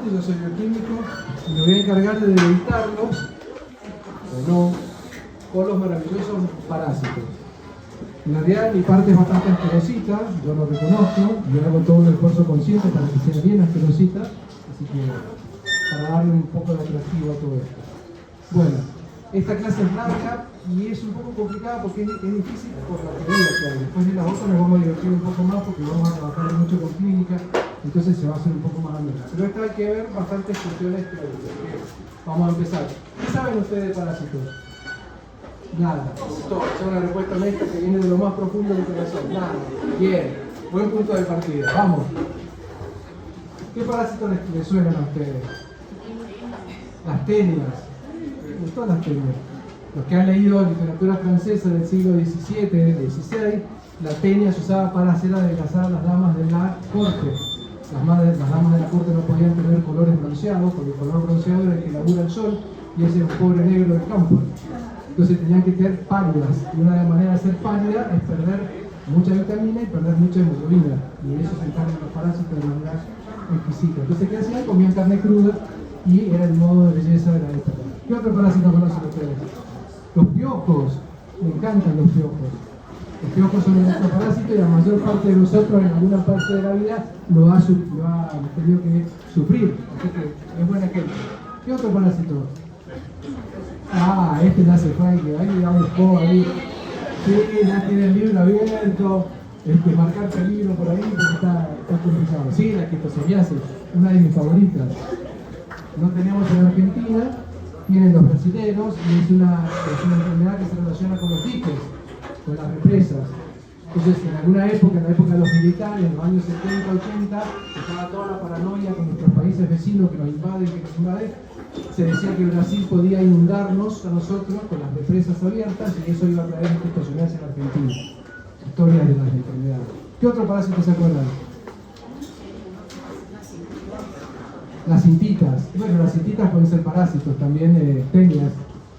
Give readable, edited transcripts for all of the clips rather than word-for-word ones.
y yo soy bioquímico y me voy a encargar de deleitarlos, o no, con los maravillosos parásitos. En realidad mi parte es bastante asquerosita, yo lo reconozco, yo hago todo un esfuerzo consciente para que sea bien asquerosita, así que para darle un poco de atractivo a todo esto. Bueno, esta clase es larga y es un poco complicada porque es difícil por la teoría que hay. Después de la otra nos vamos a divertir un poco más porque vamos a trabajar mucho con clínica, entonces se va a hacer un poco más amena. Pero esta hay que ver bastantes funciones teóricas. Vamos a empezar. ¿Qué saben ustedes de parásitos? Nada. Es una respuesta honesta que viene de lo más profundo del corazón. Nada. Bien. Buen punto de partida. Vamos. ¿Qué parásitos les suenan a ustedes? Las tenias. Todas las tenias. Los que han leído literatura francesa del siglo XVII, XVI, la tenia se usaba para hacer adelgazar a las damas de la corte. Las damas de la corte no podían tener colores bronceados, porque el color bronceado era el que labura el sol, y ese era un pobre negro del campo. Entonces tenían que tener pálidas, y una manera de ser pálida es perder mucha vitamina y perder mucha hemoglobina, y de eso se encargan los parásitos de manera exquisita. Entonces, ¿qué hacían? Comían carne cruda, y era el modo de belleza de la época. ¿Qué otro parásito conocen ustedes? Los piojos. Me encantan los piojos. Los piojos son nuestro parásito y la mayor parte de nosotros en alguna parte de la vida lo ha tenido que sufrir. Así que es buena ejemplo. ¿Qué otro parásito? Ah, este ya se fue, que ahí ya buscó ahí. Sí, ya tiene el libro abierto. Marcar peligro por ahí porque está complicado. Sí, la quistosoriasis, una de mis favoritas. No tenemos en Argentina, tienen los brasileños y es una enfermedad que se relaciona con los diques, con las represas. Entonces, en alguna época, en la época de los militares, en los años 70, 80, estaba toda la paranoia con nuestros países vecinos que nos invaden, se decía que Brasil podía inundarnos a nosotros con las represas abiertas y eso iba a traer estacionarse en Argentina. Historias de las enfermedades. ¿Qué otro parásito se acuerdan? Las cintitas. Bueno, las cintitas pueden ser parásitos, también tenias,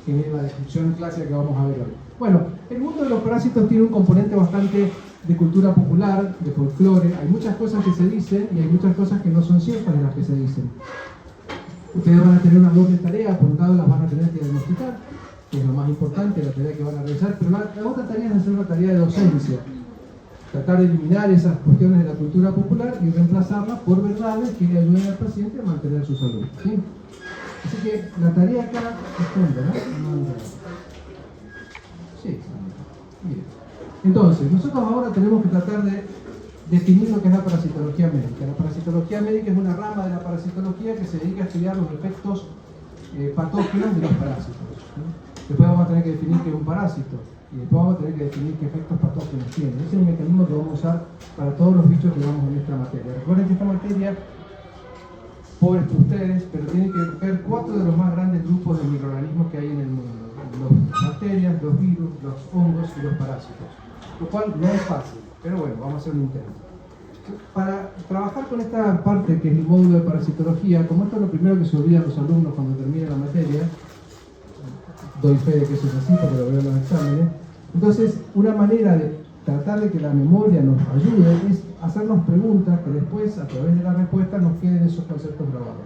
que es la descripción clásica que vamos a ver hoy. Bueno, el mundo de los parásitos tiene un componente bastante de cultura popular, de folclore. Hay muchas cosas que se dicen y hay muchas cosas que no son ciertas de las que se dicen. Ustedes van a tener una doble tarea, por un lado las van a tener que diagnosticar, que es lo más importante, la tarea que van a realizar, pero la otra tarea es hacer una tarea de docencia. Tratar de eliminar esas cuestiones de la cultura popular y reemplazarlas por verdades que le ayuden al paciente a mantener su salud. ¿Sí? Así que la tarea acá es tonta, ¿no? Sí, bien. Entonces, nosotros ahora tenemos que tratar de definir lo que es la parasitología médica. La parasitología médica es una rama de la parasitología que se dedica a estudiar los efectos patógenos de los parásitos. ¿Sí? Después vamos a tener que definir qué es un parásito. Y después vamos a tener que definir qué efectos patógenos tiene. Ese es el mecanismo que vamos a usar para todos los bichos que vamos en esta materia. Recuerden que esta materia, pobres por ustedes, pero tiene que ver 4 de los más grandes grupos de microorganismos que hay en el mundo. Las bacterias, los virus, los hongos y los parásitos. Lo cual no es fácil, pero bueno, vamos a hacer un intento. Para trabajar con esta parte que es el módulo de parasitología, como esto es lo primero que se olvidan los alumnos cuando terminan la materia, doy fe de que eso es así porque lo veo en los exámenes. Entonces, una manera de tratar de que la memoria nos ayude es hacernos preguntas que después, a través de la respuesta, nos queden esos conceptos grabados.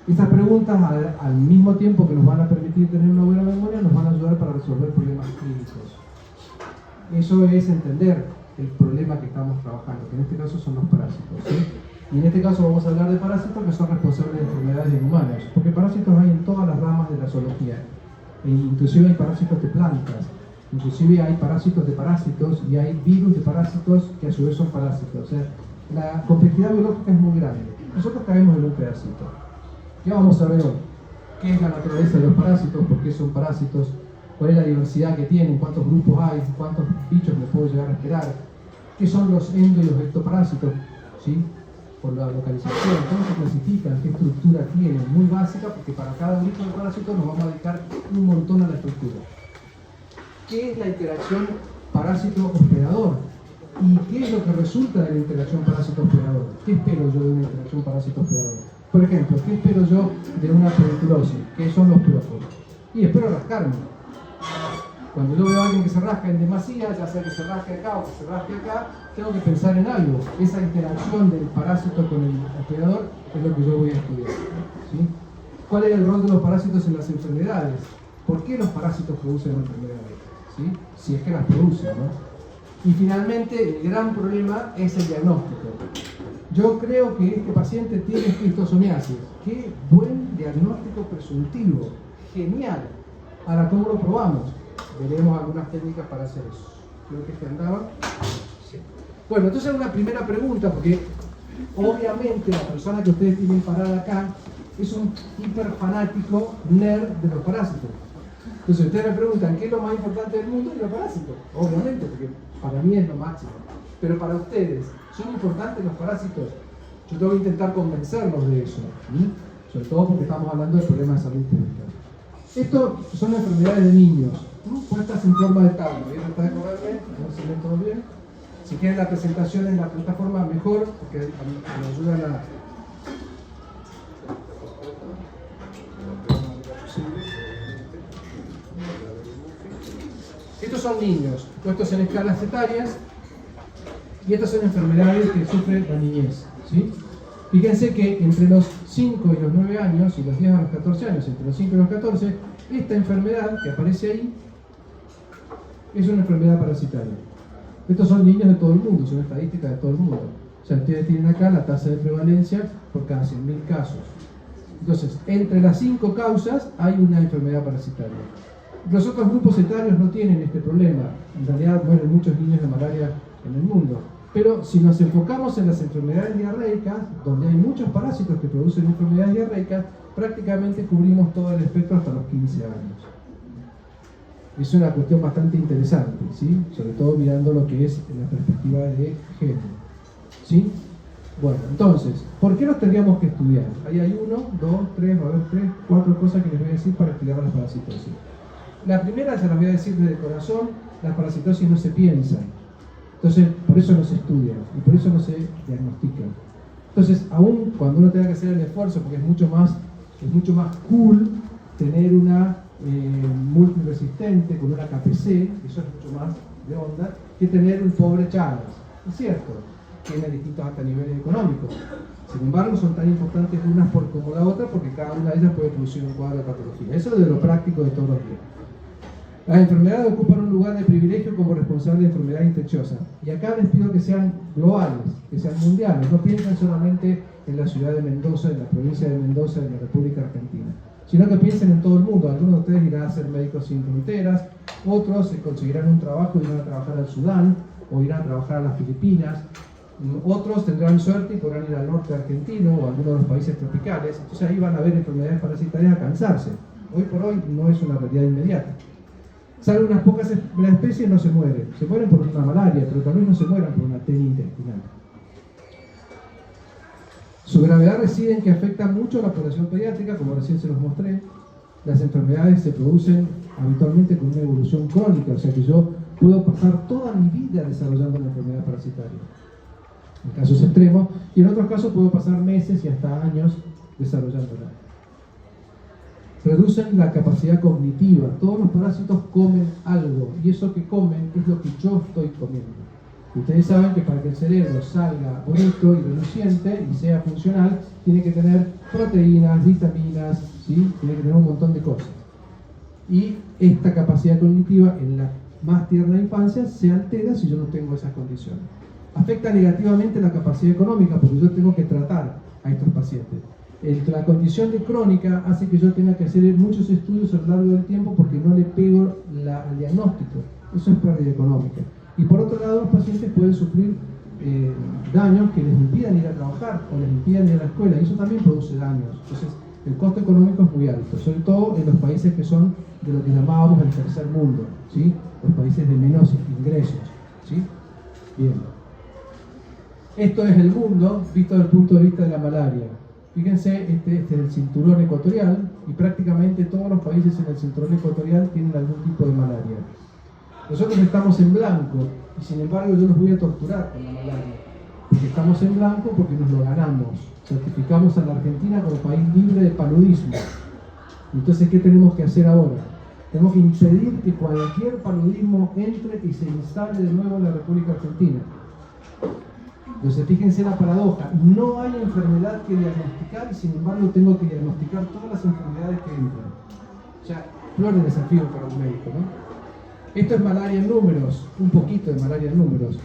Estas preguntas, al mismo tiempo que nos van a permitir tener una buena memoria, nos van a ayudar para resolver problemas clínicos. Eso es entender el problema que estamos trabajando, que en este caso son los parásitos, ¿sí? Y en este caso vamos a hablar de parásitos que son responsables de enfermedades en humanos, porque parásitos hay en todas las ramas de la zoología. Inclusive hay parásitos de plantas, inclusive hay parásitos de parásitos y hay virus de parásitos que a su vez son parásitos. O sea, la complejidad biológica es muy grande. Nosotros caemos en un pedacito. ¿Qué vamos a ver hoy? ¿Qué es la naturaleza de los parásitos? ¿Por qué son parásitos? ¿Cuál es la diversidad que tienen? ¿Cuántos grupos hay? ¿Cuántos bichos me puedo llegar a esperar? ¿Qué son los endo y los ectoparásitos? ¿Sí? Por la localización, cómo se clasifican, qué estructura tienen, muy básica, porque para cada grupo de parásitos nos vamos a dedicar un montón a la estructura. ¿Qué es la interacción parásito-hospedador? ¿Y qué es lo que resulta de la interacción parásito-hospedador? ¿Qué espero yo de una interacción parásito-hospedador? Por ejemplo, ¿qué espero yo de una tuberculosis? ¿Qué son los piojos? Y espero rascarme. Cuando yo veo a alguien que se rasca en demasía, ya sea que se rasque acá o que se rasque acá, tengo que pensar en algo. Esa interacción del parásito con el hospedador es lo que yo voy a estudiar, ¿sí? ¿Cuál es el rol de los parásitos en las enfermedades? ¿Por qué los parásitos producen enfermedades? ¿Sí? Si es que las producen, ¿no? Y finalmente, el gran problema es el diagnóstico. Yo creo que este paciente tiene esquistosomiasis. ¡Qué buen diagnóstico presuntivo! ¡Genial! Ahora, ¿cómo lo probamos? Veremos algunas técnicas para hacer eso. Creo que este andaba. Sí. Bueno, entonces una primera pregunta, porque obviamente la persona que ustedes tienen parada acá es un hiperfanático nerd de los parásitos. Entonces ustedes me preguntan, ¿qué es lo más importante del mundo? Y los parásitos. Obviamente, porque para mí es lo máximo. Pero para ustedes, ¿son importantes los parásitos? Yo tengo que intentar convencerlos de eso. ¿Sí? Sobre todo porque estamos hablando de problemas de salud pública. Esto son enfermedades de niños, puestas en forma de tabla. Voy a tratar de correrme, a ver si ven todo bien. Si quieren la presentación en la plataforma, mejor, porque me ayudan a... Estos son niños, puestos en escalas etarias, y estas son enfermedades que sufre la niñez, ¿sí? Fíjense que entre los 5 y los 9 años, y los 10 a los 14 años, entre los 5 y los 14, esta enfermedad que aparece ahí es una enfermedad parasitaria. Estos son niños de todo el mundo, son estadísticas de todo el mundo. O sea, ustedes tienen acá la tasa de prevalencia por cada 100.000 casos. Entonces, entre las 5 causas hay una enfermedad parasitaria. Los otros grupos etarios no tienen este problema. En realidad mueren muchos niños de malaria en el mundo. Pero si nos enfocamos en las enfermedades diarreicas, donde hay muchos parásitos que producen enfermedades diarreicas, prácticamente cubrimos todo el espectro hasta los 15 años. Es una cuestión bastante interesante, ¿sí? Sobre todo mirando lo que es en la perspectiva de género, ¿sí? Bueno, entonces, ¿por qué los tendríamos que estudiar? Ahí hay 1, 2, 3, va a haber 3, 4 cosas que les voy a decir para estudiar las parasitosis. La primera, se las voy a decir desde el corazón, las parasitosis no se piensan. Entonces, por eso no se estudian y por eso no se diagnostican. Entonces, aún cuando uno tenga que hacer el esfuerzo, porque es mucho más cool tener una multiresistente con una KPC, eso es mucho más de onda, que tener un pobre Chagas. Es cierto, tiene distintos hasta niveles económicos. Sin embargo, son tan importantes unas como la otra porque cada una de ellas puede producir un cuadro de patología. Eso es de lo práctico de todos los días. Las enfermedades ocupan un lugar de privilegio como responsable de enfermedades infecciosas. Y acá les pido que sean globales, que sean mundiales. No piensen solamente en la ciudad de Mendoza, en la provincia de Mendoza, en la República Argentina, sino que piensen en todo el mundo. Algunos de ustedes irán a ser médicos sin fronteras, otros conseguirán un trabajo y irán a trabajar al Sudán, o irán a trabajar a las Filipinas, otros tendrán suerte y podrán ir al norte argentino o a alguno de los países tropicales. Entonces ahí van a ver enfermedades parasitarias a cansarse. Hoy por hoy no es una realidad inmediata. Salvo unas pocas especies no se mueren. Se mueren por una malaria, pero tal vez no se mueran por una tenia intestinal. Su gravedad reside en que afecta mucho a la población pediátrica, como recién se los mostré. Las enfermedades se producen habitualmente con una evolución crónica, o sea que yo puedo pasar toda mi vida desarrollando una enfermedad parasitaria, en casos extremos, y en otros casos puedo pasar meses y hasta años desarrollándola. Reducen la capacidad cognitiva. Todos los parásitos comen algo, y eso que comen es lo que yo estoy comiendo. Ustedes saben que para que el cerebro salga bonito y reluciente y sea funcional, tiene que tener proteínas, vitaminas, ¿sí? Tiene que tener un montón de cosas. Y esta capacidad cognitiva en la más tierna infancia se altera si yo no tengo esas condiciones. Afecta negativamente la capacidad económica porque yo tengo que tratar a estos pacientes. La condición de crónica hace que yo tenga que hacer muchos estudios a lo largo del tiempo porque no le pego al diagnóstico. Eso es pérdida económica. Y por otro lado, los pacientes pueden sufrir daños que les impidan ir a trabajar o les impidan ir a la escuela, y eso también produce daños. Entonces, el costo económico es muy alto, sobre todo en los países que son de lo que llamábamos el tercer mundo, ¿sí? Los países de menos ingresos, ¿sí? Bien. Esto es el mundo visto desde el punto de vista de la malaria. Fíjense, este es el cinturón ecuatorial, y prácticamente todos los países en el cinturón ecuatorial tienen algún tipo de malaria. Nosotros estamos en blanco, y sin embargo yo los voy a torturar con la malaria. Porque estamos en blanco porque nos lo ganamos. Certificamos a la Argentina como país libre de paludismo. Entonces, ¿qué tenemos que hacer ahora? Tenemos que impedir que cualquier paludismo entre y se instale de nuevo en la República Argentina. Entonces, fíjense la paradoja. No hay enfermedad que diagnosticar y sin embargo tengo que diagnosticar todas las enfermedades que entran. O sea, flor de desafío para un médico, ¿no? Esto es malaria en números, un poquito de malaria en números.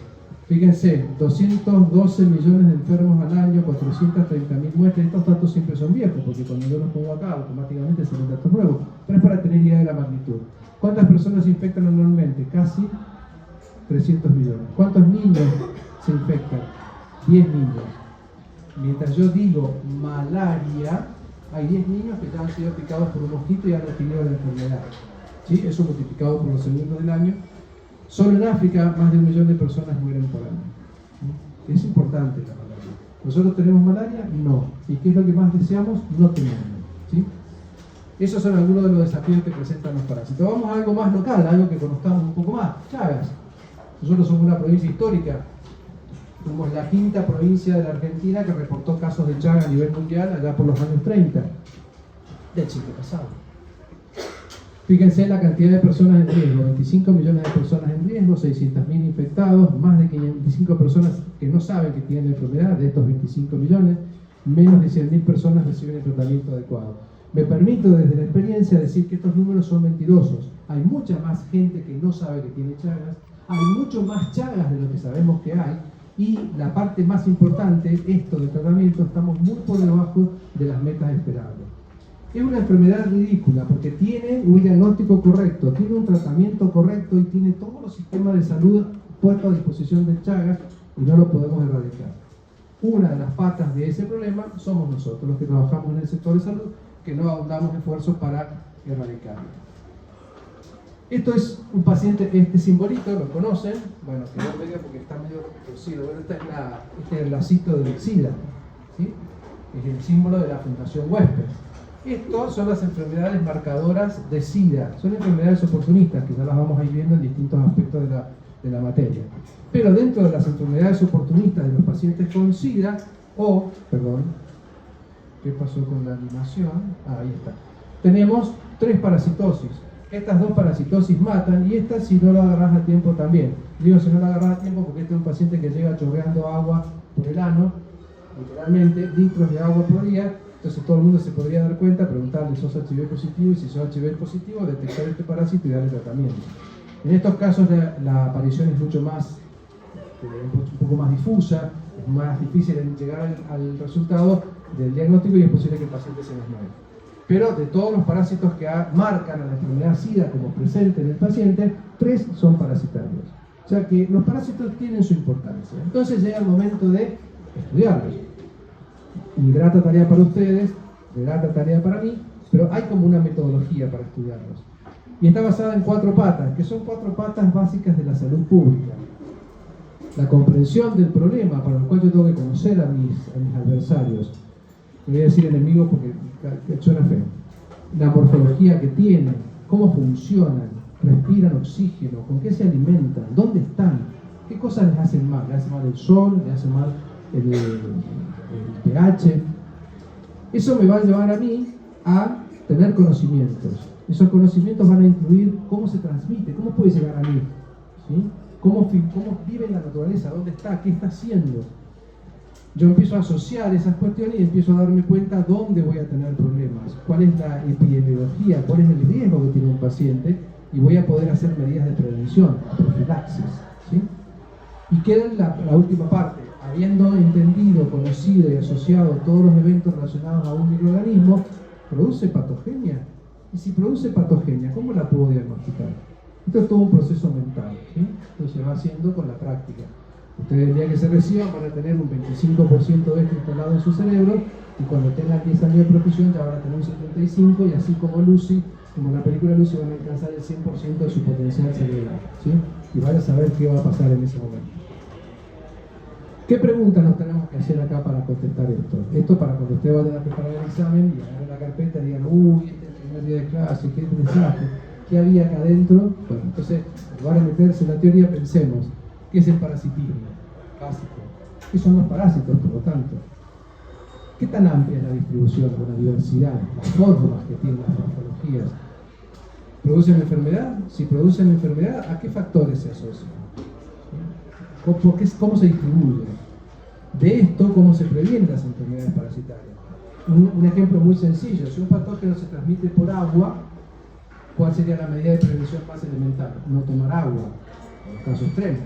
Fíjense, 212 millones de enfermos al año, 430.000 muertes. Estos datos siempre son viejos, porque cuando yo los pongo acá, automáticamente salen datos nuevos. Pero es para tener idea de la magnitud. ¿Cuántas personas se infectan anualmente? Casi 300 millones. ¿Cuántos niños se infectan? 10 niños. Mientras yo digo malaria, hay 10 niños que ya han sido picados por un mosquito y han adquirido la enfermedad. ¿Sí? Eso multiplicado por los segundos del año. Solo en África más de 1 millón de personas mueren por año. ¿Sí? Es importante la malaria. ¿Nosotros tenemos malaria? No. ¿Y qué es lo que más deseamos? No tenerlo. ¿Sí? Esos son algunos de los desafíos que presentan los parásitos. Vamos a algo más local, algo que conozcamos un poco más. Chagas. Nosotros somos una provincia histórica. Somos la 5ª provincia de la Argentina que reportó casos de Chagas a nivel mundial allá por los años 30 del siglo pasado. Fíjense la cantidad de personas en riesgo, 25 millones de personas en riesgo, 600.000 infectados, más de 25 personas que no saben que tienen la enfermedad, de estos 25 millones, menos de 100.000 personas reciben el tratamiento adecuado. Me permito desde la experiencia decir que estos números son mentirosos. Hay mucha más gente que no sabe que tiene Chagas, hay mucho más Chagas de lo que sabemos que hay, y la parte más importante, esto del tratamiento, estamos muy por debajo de las metas esperables. Es una enfermedad ridícula porque tiene un diagnóstico correcto, tiene un tratamiento correcto y tiene todos los sistemas de salud puestos a disposición del Chagas y no lo podemos erradicar. Una de las patas de ese problema somos nosotros, los que trabajamos en el sector de salud, que no ahondamos esfuerzos para erradicarlo. Esto es un paciente, este simbolito, ¿lo conocen? Bueno, quedó medio porque está medio torcido. Bueno, este es el lacito del SIDA, ¿sí? Es el símbolo de la Fundación Huésped. Estos son las enfermedades marcadoras de SIDA. Son enfermedades oportunistas, que ya las vamos a ir viendo en distintos aspectos de la materia. Pero dentro de las enfermedades oportunistas de los pacientes con SIDA, ¿qué pasó con la animación? Ahí está. Tenemos 3 parasitosis. Estas 2 parasitosis matan y esta si no la agarras a tiempo también. Digo si no la agarras a tiempo porque este es un paciente que llega chorreando agua por el ano, literalmente litros de agua por día. Entonces todo el mundo se podría dar cuenta, preguntarle si sos HIV positivo y si sos HIV positivo, detectar este parásito y darle tratamiento. En estos casos la aparición es mucho más, un poco más difusa, es más difícil llegar al resultado del diagnóstico y es posible que el paciente se desmaye. Pero de todos los parásitos que marcan a la enfermedad SIDA como presente en el paciente, 3 son parasitarios. O sea que los parásitos tienen su importancia. Entonces llega el momento de estudiarlos. Y grata tarea para ustedes, grata tarea para mí, pero hay como una metodología para estudiarlos. Y está basada en 4 patas, que son 4 patas básicas de la salud pública. La comprensión del problema, para el cual yo tengo que conocer a mis adversarios. No voy a decir enemigos porque suena feo. La morfología que tienen, cómo funcionan, respiran oxígeno, con qué se alimentan, dónde están, qué cosas les hacen mal. Le hace mal el sol, le hace mal el pH. Eso me va a llevar a mí a tener conocimientos. Esos conocimientos van a incluir cómo se transmite, cómo puede llegar a mí, ¿sí? Cómo vive en la naturaleza, dónde está, qué está haciendo. Yo empiezo a asociar esas cuestiones y empiezo a darme cuenta dónde voy a tener problemas, cuál es la epidemiología, cuál es el riesgo que tiene un paciente y voy a poder hacer medidas de prevención, profilaxis, ¿sí? Y queda la última parte. Habiendo entendido, conocido y asociado todos los eventos relacionados a un microorganismo, ¿produce patogenia? Y si produce patogenia, ¿cómo la puedo diagnosticar? Esto es todo un proceso mental, ¿sí? Esto se va haciendo con la práctica. Ustedes el día que se reciban van a tener un 25% de esto instalado en su cerebro y cuando tengan 10 años de profesión ya van a tener un 75% y así como Lucy, como la película Lucy, van a alcanzar el 100% de su potencial cerebral, ¿sí? Y van a saber qué va a pasar en ese momento. ¿Qué preguntas nos tenemos que hacer acá para contestar esto? Esto para cuando ustedes vayan a preparar el examen y agarren la carpeta y digan, este es el primer día de clase, qué mensaje, qué había acá adentro. Bueno, entonces, en lugar de meterse en la teoría, pensemos, ¿qué es el parasitismo básico? ¿Qué son los parásitos, por lo tanto? ¿Qué tan amplia es la distribución, la diversidad, las formas que tienen las morfologías? ¿Producen enfermedad? Si producen enfermedad, ¿a qué factores se asocian? ¿Cómo se distribuye? De esto, ¿cómo se previenen las enfermedades parasitarias? Un ejemplo muy sencillo: si un patógeno se transmite por agua, ¿cuál sería la medida de prevención más elemental? No tomar agua, en el caso extremo,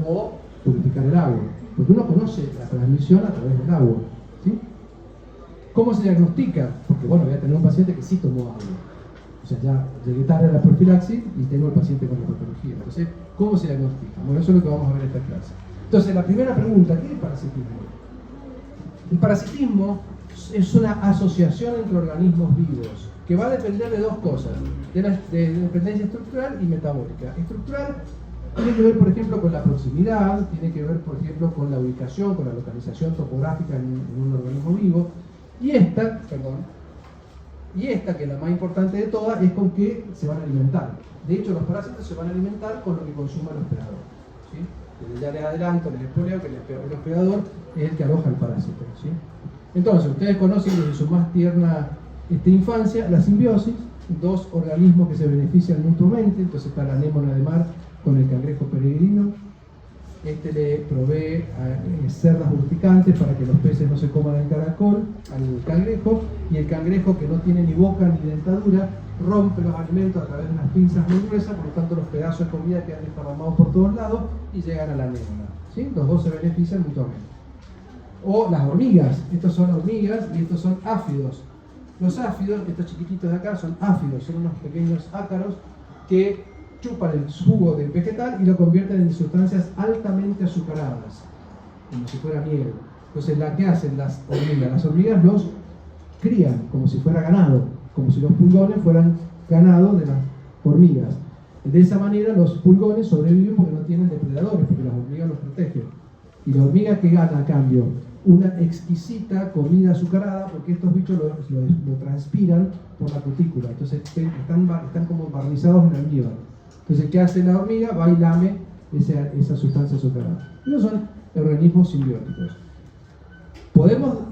o purificar el agua, porque uno conoce la transmisión a través del agua, ¿sí? ¿Cómo se diagnostica? Porque bueno, voy a tener un paciente que sí tomó agua, o sea, ya llegué tarde a la profilaxis y tengo el paciente con la patología. Entonces, ¿cómo se diagnostica? Bueno, eso es lo que vamos a ver en esta clase. Entonces, la primera pregunta: ¿qué es parasitismo? El parasitismo es una asociación entre organismos vivos que va a depender de dos cosas: de dependencia estructural y metabólica. Estructural tiene que ver, por ejemplo, con la proximidad, tiene que ver, por ejemplo, con la ubicación, con la localización topográfica en un organismo vivo. Y esta, que es la más importante de todas, es con qué se van a alimentar. De hecho, los parásitos se van a alimentar con lo que consuma el hospedador, ¿sí? Ya les adelanto, les espoleo que el hospedador es el que aloja el parásito, ¿sí? Entonces, ustedes conocen desde su más tierna infancia la simbiosis, dos organismos que se benefician mutuamente. Entonces está la anémona de mar con el cangrejo peregrino. Este le provee cerdas urticantes para que los peces no se coman el caracol, al cangrejo, y el cangrejo, que no tiene ni boca ni dentadura, rompe los alimentos a través de unas pinzas muy gruesas, por lo tanto los pedazos de comida quedan desparramados por todos lados y llegan a la anémona, ¿sí? Los dos se benefician mutuamente. O las hormigas: estos son hormigas y estos son áfidos. Los áfidos, estos chiquititos de acá, son áfidos, son unos pequeños ácaros que chupan el jugo del vegetal y lo convierten en sustancias altamente azucaradas, como si fuera miel. Entonces, ¿qué hacen las hormigas? Las hormigas los crían como si fuera ganado, como si los pulgones fueran ganado de las hormigas. De esa manera los pulgones sobreviven porque no tienen depredadores, porque las hormigas los protegen. Y la hormiga, ¿qué gana a cambio? Una exquisita comida azucarada, porque estos bichos lo transpiran por la cutícula. Entonces están como barnizados en almíbar. Entonces, ¿qué hace la hormiga? Va y lame esa sustancia azucarada. Estos son organismos simbióticos.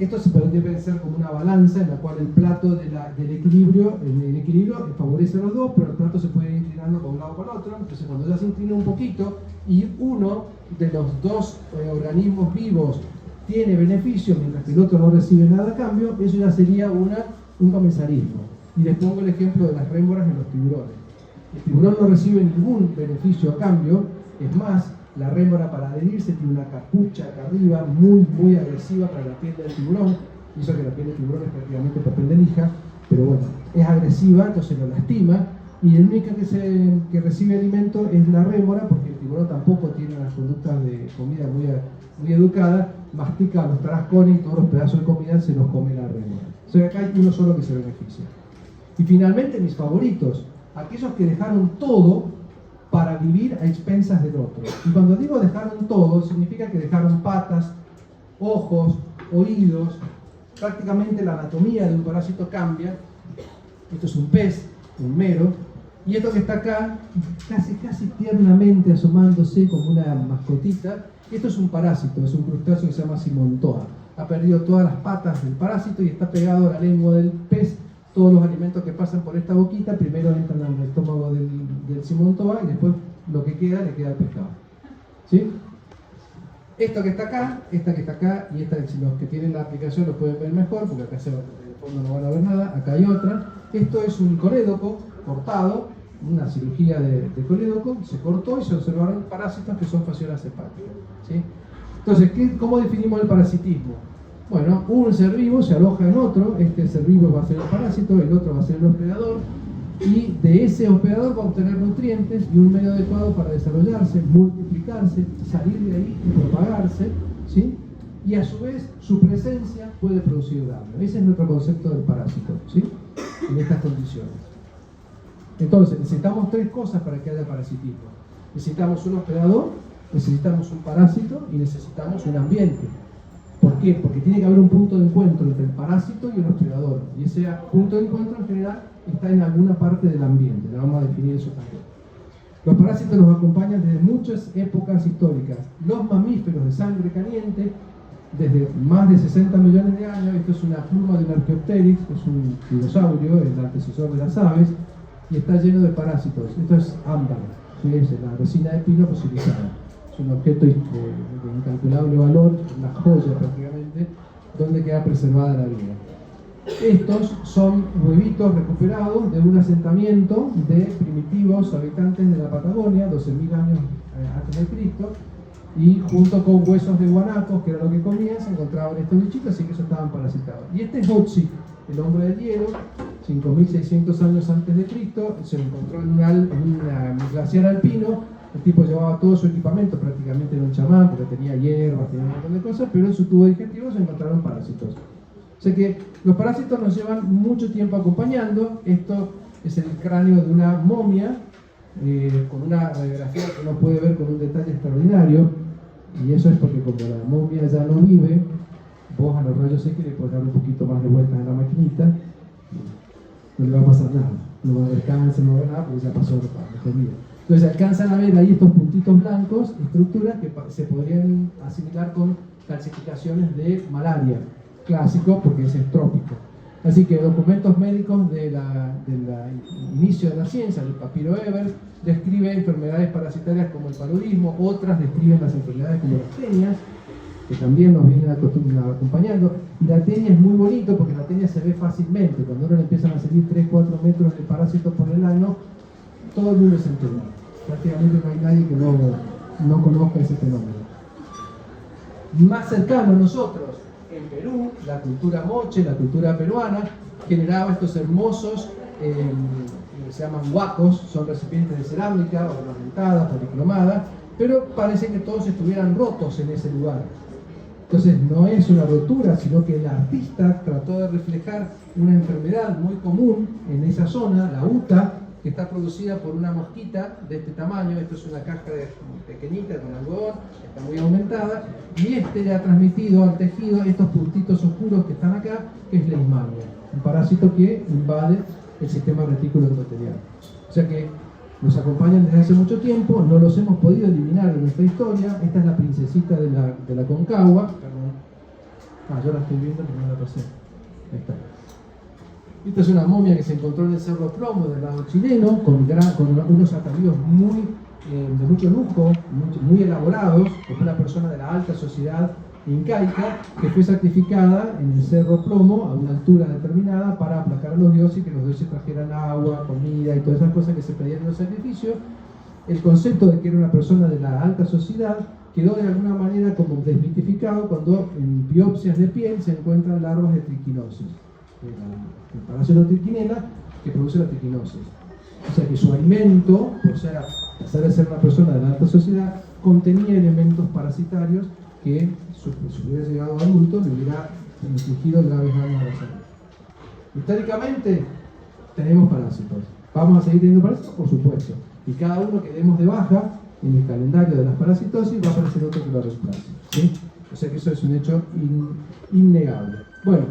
Esto se puede ser como una balanza en la cual el plato del equilibrio, el equilibrio favorece a los dos, pero el plato se puede ir inclinando para un lado o para el otro. Entonces, cuando ya se inclina un poquito y uno de los dos organismos vivos tiene beneficio mientras que el otro no recibe nada a cambio, eso ya sería un comensarismo. Y les pongo el ejemplo de las rémoras en los tiburones. El tiburón no recibe ningún beneficio a cambio. Es más, la rémora, para adherirse, tiene una capucha acá arriba muy, muy agresiva para la piel del tiburón. Y eso que la piel del tiburón es prácticamente papel de lija, pero bueno, es agresiva, entonces lo lastima. Y el único que recibe alimento es la rémora, porque el tiburón tampoco tiene unas conductas de comida muy educada. Mastica los tarascones y todos los pedazos de comida se los come la rémora. O sea, acá hay uno solo que se beneficia. Y finalmente, mis favoritos: aquellos que dejaron todo para vivir a expensas del otro. Y cuando digo dejaron todo, significa que dejaron patas, ojos, oídos. Prácticamente la anatomía de un parásito cambia. Esto es un pez, un mero, y esto que está acá, casi tiernamente asomándose como una mascotita, esto es un parásito, es un crustáceo que se llama simontoa. Ha perdido todas las patas del parásito y está pegado a la lengua del pez. Todos los alimentos que pasan por esta boquita primero entran en el estómago del simontoa y después lo que queda le queda al pescado, ¿sí? Esto que está acá, esta que está acá, y esta, los que tienen la aplicación lo pueden ver mejor, porque acá en el fondo no van a ver nada. Acá hay otra. Esto es un colédoco cortado, una cirugía de colédoco, se cortó y se observaron parásitos que son fasciolas hepáticas, ¿sí? Entonces, ¿cómo definimos el parasitismo? Bueno, un ser vivo se aloja en otro, este ser vivo va a ser el parásito, el otro va a ser el hospedador, y de ese hospedador va a obtener nutrientes y un medio adecuado para desarrollarse, multiplicarse, salir de ahí y propagarse, ¿sí? Y a su vez su presencia puede producir daño. Ese es nuestro concepto del parásito, ¿sí? En estas condiciones. Entonces, necesitamos tres cosas para que haya parasitismo. Necesitamos un hospedador, necesitamos un parásito y necesitamos un ambiente. ¿Por qué? Porque tiene que haber un punto de encuentro entre el parásito y el hospedador. Y ese punto de encuentro en general está en alguna parte del ambiente. Le vamos a definir eso también. Los parásitos nos acompañan desde muchas épocas históricas. Los mamíferos de sangre caliente, desde más de 60 millones de años. Esto es una pluma de un Archaeopteryx, que es un dinosaurio, el antecesor de las aves. y está lleno de parásitos. Esto es ámbar, que es la resina de pino fosilizada. Es un objeto de incalculable valor, una joya prácticamente, donde queda preservada la vida. Estos son huevitos recuperados de un asentamiento de primitivos habitantes de la Patagonia, 12.000 años antes de Cristo, y junto con huesos de guanacos, que era lo que comían, se encontraban estos bichitos, así que ellos estaban parasitados. Y este es Otzi, el hombre del hielo, 5.600 años antes de Cristo, se lo encontró en un glaciar alpino. El tipo llevaba todo su equipamiento, prácticamente era un chamán, porque tenía hierbas, tenía un montón de cosas, pero en su tubo digestivo se encontraron parásitos. O sea que los parásitos nos llevan mucho tiempo acompañando. Esto es el cráneo de una momia, con una radiografía que uno puede ver con un detalle extraordinario, y eso es porque como la momia ya no vive, vos a los rayos X le podés dar un poquito más de vueltas a la maquinita, no le va a pasar nada, no va a haber cáncer, no va a haber nada, porque ya pasó la comida. Entonces alcanzan a ver ahí estos puntitos blancos, estructuras que se podrían asimilar con calcificaciones de malaria, clásico porque ese es trópico. Así que documentos médicos del inicio de la ciencia, el papiro Eber, describe enfermedades parasitarias como el paludismo, otras describen las enfermedades como las tenias, que también nos vienen acompañando. Y la tenia es muy bonito porque la tenia se ve fácilmente. Cuando uno le empiezan a salir 3-4 metros de parásitos por el ano, todo el mundo se entera. Prácticamente no hay nadie que no conozca ese fenómeno. Más cercano a nosotros, en Perú, la cultura moche, la cultura peruana, generaba estos hermosos, se llaman huacos, son recipientes de cerámica, ornamentadas, policromadas, pero parece que todos estuvieran rotos en ese lugar. Entonces no es una rotura, sino que el artista trató de reflejar una enfermedad muy común en esa zona, la uta, que está producida por una mosquita de este tamaño. Esto es una caja pequeñita con algodón, está muy aumentada, y este le ha transmitido al tejido estos puntitos oscuros que están acá, que es leishmania, un parásito que invade el sistema retículo endotelial. O sea que nos acompañan desde hace mucho tiempo, no los hemos podido eliminar en nuestra historia. Esta es la princesita de la Concagua. Perdón. Yo la estoy viendo, pero no la pasé. Ahí está. Esta es una momia que se encontró en el Cerro Plomo del lado chileno, con unos atavíos de mucho lujo, muy elaborados. Es una persona de la alta sociedad incaica que fue sacrificada en el Cerro Plomo a una altura determinada para aplacar a los dioses y que los dioses trajeran agua, comida y todas esas cosas que se pedían en los sacrificios. El concepto de que era una persona de la alta sociedad quedó de alguna manera como desmitificado cuando en biopsias de piel se encuentran larvas de triquinosis, el parásito triquinela que produce la triquinosis. O sea que su alimento, a pesar de ser una persona de la alta sociedad, contenía elementos parasitarios que, si hubiera llegado a adulto, le hubiera infligido graves daños a la salud. Históricamente tenemos parásitos. ¿Vamos a seguir teniendo parásitos? Por supuesto. Y cada uno que demos de baja en el calendario de las parasitosis va a aparecer otro que lo reemplace, ¿sí? O sea que eso es un hecho innegable. Bueno,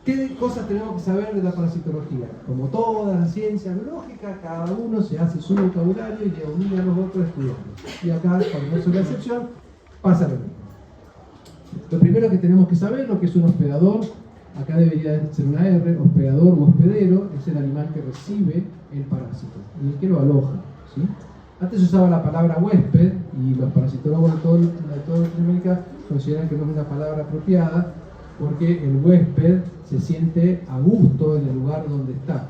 ¿qué cosas tenemos que saber de la parasitología? Como toda la ciencia biológica, cada uno se hace su vocabulario y le obliga a los otros a estudiarlo. Y acá, cuando no es la excepción, pasa lo mismo. Lo primero que tenemos que saber, lo que es un hospedador, acá debería ser una R, hospedador o hospedero, es el animal que recibe el parásito y el que lo aloja, ¿sí? Antes se usaba la palabra huésped y los parasitólogos de toda Latinoamérica consideran que no es una palabra apropiada porque el huésped se siente a gusto en el lugar donde está.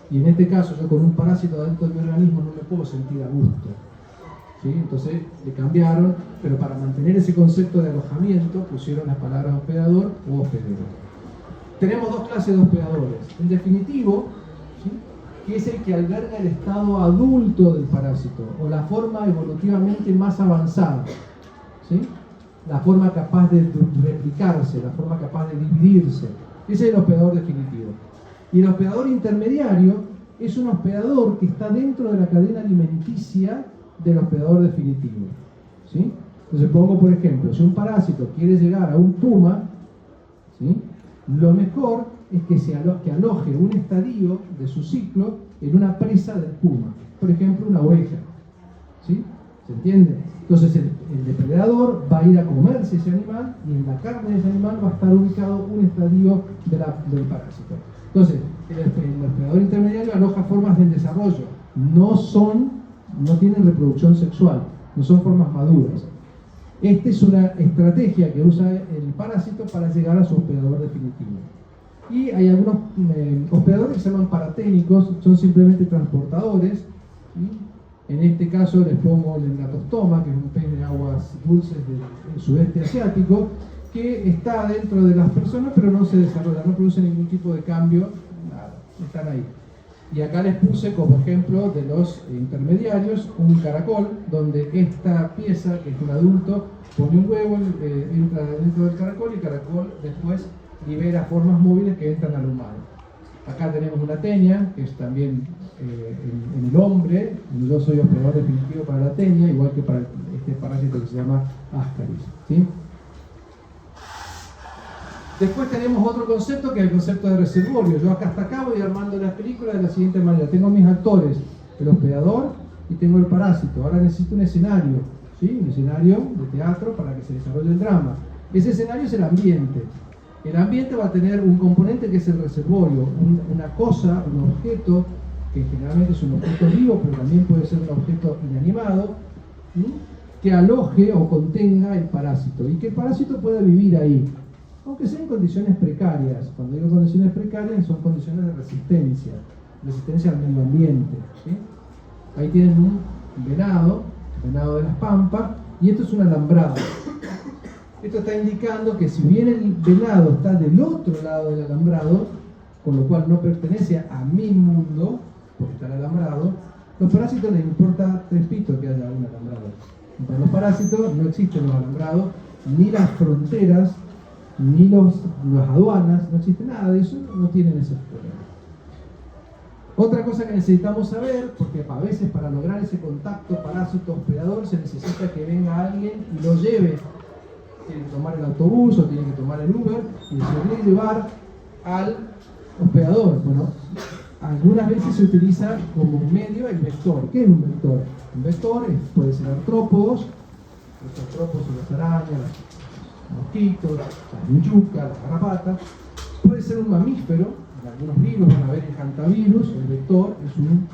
Y en este caso, yo con un parásito dentro de mi organismo no me puedo sentir a gusto, ¿sí? Entonces le cambiaron, pero para mantener ese concepto de alojamiento pusieron las palabras hospedador o hospedero. Tenemos dos clases de hospedadores. El definitivo, ¿sí?, que es el que alberga el estado adulto del parásito o la forma evolutivamente más avanzada, ¿sí?, la forma capaz de replicarse, la forma capaz de dividirse. Ese es el hospedador definitivo. Y el hospedador intermediario es un hospedador que está dentro de la cadena alimenticia del hospedador definitivo, ¿sí? Entonces pongo por ejemplo, si un parásito quiere llegar a un puma, ¿sí?, lo mejor es que aloje un estadio de su ciclo en una presa del puma, por ejemplo una oveja, ¿sí? ¿Se entiende? Entonces el depredador va a ir a comerse ese animal y en la carne de ese animal va a estar ubicado un estadio del parásito. Entonces, el depredador intermediario aloja formas del desarrollo, no tienen reproducción sexual, no son formas maduras. Esta es una estrategia que usa el parásito para llegar a su hospedador definitivo. Y hay algunos hospedadores que se llaman paraténicos, son simplemente transportadores. ¿Sí? En este caso les pongo el engratostoma, que es un pez de aguas dulces del sudeste asiático, que está dentro de las personas, pero no se desarrolla, no produce ningún tipo de cambio, nada, están ahí. Y acá les puse como ejemplo de los intermediarios un caracol, donde esta pieza, que es un adulto, pone un huevo, entra dentro del caracol y el caracol después libera formas móviles que entran al humano. Acá tenemos una tenia, que es también en el hombre, y yo soy hospedador definitivo para la tenia, igual que para este parásito que se llama Ascaris. ¿Sí? Después tenemos otro concepto que es el concepto de reservorio. Yo hasta acá voy armando las películas de la siguiente manera. Tengo mis actores, el hospedador y tengo el parásito. Ahora necesito un escenario, ¿sí? Un escenario de teatro para que se desarrolle el drama. Ese escenario es el ambiente. El ambiente va a tener un componente que es el reservorio, una cosa, un objeto, que generalmente es un objeto vivo, pero también puede ser un objeto inanimado, ¿sí? Que aloje o contenga el parásito y que el parásito pueda vivir ahí. Aunque sean condiciones precarias. Cuando digo condiciones precarias son condiciones de resistencia al medio ambiente, ¿sí? Ahí tienen un venado de las pampas, y esto es un alambrado. Esto está indicando que si bien el venado está del otro lado del alambrado, con lo cual no pertenece a mi mundo, porque está el alambrado, los parásitos les importa tres pitos que haya un alambrado. Para los parásitos no existen los alambrados, ni las fronteras, ni las aduanas, no existe nada de eso, no tienen esos problemas. Otra cosa que necesitamos saber, porque a veces para lograr ese contacto parásito-hospedador se necesita que venga alguien y lo lleve. Tiene que tomar el autobús o tiene que tomar el Uber y se lo tiene que llevar al hospedador. Bueno, algunas veces se utiliza como medio el vector. ¿Qué es un vector? Un vector puede ser artrópodos, los artrópodos son las arañas, los mosquitos, las minchucas, las garrapatas. Puede ser un mamífero, en algunos virus van a ver el hantavirus, el vector es un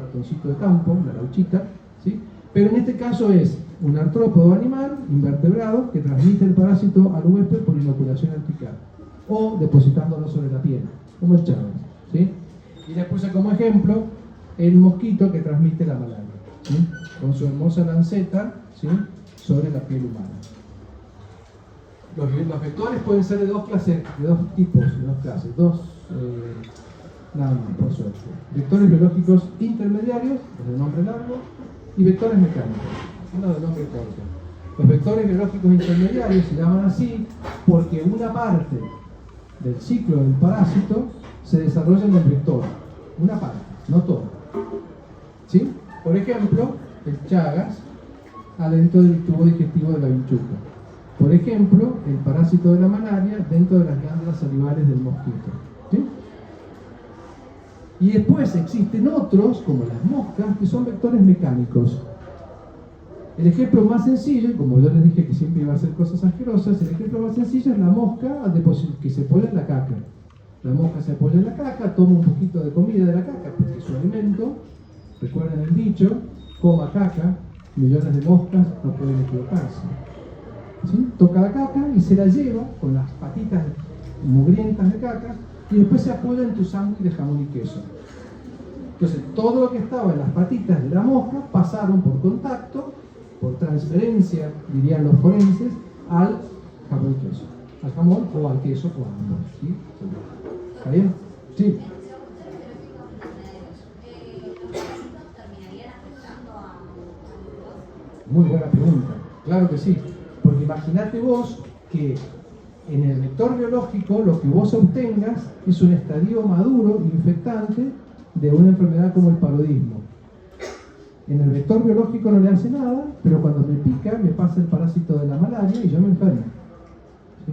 ratoncito de campo, una lauchita, ¿sí? Pero en este caso es un artrópodo animal, invertebrado, que transmite el parásito al huésped por inoculación artificial o depositándolo sobre la piel, como el Chagas, ¿sí? Y les puse como ejemplo el mosquito que transmite la malaria, ¿sí? Con su hermosa lanceta, ¿sí? Sobre la piel humana. Los vectores pueden ser de dos tipos, nada más, por suerte. Vectores biológicos intermediarios, de nombre largo, y vectores mecánicos, uno de nombre corto. Los vectores biológicos intermediarios se llaman así porque una parte del ciclo del parásito se desarrolla en el vector, una parte, no todo. ¿Sí? Por ejemplo, el Chagas adentro del tubo digestivo de la vinchuca. Por ejemplo, el parásito de la malaria dentro de las glándulas salivales del mosquito. ¿Sí? Y después existen otros, como las moscas, que son vectores mecánicos. El ejemplo más sencillo, y como yo les dije que siempre iba a hacer cosas asquerosas, el ejemplo más sencillo es la mosca que se apoya en la caca. La mosca se apoya en la caca, toma un poquito de comida de la caca, porque es su alimento. Recuerden el dicho, coma caca, millones de moscas no pueden equivocarse. ¿Sí? Toca la caca y se la lleva con las patitas mugrientas de caca y después se apoya en tu sándwich de jamón y queso. Entonces, todo lo que estaba en las patitas de la mosca pasaron por contacto, por transferencia, dirían los forenses, al jamón y queso. Al jamón o al queso o a ambos. ¿Sí? ¿Está bien? Sí. Muy buena pregunta. Claro que sí. Porque imagínate vos que en el vector biológico lo que vos obtengas es un estadio maduro, infectante, de una enfermedad como el paludismo. En el vector biológico no le hace nada, pero cuando me pica me pasa el parásito de la malaria y yo me enfermo. ¿Sí?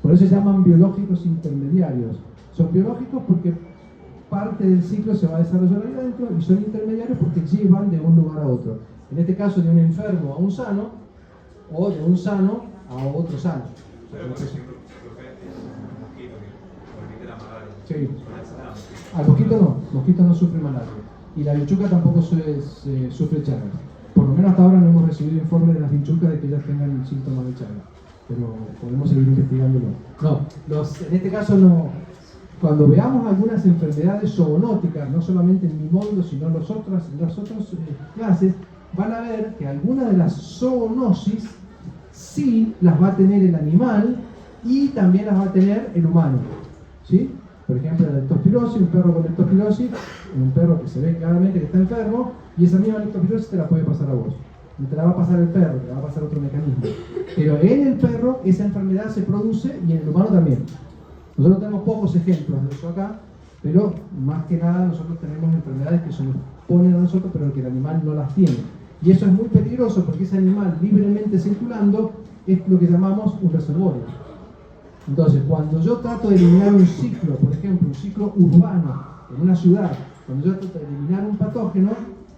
Por eso se llaman biológicos intermediarios. Son biológicos porque parte del ciclo se va a desarrollar ahí adentro y son intermediarios porque llevan de un lugar a otro. En este caso, de un enfermo a un sano, o de un sano a otro sano. Pero, por ejemplo, el mosquito que transmite la malaria. Sí. Al mosquito no sufre malaria. Y la vinchuca tampoco sufre Chagas. Por lo menos hasta ahora no hemos recibido informes de las vinchucas de que ellas tengan síntomas de Chagas. Pero podemos seguir investigándolo. No, en este caso no. Cuando veamos algunas enfermedades zoonóticas, no solamente el mimoido, sino las otras clases, van a ver que algunas de las zoonosis sí las va a tener el animal y también las va a tener el humano. ¿Sí? Por ejemplo, la leptospirosis, un perro con leptospirosis, un perro que se ve claramente que está enfermo, y esa misma leptospirosis te la puede pasar a vos. No te la va a pasar el perro, te la va a pasar otro mecanismo. Pero en el perro esa enfermedad se produce y en el humano también. Nosotros tenemos pocos ejemplos de eso acá, pero más que nada nosotros tenemos enfermedades que se nos ponen a nosotros, pero que el animal no las tiene. Y eso es muy peligroso porque ese animal libremente circulando es lo que llamamos un reservorio. Entonces, cuando yo trato de eliminar un ciclo, por ejemplo, un ciclo urbano en una ciudad, cuando yo trato de eliminar un patógeno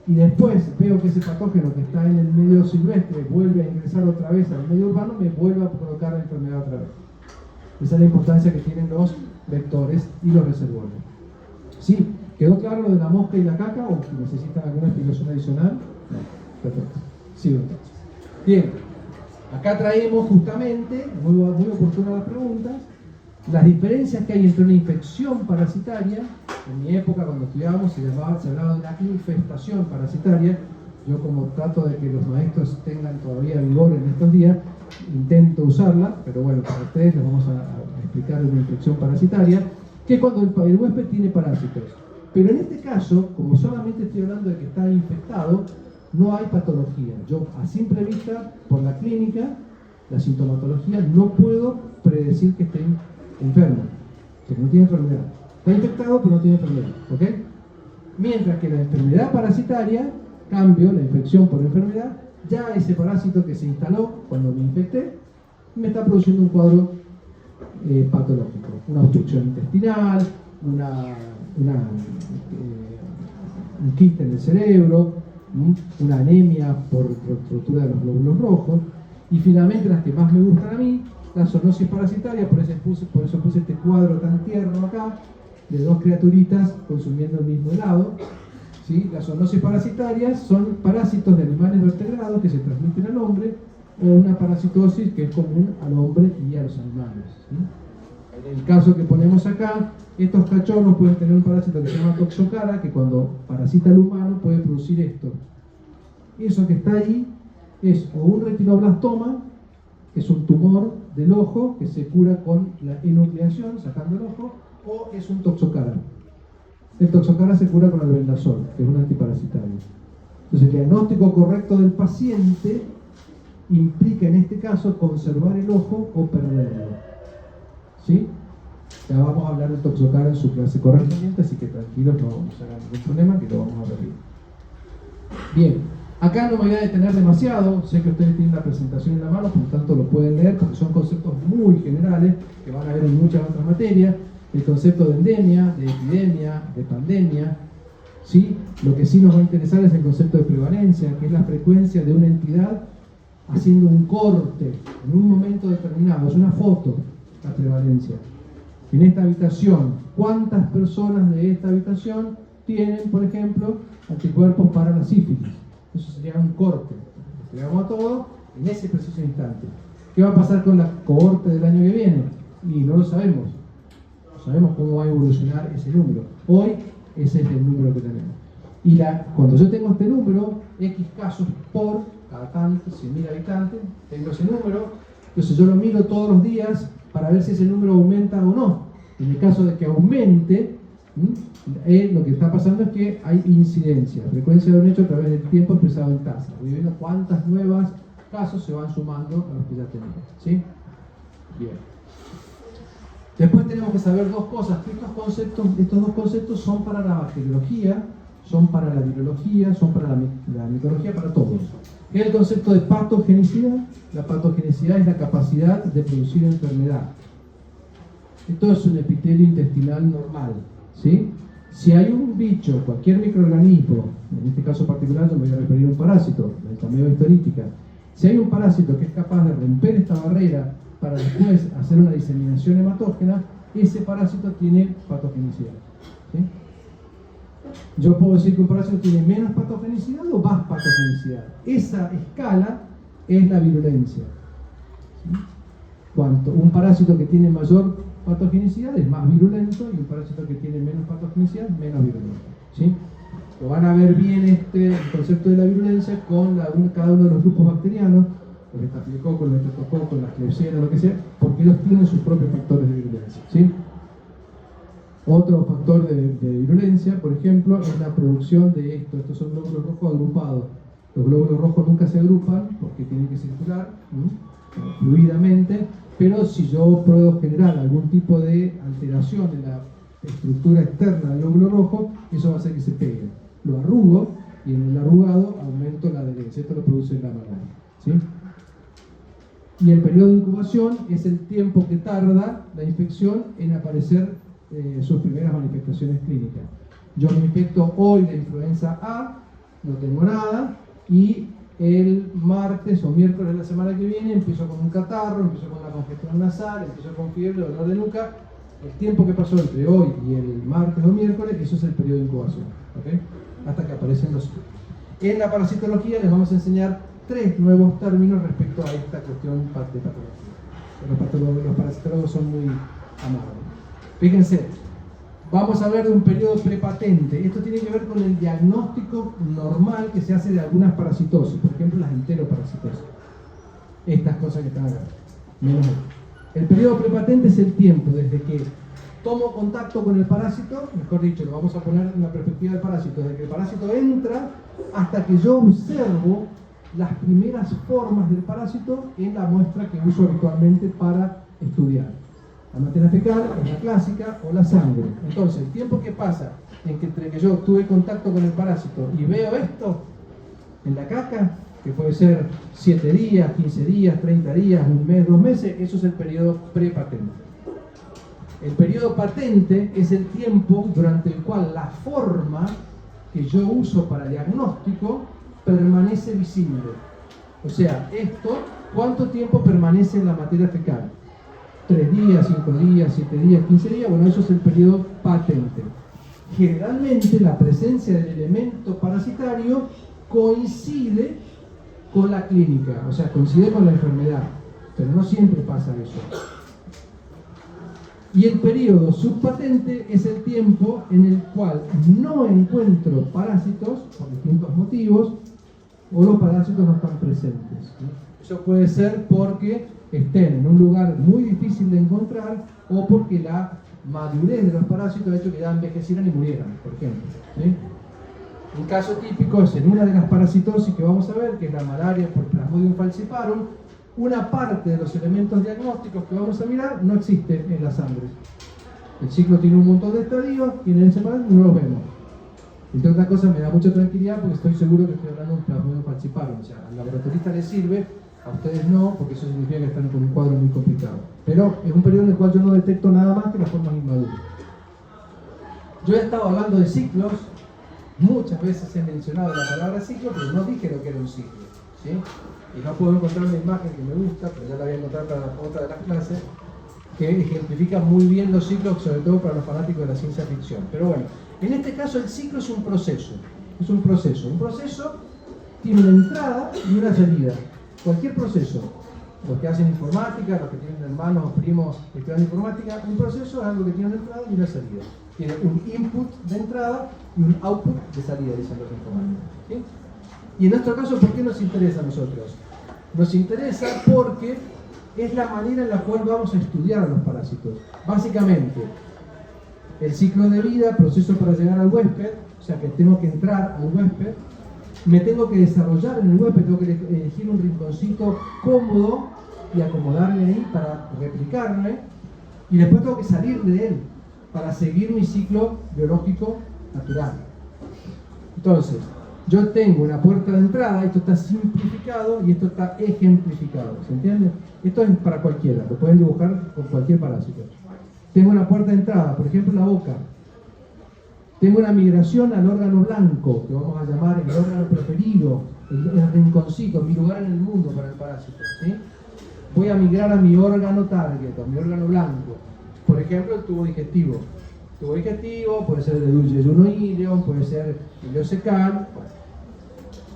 y después veo que ese patógeno que está en el medio silvestre vuelve a ingresar otra vez al medio urbano, me vuelve a provocar la enfermedad otra vez. Esa es la importancia que tienen los vectores y los reservorios. ¿Sí? ¿Quedó claro lo de la mosca y la caca o necesitan alguna explicación adicional? No. Perfecto. Sigo entonces. Bien. Acá traemos justamente, muy oportuna la pregunta, las diferencias que hay entre una infección parasitaria. En mi época, cuando estudiábamos, se hablaba de una infestación parasitaria. Yo, como trato de que los maestros tengan todavía vigor en estos días, intento usarla, pero bueno, para ustedes les vamos a explicar una infección parasitaria, que es cuando el huésped tiene parásitos. Pero en este caso, como solamente estoy hablando de que está infectado, no hay patología. Yo, a simple vista, por la clínica, la sintomatología, no puedo predecir que esté enfermo, que no tiene enfermedad. Está infectado, pero no tiene enfermedad. ¿Ok? Mientras que la enfermedad parasitaria, cambio, la infección por enfermedad, ya ese parásito que se instaló cuando me infecté, me está produciendo un cuadro patológico. Una obstrucción intestinal, un quiste en el cerebro, una anemia por ruptura de los glóbulos rojos, y finalmente las que más me gustan a mí, la zoonosis parasitaria. Por eso puse este cuadro tan tierno acá, de dos criaturitas consumiendo el mismo helado. ¿Sí? Las zoonosis parasitarias son parásitos de animales vertebrados que se transmiten al hombre, o una parasitosis que es común al hombre y a los animales. ¿Sí? En el caso que ponemos acá, estos cachorros pueden tener un parásito que se llama toxocara, que cuando parasita al humano puede producir esto. Eso que está ahí es o un retinoblastoma, que es un tumor del ojo que se cura con la enucleación, sacando el ojo, o es un toxocara. El toxocara se cura con el albendazol, que es un antiparasitario. Entonces, el diagnóstico correcto del paciente implica en este caso conservar el ojo o perderlo. ¿Sí? Ya vamos a hablar del toxocara en su clase correspondiente, así que tranquilos, no se hagan ningún problema, que lo vamos a repetir. Bien, acá no me voy a detener demasiado, sé que ustedes tienen la presentación en la mano, por lo tanto lo pueden leer, porque son conceptos muy generales que van a ver en muchas otras materias. El concepto de endemia, de epidemia, de pandemia. ¿Sí? Lo que sí nos va a interesar es el concepto de prevalencia, que es la frecuencia de una entidad haciendo un corte en un momento determinado. Es una foto, la prevalencia. En esta habitación, ¿cuántas personas de esta habitación tienen, por ejemplo, anticuerpos para la sífilis? Eso sería un corte. Lo entregamos a todos en ese preciso instante. ¿Qué va a pasar con la cohorte del año que viene? Y no lo sabemos. No sabemos cómo va a evolucionar ese número. Hoy ese es el número que tenemos. Y cuando yo tengo este número, X casos por cada tanto, 100.000 habitantes, tengo ese número, entonces yo lo miro todos los días para ver si ese número aumenta o no. En el caso de que aumente, lo que está pasando es que hay incidencia, frecuencia de un hecho a través del tiempo expresado en tasa. Voy viendo cuántas nuevas casos se van sumando a los que ya tenemos. ¿Sí? Bien. Después tenemos que saber dos cosas, que estos dos conceptos son para la bacteriología, son para la virología, son para la micología, para todos. ¿Qué es el concepto de patogenicidad? La patogenicidad es la capacidad de producir enfermedad. Esto es un epitelio intestinal normal, ¿sí? Si hay un bicho, cualquier microorganismo, en este caso particular yo me voy a referir a un parásito, la cameo historítica, si hay un parásito que es capaz de romper esta barrera para después hacer una diseminación hematógena, ese parásito tiene patogenicidad. ¿Sí? Yo puedo decir que un parásito tiene menos patogenicidad o más patogenicidad. Esa escala es la virulencia. ¿Sí? Cuanto un parásito que tiene mayor patogenicidad es más virulento y un parásito que tiene menos patogenicidad es menos virulento. ¿Sí? Lo van a ver bien el concepto de la virulencia con cada uno de los grupos bacterianos, los estafilococos, los estreptococos, las klebsiella, lo que sea, porque ellos tienen sus propios factores de virulencia. ¿Sí? Otro factor de virulencia, por ejemplo, es la producción de esto. Estos son glóbulos rojos agrupados. Los glóbulos rojos nunca se agrupan porque tienen que circular fluidamente, pero si yo puedo generar algún tipo de alteración en la estructura externa del glóbulo rojo, eso va a hacer que se pegue. Lo arrugo y en el arrugado aumento la adherencia. Esto lo produce la malaria. ¿Sí? Y el periodo de incubación es el tiempo que tarda la infección en aparecer sus primeras manifestaciones clínicas. Yo me infecto hoy de influenza A, no tengo nada, y el martes o miércoles de la semana que viene empiezo con un catarro, empiezo con una congestión nasal, empiezo con fiebre, dolor de nuca. El tiempo que pasó entre hoy y el martes o miércoles, eso es el periodo de incubación, ¿okay? Hasta que aparecen los síntomas. En la parasitología les vamos a enseñar 3 nuevos términos respecto a esta cuestión de patología. Los parasitólogos son muy amables. Fíjense, vamos a hablar de un periodo prepatente. Esto tiene que ver con el diagnóstico normal que se hace de algunas parasitosis, por ejemplo las enteroparasitosis. Estas cosas que están acá, menos esto. El periodo prepatente es el tiempo desde que tomo contacto con el parásito, mejor dicho, lo vamos a poner en la perspectiva del parásito, desde que el parásito entra hasta que yo observo las primeras formas del parásito en la muestra que uso habitualmente para estudiar. La materia fecal es la clásica o la sangre. Entonces, el tiempo que pasa entre que yo tuve contacto con el parásito y veo esto en la caca, que puede ser 7 días, 15 días, 30 días, un mes, 2 meses, eso es el periodo prepatente. El periodo patente es el tiempo durante el cual la forma que yo uso para diagnóstico permanece visible. O sea, esto, ¿cuánto tiempo permanece en la materia fecal? 3 días, 5 días, 7 días, 15 días, bueno, eso es el periodo patente. Generalmente la presencia del elemento parasitario coincide con la clínica, o sea, coincide con la enfermedad, pero no siempre pasa eso. Y el periodo subpatente es el tiempo en el cual no encuentro parásitos por distintos motivos o los parásitos no están presentes. Eso puede ser porque estén en un lugar muy difícil de encontrar o porque la madurez de los parásitos ha hecho que ya envejecieran y murieran, por ejemplo. ¿Sí? Un caso típico es en una de las parasitosis que vamos a ver, que es la malaria por Plasmodium falciparum. Una parte de los elementos diagnósticos que vamos a mirar no existe en la sangre. El ciclo tiene un montón de estadios y en el encefalograma no los vemos. Entre otras cosas me da mucha tranquilidad porque estoy seguro que estoy hablando de un Plasmodium falciparum. O sea, al laboratorista les sirve, a ustedes no, porque eso significa que están con un cuadro muy complicado. Pero es un periodo en el cual yo no detecto nada más que las formas inmaduras. Yo he estado hablando de ciclos, muchas veces he mencionado la palabra ciclo, pero no dije lo que era un ciclo. ¿Sí? Y no puedo encontrar una imagen que me gusta, pero ya la voy a encontrar para otra de las clases, que ejemplifica muy bien los ciclos, sobre todo para los fanáticos de la ciencia ficción. Pero bueno, en este caso el ciclo es un proceso. Es un proceso. Un proceso tiene una entrada y una salida. Cualquier proceso. Los que hacen informática, los que tienen hermanos o primos que estudian informática, un proceso es algo que tiene una entrada y una salida. Tiene un input de entrada y un output de salida, dicen los informáticos. ¿Sí? Y en nuestro caso, ¿por qué nos interesa a nosotros? Nos interesa porque es la manera en la cual vamos a estudiar a los parásitos. Básicamente, el ciclo de vida, proceso para llegar al huésped, o sea que tengo que entrar al huésped, me tengo que desarrollar en el huésped, tengo que elegir un rinconcito cómodo y acomodarme ahí para replicarme, y después tengo que salir de él para seguir mi ciclo biológico natural. Entonces, yo tengo una puerta de entrada, esto está simplificado y esto está ejemplificado, ¿se entiende? Esto es para cualquiera, lo pueden dibujar con cualquier parásito. Tengo una puerta de entrada, por ejemplo la boca. Tengo una migración al órgano blanco, que vamos a llamar el órgano preferido, el rinconcito, mi lugar en el mundo para el parásito, ¿sí? Voy a migrar a mi órgano target, a mi órgano blanco. Por ejemplo, el tubo digestivo. El tubo digestivo puede ser el deduyeyuno ileum, puede ser el ileocecal. Bueno.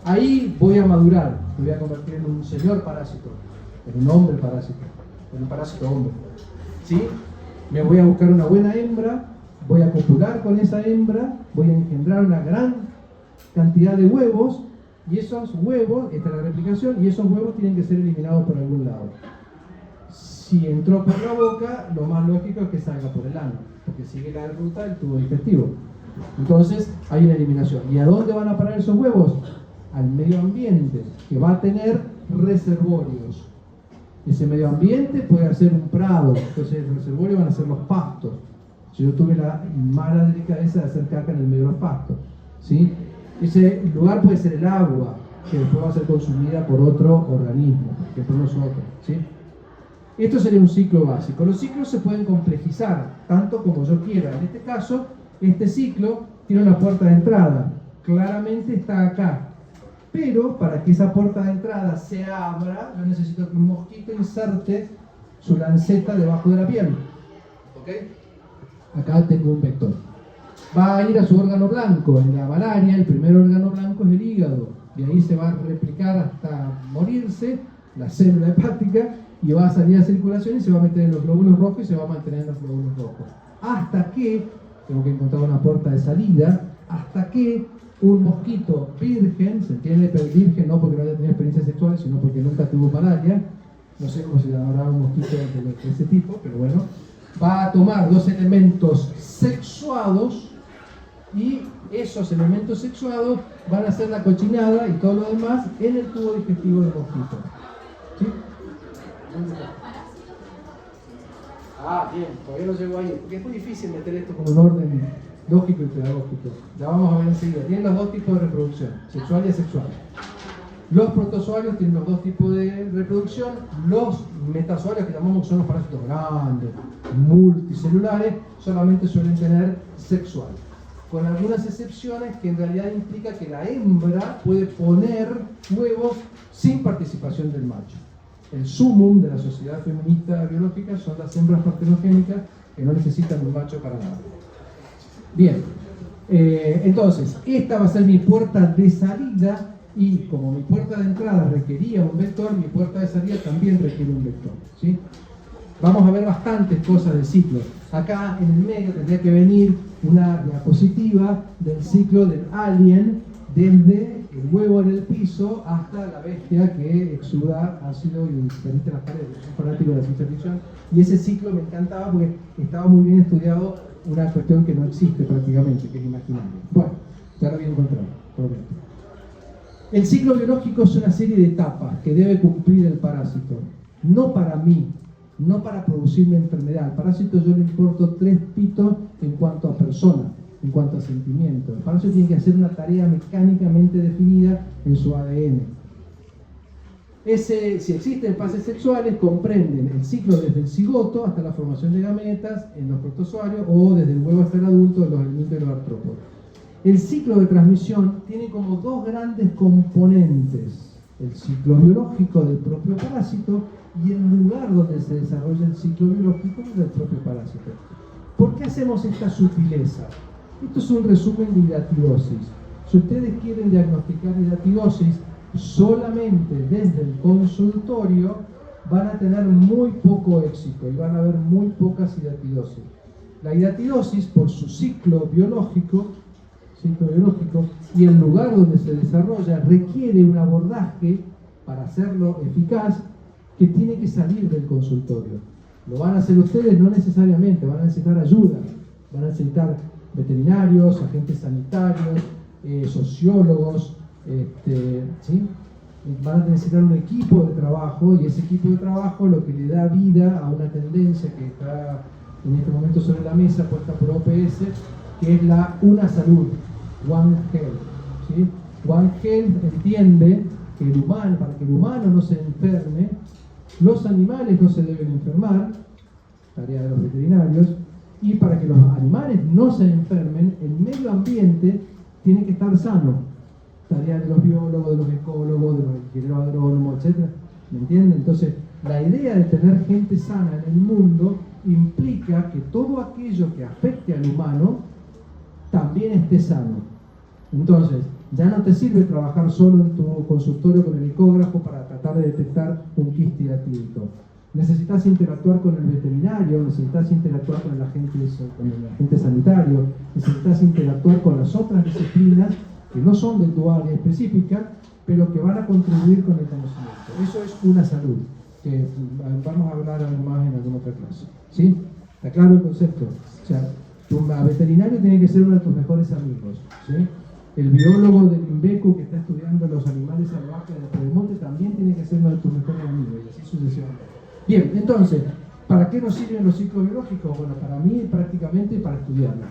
Ahí voy a madurar, me voy a convertir en un señor parásito, en un hombre parásito, en un parásito hombre, ¿sí? Me voy a buscar una buena hembra, voy a copular con esa hembra, voy a engendrar una gran cantidad de huevos, y esos huevos, esta es la replicación, y esos huevos tienen que ser eliminados por algún lado. Si entró por la boca, lo más lógico es que salga por el ano, porque sigue la ruta del tubo digestivo. Entonces, hay una eliminación. ¿Y a dónde van a parar esos huevos? Al medio ambiente, que va a tener reservorios. Ese medio ambiente puede ser un prado, entonces el reservorio van a ser los pastos. Yo tuve la mala delicadeza de hacer caca en el medio de los pastos, ¿sí? Ese lugar puede ser el agua, que después va a ser consumida por otro organismo, que por nosotros, ¿sí? Esto sería un ciclo básico. Los ciclos se pueden complejizar, tanto como yo quiera. En este caso, este ciclo tiene una puerta de entrada. Claramente está acá. Pero para que esa puerta de entrada se abra, yo necesito que un mosquito inserte su lanceta debajo de la piel. ¿Ok? Acá tengo un vector. Va a ir a su órgano blanco. En la malaria, el primer órgano blanco es el hígado. Y ahí se va a replicar hasta morirse la célula hepática y va a salir a circulación y se va a meter en los glóbulos rojos y se va a mantener en los glóbulos rojos. Hasta que, tengo que encontrar una puerta de salida, hasta que un mosquito virgen, se entiende virgen no porque no haya tenido experiencias sexuales, sino porque nunca tuvo malaria, no sé cómo se llamará un mosquito de ese tipo, pero bueno, va a tomar dos elementos sexuados y esos elementos sexuados van a hacer la cochinada y todo lo demás en el tubo digestivo del mosquito. ¿Sí? Ah, bien, todavía no llego ahí, porque es muy difícil meter esto como un orden lógico y pedagógico. Ya vamos a ver enseguida. Tienen los dos tipos de reproducción, sexual y asexual. Los protozoarios tienen los dos tipos de reproducción. Los metazoarios, que llamamos que son los parásitos grandes, multicelulares, solamente suelen tener sexual. Con algunas excepciones que en realidad implica que la hembra puede poner huevos sin participación del macho. El sumum de la sociedad feminista biológica son las hembras partenogénicas que no necesitan un macho para nada. Bien, entonces, esta va a ser mi puerta de salida y como mi puerta de entrada requería un vector, mi puerta de salida también requiere un vector, ¿sí? Vamos a ver bastantes cosas del ciclo. Acá en el medio tendría que venir una diapositiva del ciclo del alien desde el huevo en el piso hasta la bestia que exuda ácido y permite las paredes. Soy fanático de la ciencia ficción y ese ciclo me encantaba porque estaba muy bien estudiado una cuestión que no existe prácticamente, que es imaginaria. Bueno, ya lo voy a encontrar, prometo. El ciclo biológico es una serie de etapas que debe cumplir el parásito. No para mí, no para producirme enfermedad. Al parásito yo le importo 3 pitos en cuanto a persona, en cuanto a sentimiento. El parásito tiene que hacer una tarea mecánicamente definida en su ADN. Si existen fases sexuales, comprenden el ciclo desde el cigoto hasta la formación de gametas en los protozoarios o desde el huevo hasta el adulto en los helmintos y los artrópodos. El ciclo de transmisión tiene como 2 grandes componentes: el ciclo biológico del propio parásito y el lugar donde se desarrolla el ciclo biológico del propio parásito. ¿Por qué hacemos esta sutileza? Esto es un resumen de hidatidosis. Si ustedes quieren diagnosticar hidatidosis solamente desde el consultorio, van a tener muy poco éxito y van a haber muy pocas hidatidosis. La hidatidosis, por su ciclo biológico y el lugar donde se desarrolla, requiere un abordaje para hacerlo eficaz que tiene que salir del consultorio. Lo van a hacer ustedes, no necesariamente, van a necesitar ayuda, van a necesitar veterinarios, agentes sanitarios, sociólogos, ¿sí? Van a necesitar un equipo de trabajo y ese equipo de trabajo lo que le da vida a una tendencia que está en este momento sobre la mesa puesta por OPS, que es la Una Salud, One Health, ¿sí? One Health entiende que el humano, para que el humano no se enferme, los animales no se deben enfermar, tarea de los veterinarios, Y para que los animales no se enfermen, el medio ambiente tiene que estar sano. Tarea de los biólogos, de los ecólogos, de los ingenieros agrónomos, etc. ¿Me entienden? Entonces, la idea de tener gente sana en el mundo implica que todo aquello que afecte al humano también esté sano. Entonces, ya no te sirve trabajar solo en tu consultorio con el ecógrafo para tratar de detectar un quiste hidratídico. Necesitas interactuar con el veterinario, necesitas interactuar con el agente sanitario, necesitas interactuar con las otras disciplinas que no son de tu área específica, pero que van a contribuir con el conocimiento. Eso es una salud, que vamos a hablar más en alguna otra clase. ¿Sí? ¿Está claro el concepto? O sea, tu veterinario tiene que ser uno de tus mejores amigos. ¿Sí? El biólogo del INVECU que está estudiando los animales salvajes del Pedemonte también tiene que ser uno de tus mejores amigos, y así sucesivamente. Bien, entonces, ¿para qué nos sirven los ciclos biológicos? Bueno, para mí prácticamente para estudiarla.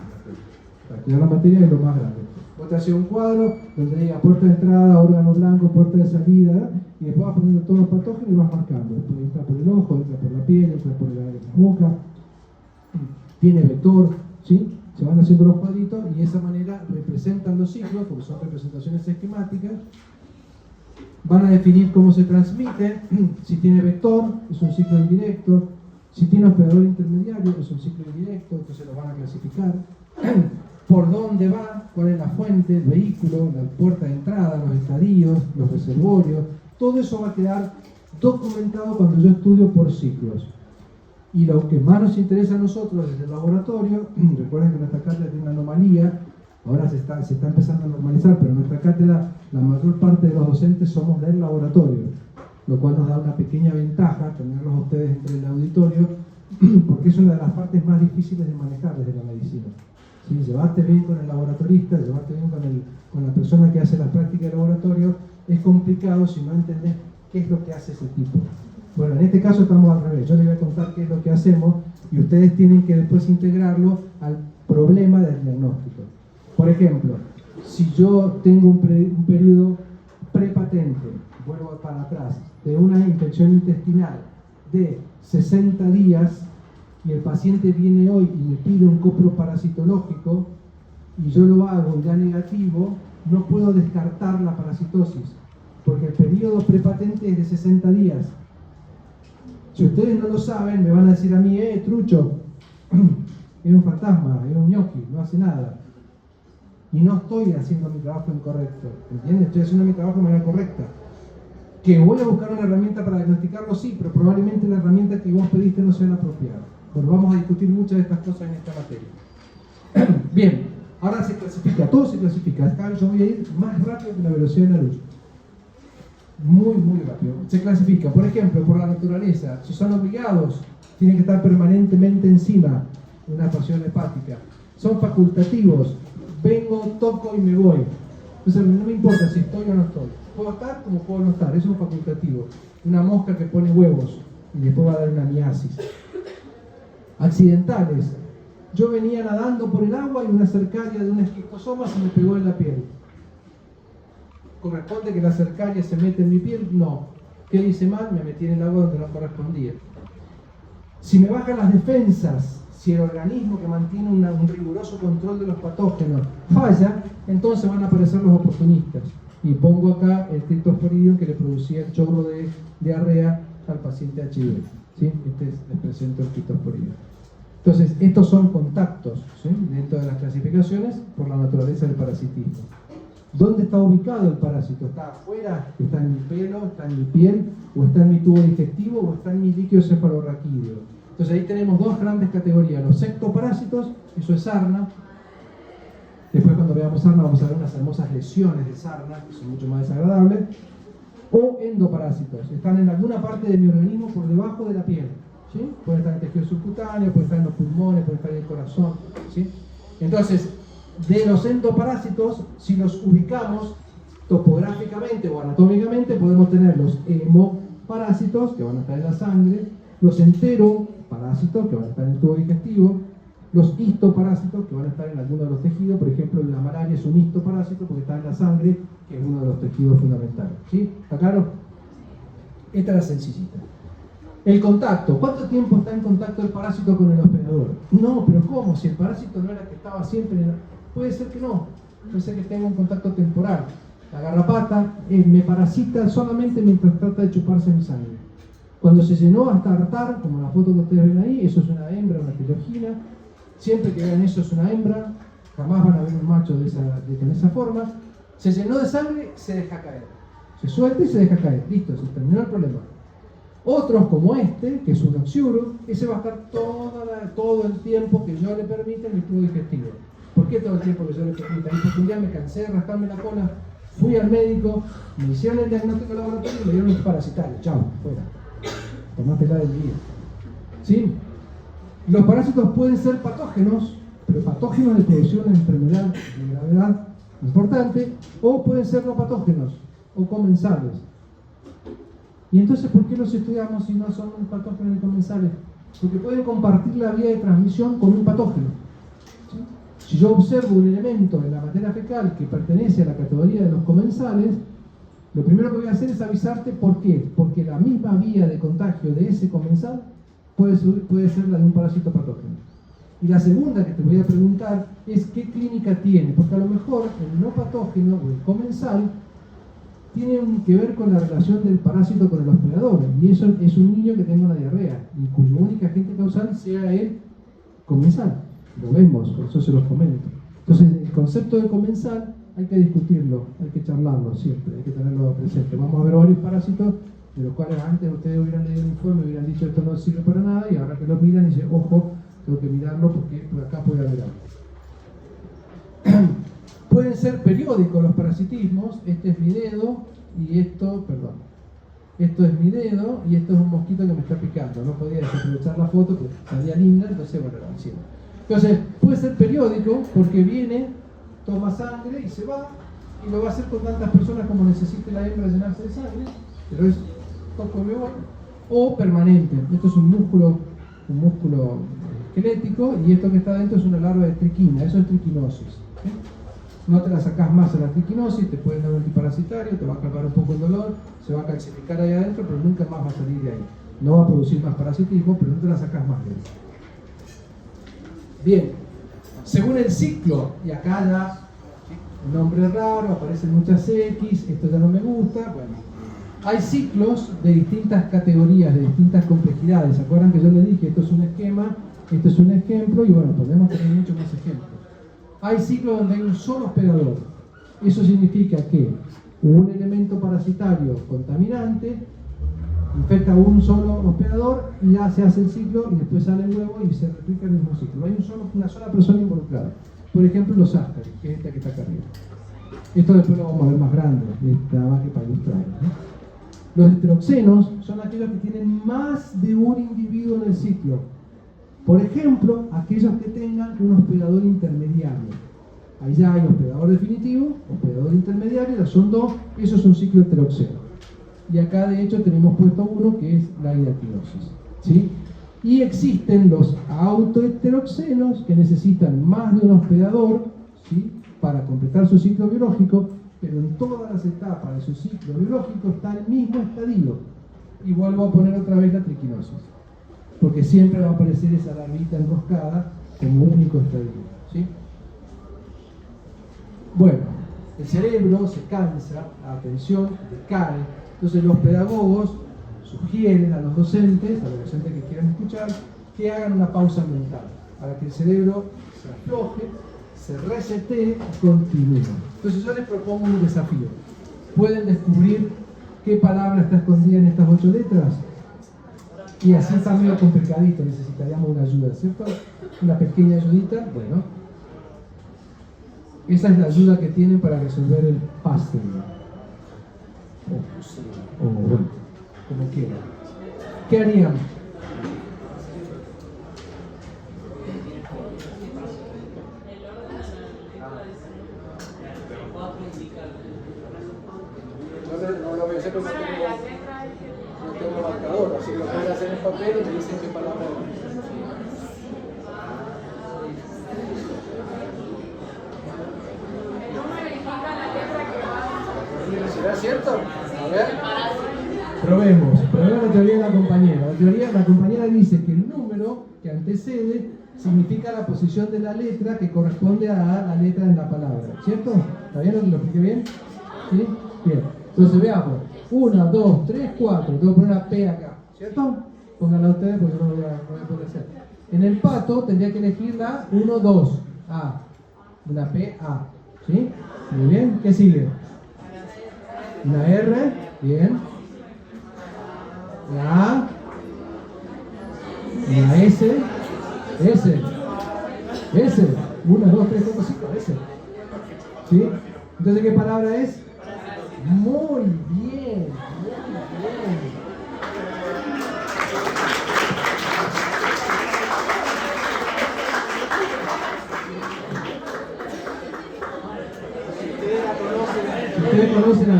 Para estudiar la materia es lo más grande. Vos te haces un cuadro donde diga puerta de entrada, órgano blanco, puerta de salida, y después vas poniendo todos los patógenos y vas marcando. Después entra por el ojo, entra por la piel, entra por la boca, tiene vector, ¿sí? Se van haciendo los cuadritos y de esa manera representan los ciclos, porque son representaciones esquemáticas. Van a definir cómo se transmite, si tiene vector, es un ciclo indirecto, si tiene hospedador intermediario, es un ciclo indirecto, entonces lo van a clasificar. Por dónde va, cuál es la fuente, el vehículo, la puerta de entrada, los estadios, los reservorios, todo eso va a quedar documentado cuando yo estudio por ciclos. Y lo que más nos interesa a nosotros desde el laboratorio, recuerden que nuestra cátedra tiene una anomalía, ahora se está empezando a normalizar, pero en nuestra cátedra la mayor parte de los docentes somos del laboratorio, lo cual nos da una pequeña ventaja tenerlos a ustedes entre el auditorio, porque es una de las partes más difíciles de manejar desde la medicina. ¿Sí? Llevarte bien con el laboratorista, llevarte bien con la persona que hace las prácticas de laboratorio, es complicado si no entendés qué es lo que hace ese tipo. Bueno, en este caso estamos al revés. Yo les voy a contar qué es lo que hacemos y ustedes tienen que después integrarlo al problema del diagnóstico. Por ejemplo, si yo tengo un periodo prepatente, vuelvo para atrás, de una infección intestinal de 60 días y el paciente viene hoy y me pide un coproparasitológico y yo lo hago ya negativo, no puedo descartar la parasitosis porque el periodo prepatente es de 60 días. Si ustedes no lo saben, me van a decir a mí, trucho, es un fantasma, es un ñoqui, no hace nada. Y no estoy haciendo mi trabajo incorrecto, ¿entiendes? Estoy haciendo mi trabajo de manera correcta. Que voy a buscar una herramienta para diagnosticarlo, sí, pero probablemente la herramienta que vos pediste no sea la apropiada. Bueno, vamos a discutir muchas de estas cosas en esta materia. Bien, ahora se clasifica, todo se clasifica. Acá yo voy a ir más rápido que la velocidad de la luz. Muy, muy rápido. Se clasifica, por ejemplo, por la naturaleza. Si son obligados, tienen que estar permanentemente encima de una pasión hepática. Son facultativos. Vengo, toco y me voy. Entonces no me importa si estoy o no estoy. Puedo estar como puedo no estar. Eso es un facultativo. Una mosca que pone huevos y después va a dar una miasis. Accidentales. Yo venía nadando por el agua y una cercaria de un esquistosoma se me pegó en la piel. ¿Corresponde que la cercaria se mete en mi piel? No. ¿Qué hice mal? Me metí en el agua donde no correspondía. Si me bajan las defensas, si el organismo que mantiene un riguroso control de los patógenos falla, entonces van a aparecer los oportunistas. Y pongo acá el Cryptosporidium que le producía el chorro de diarrea al paciente HIV. ¿Sí? Les presento el Cryptosporidium. Entonces, estos son contactos, ¿sí? Dentro de las clasificaciones por la naturaleza del parasitismo. ¿Dónde está ubicado el parásito? ¿Está afuera? ¿Está en mi pelo? ¿Está en mi piel? ¿O está en mi tubo digestivo? ¿O está en mi líquido cefalorraquídeo? Entonces ahí tenemos dos grandes categorías. Los ectoparásitos, eso es sarna. Después cuando veamos sarna vamos a ver unas hermosas lesiones de sarna, que son mucho más desagradables. O endoparásitos. Están en alguna parte de mi organismo por debajo de la piel. ¿Sí? Puede estar en el tejido subcutáneo, puede estar en los pulmones, puede estar en el corazón. ¿Sí? Entonces, de los endoparásitos, si los ubicamos topográficamente o anatómicamente, podemos tener los hemoparásitos, que van a estar en la sangre, los enteroparásitos, que van a estar en el tubo digestivo, los histoparásitos, que van a estar en alguno de los tejidos. Por ejemplo, la malaria es un histoparásito porque está en la sangre, que es uno de los tejidos fundamentales. ¿Sí? ¿Está claro? Esta es la sencillita. El contacto. ¿Cuánto tiempo está en contacto el parásito con el hospedador? No, pero ¿cómo? Si el parásito no era que estaba siempre... Puede ser que no. Puede ser que tenga un contacto temporal. La garrapata me parasita solamente mientras trata de chuparse mi sangre. Cuando se llenó hasta hartar, como la foto que ustedes ven ahí, eso es una hembra, una filogina. Siempre que vean eso es una hembra. Jamás van a ver un macho con esa forma. Se llenó de sangre, se deja caer. Se suelta y se deja caer. Listo, se terminó el problema. Otros como este, que es un oxiuro, ese va a estar todo el tiempo que yo le permita en mi tubo digestivo. ¿Por qué todo el tiempo que yo le permita? Porque un día me cansé de rascarme la cola, fui al médico, me hicieron el diagnóstico laboratorio y me dieron un parasitario. Chao, fuera. Tomátela del día. ¿Sí? Los parásitos pueden ser patógenos, pero patógenos de producción de enfermedad de gravedad importante, o pueden ser no patógenos o comensales. ¿Y entonces por qué los estudiamos si no son patógenos ni comensales? Porque pueden compartir la vía de transmisión con un patógeno. ¿Sí? Si yo observo un elemento en la materia fecal que pertenece a la categoría de los comensales, lo primero que voy a hacer es avisarte por qué. Porque la misma vía de contagio de ese comensal puede ser la de un parásito patógeno. Y la segunda que te voy a preguntar es qué clínica tiene, porque a lo mejor el no patógeno o el comensal tiene que ver con la relación del parásito con el hospedador, y eso es un niño que tenga una diarrea y cuya única agente causal sea el comensal. Lo vemos, por eso se los comento. Entonces el concepto de comensal hay que discutirlo, hay que charlarlo siempre, hay que tenerlo presente. Vamos a ver varios parásitos de los cuales antes ustedes hubieran leído el informe, hubieran dicho esto no sirve para nada, y ahora que lo miran y dicen, ojo, tengo que mirarlo porque por acá puede haber algo. Pueden ser periódicos los parasitismos. Este es mi dedo y esto, perdón, esto es mi dedo y esto es un mosquito que me está picando. No podía desaprovechar la foto porque salía linda, entonces bueno, la hicieron. Entonces puede ser periódico porque viene, toma sangre y se va, y lo va a hacer con tantas personas como necesite la hembra llenarse de sangre, pero es poco me voy. O permanente. Esto es un músculo esquelético, y esto que está dentro es una larva de triquina. Eso es triquinosis. ¿Sí? No te la sacás más a la triquinosis, te pueden dar un antiparasitario, te va a calmar un poco el dolor, se va a calcificar ahí adentro, pero nunca más va a salir de ahí. No va a producir más parasitismo, pero no te la sacás más de eso. Bien, según el ciclo, y acá ya un nombre raro, aparecen muchas X, esto ya no me gusta, bueno. Hay ciclos de distintas categorías, de distintas complejidades. ¿Se acuerdan que yo les dije, esto es un esquema, esto es un ejemplo, y bueno, podemos tener muchos más ejemplos. Hay ciclos donde hay un solo hospedador. Eso significa que un elemento parasitario contaminante infecta a un solo hospedador y ya se hace el ciclo y después sale el huevo y se replica el mismo ciclo. Hay una sola persona involucrada. Por ejemplo, los Ascaris, que es esta que está acá arriba. Esto después lo vamos a ver más grande, nada más que para ilustrar, ¿no? Los heteroxenos son aquellos que tienen más de un individuo en el ciclo. Por ejemplo, aquellos que tengan un hospedador intermediario. Ahí ya hay hospedador definitivo, hospedador intermediario, ya son dos, eso es un ciclo heteroxeno. Y acá de hecho tenemos puesto uno que es la hidatinosis. ¿Sí? Y existen los autoheteroxenos que necesitan más de un hospedador, ¿sí?, para completar su ciclo biológico, pero en todas las etapas de su ciclo biológico está el mismo estadio. Y vuelvo a poner otra vez la triquinosis, porque siempre va a aparecer esa larvita enroscada como único estadio. ¿Sí? Bueno, el cerebro se cansa, la atención decae, entonces los pedagogos sugieren a los docentes que quieran escuchar, que hagan una pausa mental, para que el cerebro se afloje, se resetee y continúe. Entonces yo les propongo un desafío. ¿Pueden descubrir qué palabra está escondida en estas 8 letras? Y así está medio complicadito, necesitaríamos una ayuda, ¿cierto? Una pequeña ayudita, bueno. Esa es la ayuda que tienen para resolver el puzzle. O bueno, como quieran. ¿Qué harían? No lo voy a hacer porque no tengo marcador, así que lo pueden hacer en papel y me dicen qué palabra es. ¿Será cierto? A ver. Probemos. Pero era la teoría de la compañera. La compañera dice que el número que antecede significa la posición de la letra que corresponde a la letra en la palabra. ¿Cierto? ¿Está bien? ¿Lo expliqué bien? ¿Sí? Bien. Entonces veamos. 1, 2, 3, 4. Tengo que poner una P acá. ¿Cierto? Pónganla ustedes porque yo no voy a poder hacer. En el pato tendría que elegir la 1, 2. A. Una P, A. ¿Sí? Muy bien. ¿Qué sigue? Una R. Bien. La A. Una S. S. 1, 2, 3, 4, 5. S. ¿Sí? Entonces, ¿qué palabra es? Muy bien. Ustedes conocen a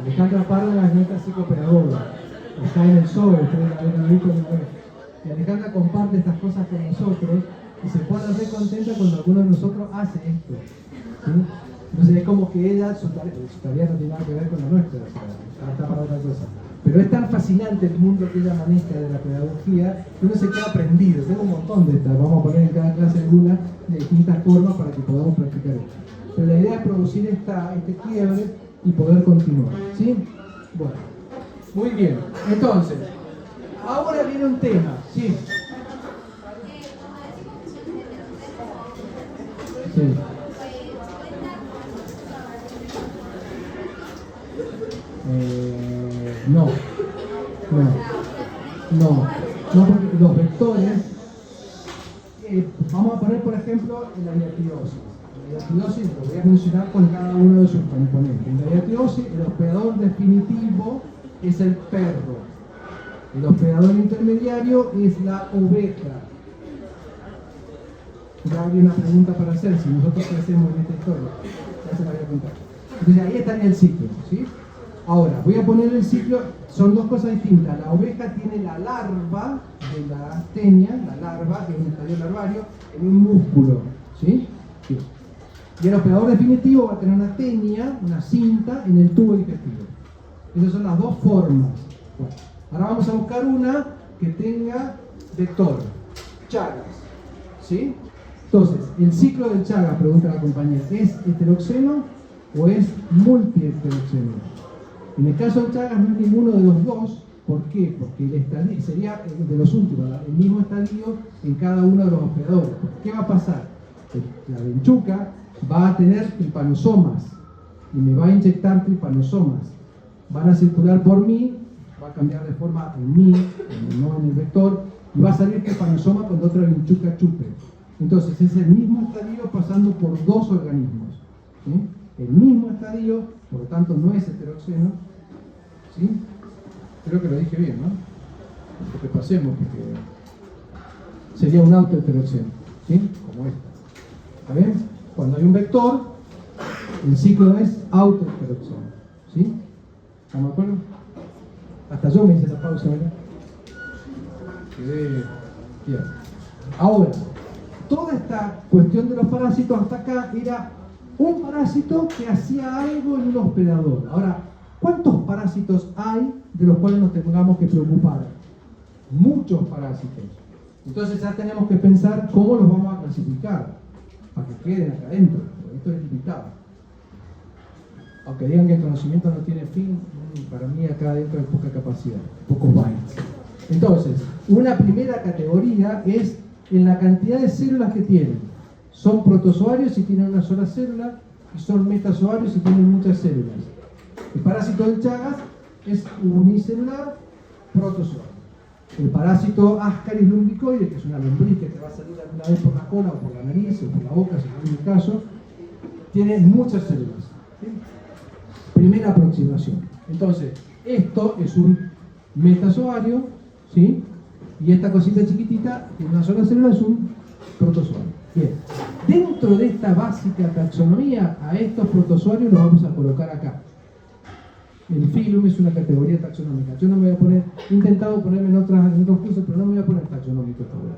Alejandra Parra es nuestra psicopedagoga. Está en el SOE, ustedes la ven ahí con la web. Y Alejandra comparte estas cosas con nosotros y se pone re contenta cuando alguno de nosotros hace esto. ¿Sí? Entonces es como que ella, su tarea no tiene nada que ver con la nuestra, o sea, está para otra cosa. Pero es tan fascinante el mundo que ella maneja de la pedagogía que uno se queda aprendido. Tengo un montón de estas, vamos a poner en cada clase alguna de distintas formas para que podamos practicar esto. Pero la idea es producir este quiebre y poder continuar. ¿Sí? Bueno, muy bien. Entonces, ahora viene un tema. ¿Sí? Sí. No, porque los vectores, vamos a poner por ejemplo la diacriosis. La diacriosis lo voy a mencionar con cada uno de sus componentes. En la diacriosis, el hospedador definitivo es el perro, el hospedador intermediario es la oveja. Ya habría una pregunta para hacer, si nosotros qué hacemos en esta historia, ya se la voy a contar. Entonces ahí estaría el ciclo, ¿sí? Ahora, voy a poner el ciclo, son dos cosas distintas. La oveja tiene la larva de la astenia, la larva, que es un estadio larvario, en un músculo, ¿sí? Sí. Y el hospedador definitivo va a tener una tenia, una cinta, en el tubo digestivo. Esas son las dos formas. Bueno, ahora vamos a buscar una que tenga vector, Chagas, ¿sí? Entonces, el ciclo del Chagas, pregunta la compañera, ¿es heteroxeno o es multiheteroxeno? En el caso del Chagas no es ninguno de los dos. ¿Por qué? Porque el estadio sería de los últimos, el mismo estadio en cada uno de los hospedadores. ¿Qué va a pasar? La venchuca va a tener tripanosomas y me va a inyectar tripanosomas. Van a circular por mí, va a cambiar de forma en mí, no en el vector, y va a salir tripanosoma cuando otra venchuca chupe. Entonces es el mismo estadio pasando por dos organismos. ¿Sí? El mismo estadio, por lo tanto no es heteroxeno. ¿Sí? Creo que lo dije bien, ¿no? Porque pasemos, porque sería un autoheteroxeno, ¿sí? Como esta. ¿Está bien? Cuando hay un vector, el ciclo es autoheteroxeno, ¿sí? ¿Estamos de acuerdo? Hasta yo me hice esa pausa, ¿verdad? Bien. Ahora, toda esta cuestión de los parásitos hasta acá era un parásito que hacía algo en un hospedador. Ahora, ¿cuántos parásitos hay de los cuales nos tengamos que preocupar? Muchos parásitos. Entonces ya tenemos que pensar cómo los vamos a clasificar para que queden acá adentro, porque esto es limitado. Aunque digan que el conocimiento no tiene fin, para mí acá adentro hay poca capacidad, pocos bytes. Entonces, una primera categoría es en la cantidad de células que tienen. Son protozoarios si tienen una sola célula y son metazoarios si tienen muchas células. El parásito del Chagas es unicelular protozoario. El parásito Ascaris lumbricoides, que es una lombriz que te va a salir alguna vez por la cola o por la nariz o por la boca, según el caso, tiene muchas células. ¿Sí? Primera aproximación. Entonces, esto es un metazoario, ¿sí? Y esta cosita chiquitita, que una sola célula, es un protozoario. Bien. Dentro de esta básica taxonomía, a estos protozoarios los vamos a colocar acá. El filum es una categoría taxonómica. Yo no me voy a poner, he intentado ponerme en otros cursos, pero no me voy a poner taxonómico esta vez.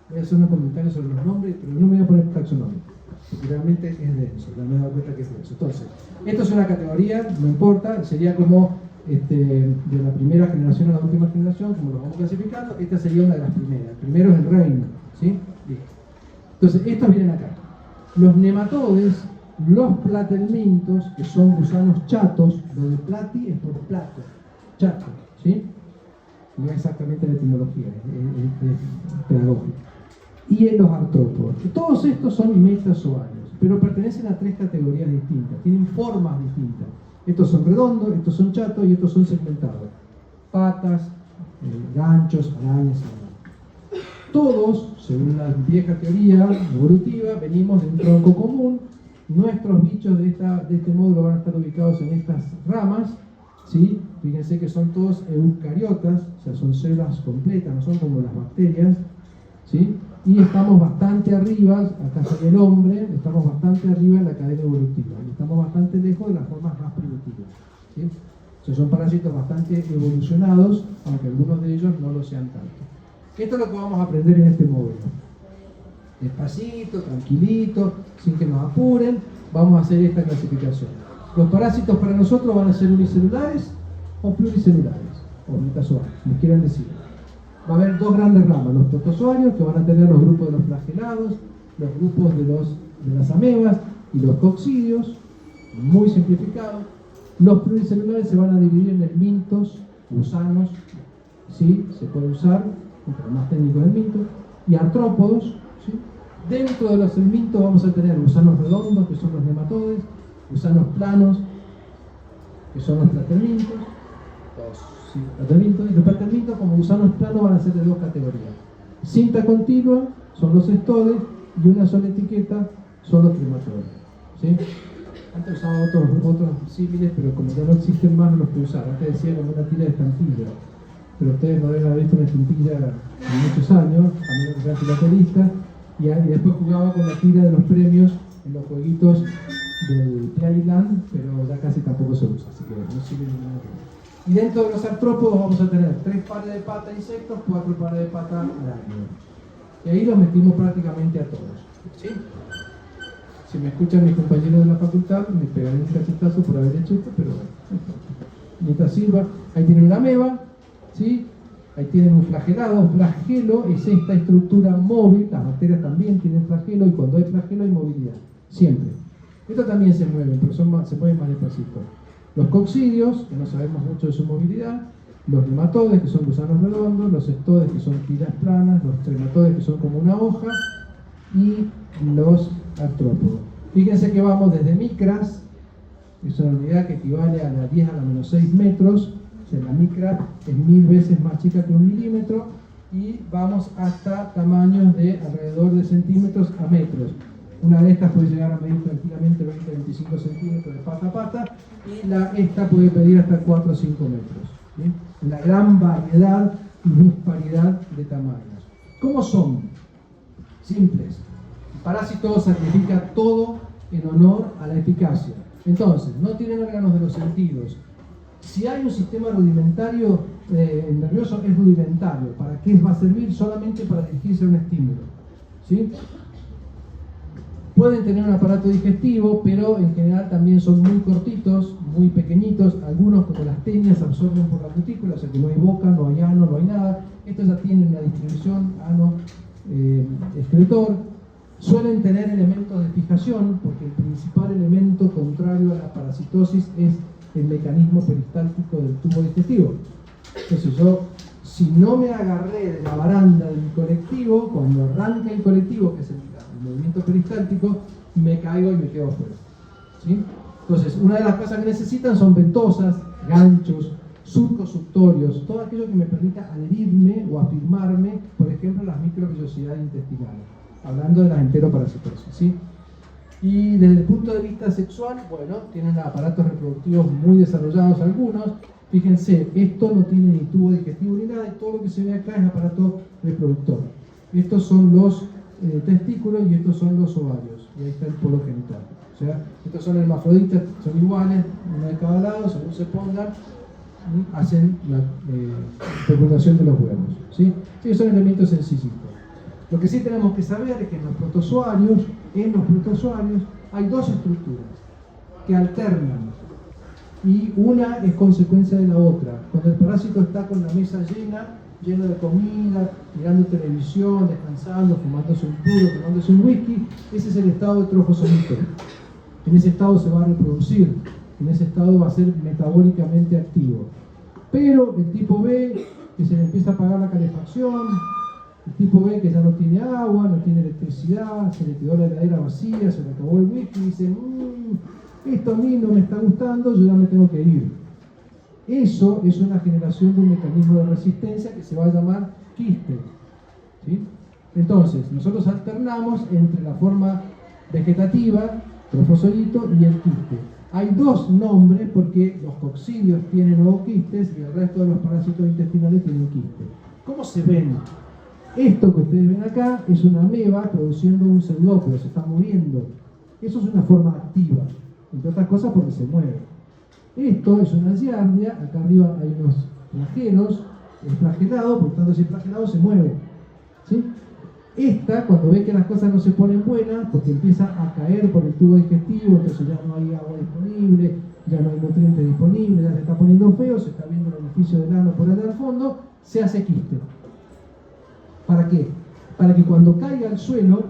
Voy a hacer unos comentarios sobre los nombres, pero no me voy a poner taxonómico, porque realmente es denso, ya me he dado cuenta que es denso. Entonces, esto es una categoría, no importa, sería como de la primera generación a la última generación, como lo vamos clasificando. Esta sería una de las primeras. El primero es el reino, ¿sí? Listo. Entonces, estos vienen acá. Los nematodes, los platelmintos, que son gusanos chatos, lo de plati es por plato, chato, ¿sí? No es exactamente la etimología, es pedagógica. Y en los artrópodos. Todos estos son metazoarios, pero pertenecen a 3 categorías distintas, tienen formas distintas. Estos son redondos, estos son chatos y estos son segmentados. Patas, ganchos, arañas y demás. Todos, según la vieja teoría evolutiva, venimos de un tronco común. Nuestros bichos de este módulo van a estar ubicados en estas ramas, ¿sí? Fíjense que son todos eucariotas, o sea, son células completas, no son como las bacterias, ¿sí? Y estamos bastante arriba, acá sale el hombre, estamos bastante arriba en la cadena evolutiva, y estamos bastante lejos de las formas más primitivas, ¿sí? O sea, son parásitos bastante evolucionados, aunque algunos de ellos no lo sean tanto. Esto es lo que vamos a aprender en este módulo. Despacito, tranquilito, sin que nos apuren, vamos a hacer esta clasificación. Los parásitos para nosotros van a ser unicelulares o pluricelulares, o metazoarios, como quieran decir. Va a haber 2 grandes ramas, los protozoarios, que van a tener los grupos de los flagelados, los grupos de las amebas y los coccidios, muy simplificado. Los pluricelulares se van a dividir en helmintos, gusanos, sí, se puede usar, pero más técnico es helminto, y artrópodos, ¿sí? Dentro de los helmintos vamos a tener gusanos redondos, que son los nematodes, gusanos planos, que son los platelmintos, y los platelmintos como gusanos planos van a ser de 2 categorías. Cinta continua son los estodes y una sola etiqueta son los trematodes, ¿sí? Antes usaba otros símiles, pero como ya no existen más no los puedo usar. Antes decía como una tira de estampilla, pero ustedes no deben haber visto una estampilla en muchos años, a menos que sean filatelistas, y después jugaba con la tira de los premios en los jueguitos del Playland, pero ya casi tampoco se usa, así que no sirve de nada. Y dentro de los artrópodos vamos a tener 3 pares de patas insectos, 4 pares de patas arácnidos. Y ahí los metimos prácticamente a todos, ¿sí? Si me escuchan mis compañeros de la facultad, me pegarán un cachetazo por haber hecho esto, pero bueno. Mientras sirva, ahí tienen una ameba, ¿sí? Ahí tienen un flagelado. Flagelo es esta estructura móvil, las bacterias también tienen flagelo, y cuando hay flagelo hay movilidad, siempre. Estos también se mueven, pero se mueven más despacito. Los coccidios, que no sabemos mucho de su movilidad, los nematodes, que son gusanos redondos, los estodes, que son tiras planas, los trematodes, que son como una hoja, y los artrópodos. Fíjense que vamos desde micras, que es una unidad que equivale a la 10 a la menos 6 metros, o sea, la micra es 1000 veces más chica que 1 milímetro, y vamos hasta tamaños de alrededor de centímetros a metros. Una de estas puede llegar a medir tranquilamente 20-25 centímetros de pata a pata, y esta puede medir hasta 4 o 5 metros. ¿Sí? La gran variedad y disparidad de tamaños. ¿Cómo son? Simples. El parásito sacrifica todo en honor a la eficacia. Entonces, no tienen órganos de los sentidos. Si hay un sistema rudimentario, nervioso es rudimentario. ¿Para qué va a servir? Solamente para dirigirse a un estímulo. ¿Sí? Pueden tener un aparato digestivo, pero en general también son muy cortitos, muy pequeñitos. Algunos, como las tenias, absorben por la cutícula, o sea que no hay boca, no hay ano, no hay nada. Estos ya tienen una distribución ano-excretor. Suelen tener elementos de fijación, porque el principal elemento contrario a la parasitosis es el mecanismo peristáltico del tubo digestivo. Entonces si no me agarré de la baranda de mi colectivo, cuando arranca el colectivo, que es el movimiento peristáltico, me caigo y me quedo afuera. ¿Sí? Entonces, una de las cosas que necesitan son ventosas, ganchos, surcos suctorios, todo aquello que me permita adherirme o afirmarme, por ejemplo, las microvellosidades intestinales, hablando de las enteroparasitosis. ¿Sí? Y desde el punto de vista sexual, bueno, tienen aparatos reproductivos muy desarrollados algunos. Fíjense, esto no tiene ni tubo digestivo ni nada, y todo lo que se ve acá es aparato reproductor. Estos son los testículos y estos son los ovarios, y ahí está el polo genital. O sea, estos son hermafroditas, son iguales, uno de cada lado, según se pongan, hacen la fecundación de los huevos. ¿Sí? Sí, son elementos sencillitos. Lo que sí tenemos que saber es que en los protozoarios hay 2 estructuras que alternan y una es consecuencia de la otra. Cuando el parásito está con la mesa lleno de comida, mirando televisión, descansando, fumándose un puro, tomándose un whisky, ese es el estado de trofozoito. En ese estado se va a reproducir, en ese estado va a ser metabólicamente activo. Pero el tipo B, que se le empieza a apagar la calefacción, el tipo B que ya no tiene agua, no tiene electricidad, se le quedó la heladera vacía, se le acabó el whisky, dice, esto a mí no me está gustando, yo ya me tengo que ir. Eso es una generación de un mecanismo de resistencia que se va a llamar quiste, ¿sí? Entonces, nosotros alternamos entre la forma vegetativa, trofozoito, y el quiste. Hay dos nombres porque los coccidios tienen ooquistes y el resto de los parásitos intestinales tienen quiste. ¿Cómo se ven? Esto que ustedes ven acá es una ameba produciendo un cefalópodo, se está moviendo. Eso es una forma activa, entre otras cosas porque se mueve. Esto es una giardia, acá arriba hay unos flagelos, el flagelado, por tanto si el flagelado se mueve, ¿sí? Esta, cuando ve que las cosas no se ponen buenas, porque empieza a caer por el tubo digestivo, entonces ya no hay agua disponible, ya no hay nutrientes disponibles, ya se está poniendo feo, se está viendo el orificio del ano por allá al fondo, se hace quiste. ¿Para qué? Para que cuando caiga al suelo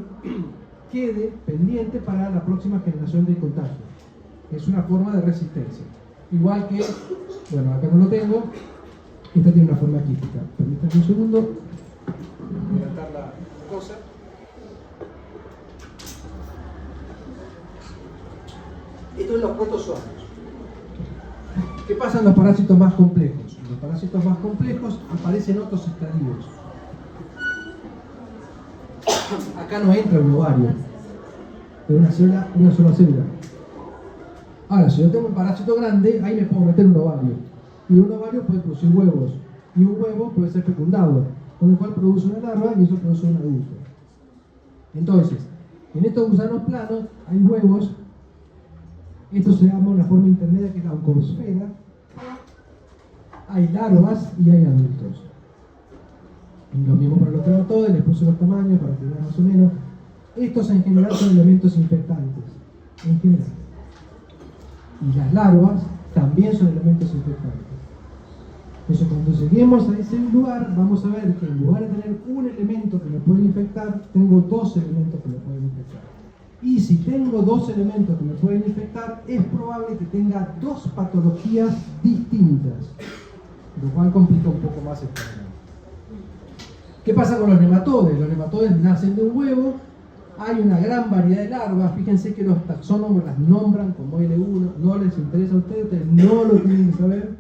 quede pendiente para la próxima generación de contagio. Es una forma de resistencia. Igual que, bueno, acá no lo tengo, esta tiene una forma quística. Permítanme un segundo, voy a atar la cosa. Esto es los protozoarios. ¿Qué pasa en los parásitos más complejos? En los parásitos más complejos aparecen otros estadios. Acá no entra un ovario, pero una sola célula. Ahora, si yo tengo un parásito grande, ahí me puedo meter un ovario. Y un ovario puede producir huevos. Y un huevo puede ser fecundado, con lo cual produce una larva y eso produce un adulto. Entonces, en estos gusanos planos hay huevos. Esto se llama una forma intermedia que es la oncosfera. Hay larvas y hay adultos. Y lo mismo para los trematodes, les puse los tamaños para que vean más o menos. Estos en general son elementos infectantes. En general. Y las larvas también son elementos infectantes. Entonces, cuando lleguemos a ese lugar, vamos a ver que en lugar de tener un elemento que me puede infectar, tengo dos elementos que me pueden infectar. Y si tengo dos elementos que me pueden infectar, es probable que tenga dos patologías distintas, lo cual complica un poco más el problema. ¿Qué pasa con los nematodes? Los nematodes nacen de un huevo. Hay una gran variedad de larvas. Fíjense que los taxónomos las nombran como L1. No les interesa a ustedes no lo tienen que saber.